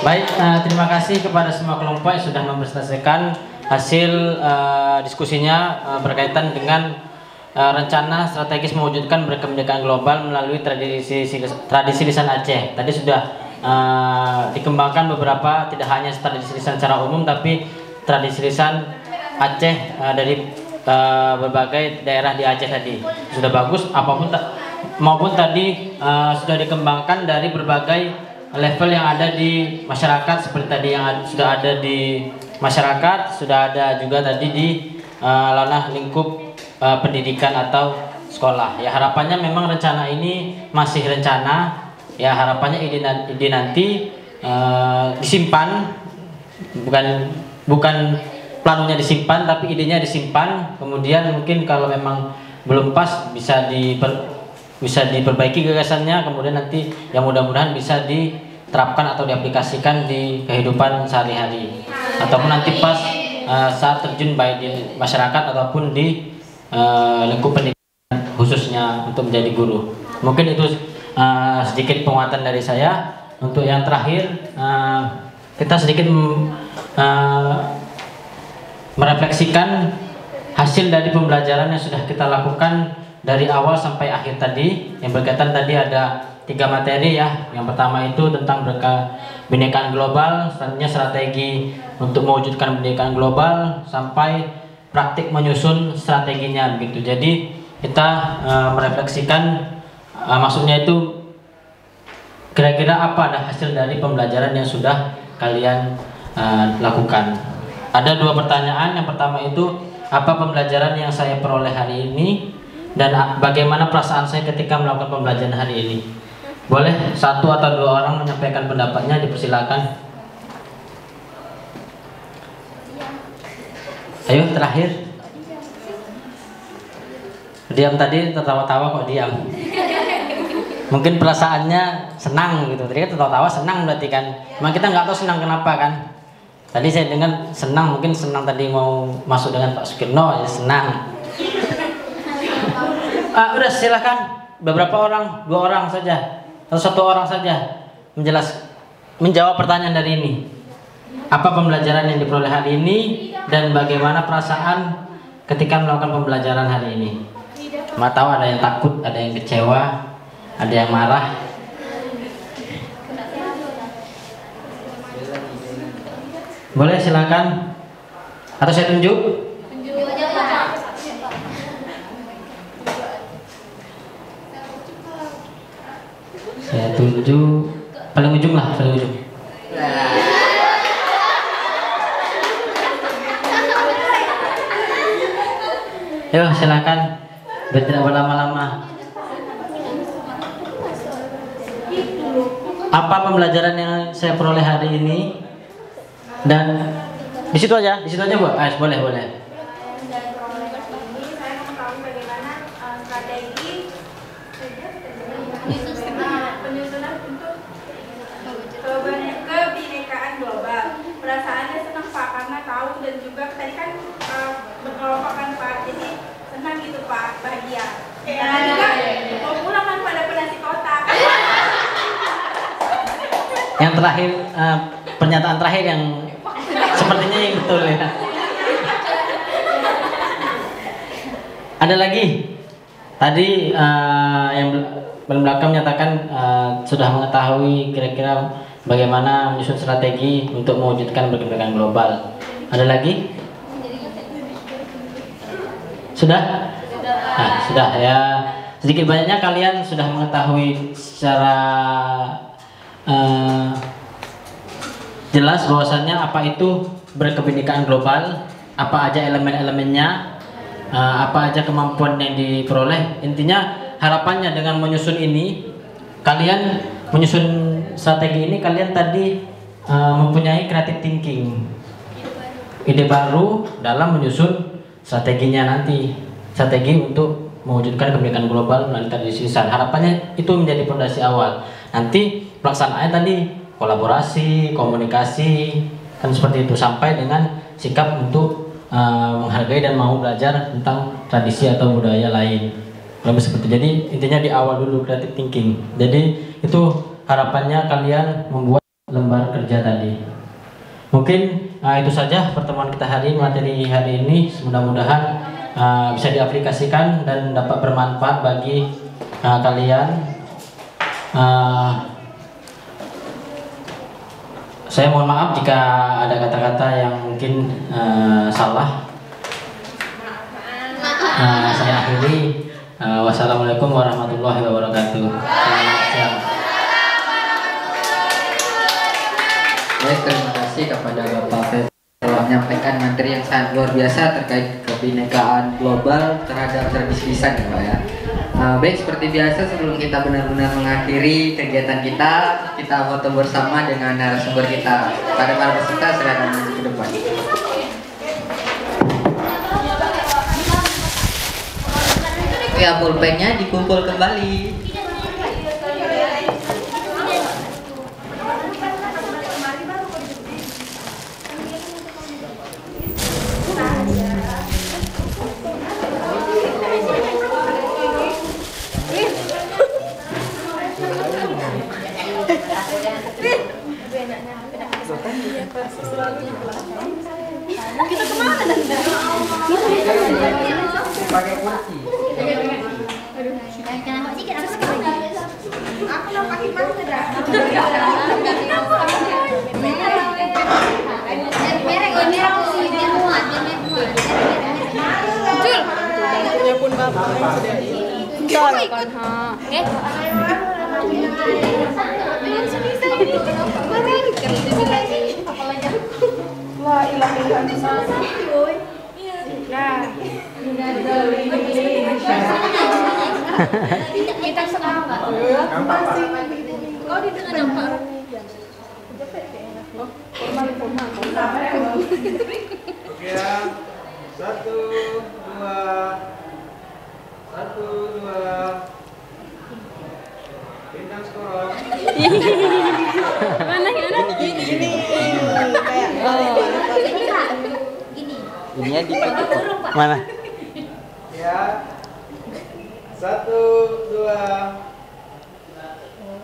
baik, terima kasih kepada semua kelompok yang sudah mempresentasikan hasil diskusinya berkaitan dengan rencana strategis mewujudkan berkebinekaan global melalui tradisi lisan Aceh. Tadi sudah dikembangkan beberapa, tidak hanya tradisi lisan secara umum, tapi tradisi lisan Aceh dari berbagai daerah di Aceh tadi sudah bagus. Maupun tadi sudah dikembangkan dari berbagai level yang ada di masyarakat, seperti tadi yang sudah ada di masyarakat, sudah ada juga tadi di ranah lingkup pendidikan atau sekolah. Ya harapannya memang rencana ini masih rencana. Ya harapannya ide nanti disimpan, bukan planunya disimpan, tapi idenya disimpan. Kemudian mungkin kalau memang belum pas bisa diperbaiki gagasannya. Kemudian nanti yang mudah-mudahan bisa diterapkan atau diaplikasikan di kehidupan sehari-hari. Ataupun nanti pas saat terjun baik di masyarakat ataupun di lingkup pendidikan khususnya untuk menjadi guru. Mungkin itu sedikit penguatan dari saya. Untuk yang terakhir kita sedikit merefleksikan hasil dari pembelajaran yang sudah kita lakukan dari awal sampai akhir tadi. Yang berkaitan tadi ada 3 materi ya. Yang pertama itu tentang kebinekaan global, selanjutnya strategi untuk mewujudkan kebinekaan global, sampai praktik menyusun strateginya begitu. Jadi kita merefleksikan maksudnya itu kira-kira apa ada hasil dari pembelajaran yang sudah kalian lakukan. Ada 2 pertanyaan. Yang pertama itu, apa pembelajaran yang saya peroleh hari ini dan bagaimana perasaan saya ketika melakukan pembelajaran hari ini. Boleh 1 atau 2 orang menyampaikan pendapatnya, dipersilakan. Ayo, terakhir. Diam tadi, tertawa-tawa kok diam. Mungkin perasaannya senang gitu. Tadi kan tertawa-tawa senang berarti kan. Cuma kita nggak tahu senang kenapa kan. Tadi saya dengar senang, mungkin senang tadi mau masuk dengan Pak Sukirno, ya senang. Udah silakan. Beberapa orang, 2 orang saja atau 1 orang saja menjawab pertanyaan dari ini. Apa pembelajaran yang diperoleh hari ini dan bagaimana perasaan ketika melakukan pembelajaran hari ini. Cuma tahu ada yang takut, ada yang kecewa, ada yang marah. Boleh silakan. Atau saya tunjuk? Saya tunjuk paling ujung lah, paling ujung. Ayo silakan, biar tidak berlama-lama. Apa pembelajaran yang saya peroleh hari ini? Dan di situ aja Bu. Boleh. Penyusunan untuk kebinekaan global. Perasaannya senang Pak karena tahu dan juga tadi kan berkelompok kan Pak, jadi senang gitu Pak, bahagia. Dan juga mau pulang kan pada nasi kotak. Yang terakhir, pernyataan terakhir yang sepertinya yang betul ya. Ada lagi? Tadi yang belakang menyatakan sudah mengetahui kira-kira bagaimana menyusun strategi untuk mewujudkan kebinekaan global. Ada lagi? Sudah? Sudah ya. Sedikit banyaknya kalian sudah mengetahui secara jelas bahwasannya apa itu berkebinekaan global, apa aja elemen-elemennya, apa aja kemampuan yang diperoleh. Intinya harapannya dengan menyusun ini, kalian menyusun strategi ini, kalian tadi mempunyai creative thinking, ide baru dalam menyusun strateginya nanti, strategi untuk mewujudkan kebinekaan global melalui tradisi lisan. Harapannya itu menjadi fondasi awal. Nanti pelaksanaannya tadi kolaborasi, komunikasi, kan seperti itu, sampai dengan sikap untuk menghargai dan mau belajar tentang tradisi atau budaya lain. Lebih seperti itu. Jadi intinya di awal dulu creative thinking. Jadi itu harapannya kalian membuat lembar kerja tadi. Mungkin itu saja pertemuan kita hari ini, materi hari ini. Mudah-mudahan bisa diaplikasikan dan dapat bermanfaat bagi kalian. Saya mohon maaf jika ada kata-kata yang mungkin salah. Saya akhiri. Wassalamualaikum warahmatullahi wabarakatuh. Selamat siang. Baik, terima kasih kepada Bapak Feb telah menyampaikan materi yang sangat luar biasa terkait kebinekaan global terhadap tradisi lisan ya Pak ya. Baik, seperti biasa sebelum kita benar-benar mengakhiri kegiatan kita foto bersama dengan narasumber kita. Pada para peserta silakan maju ke depan. Ya, pulpennya dikumpul kembali. Kita kemana dan pakai kunci. Aku mau pakai mana dah? Punya pun bapak sudah ikut. Bisa. Kita senang nggak? Oh di dekat Pak. Oke ya. 1, 2. Bintang skor. Mana? Gini kayak Ininya di mana? Ya. 1, 2.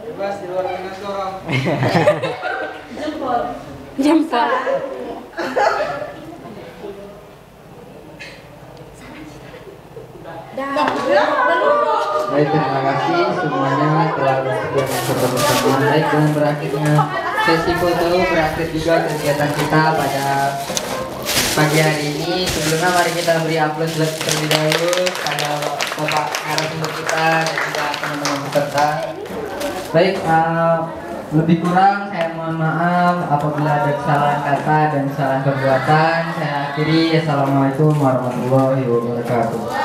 Bebas di luar bintang skor. Jempol. Baik, terima kasih semuanya telah bersedia bersama. Baik, dengan berakhirnya sesi foto berakhir juga kegiatan kita pada pagi hari ini. Sebelumnya mari kita beri aplaus terlebih dahulu pada Bapak narasumber kita dan juga teman-teman peserta. Baik, lebih kurang saya mohon maaf apabila ada kesalahan kata dan kesalahan perbuatan. Saya akhiri. Assalamualaikum warahmatullahi wabarakatuh.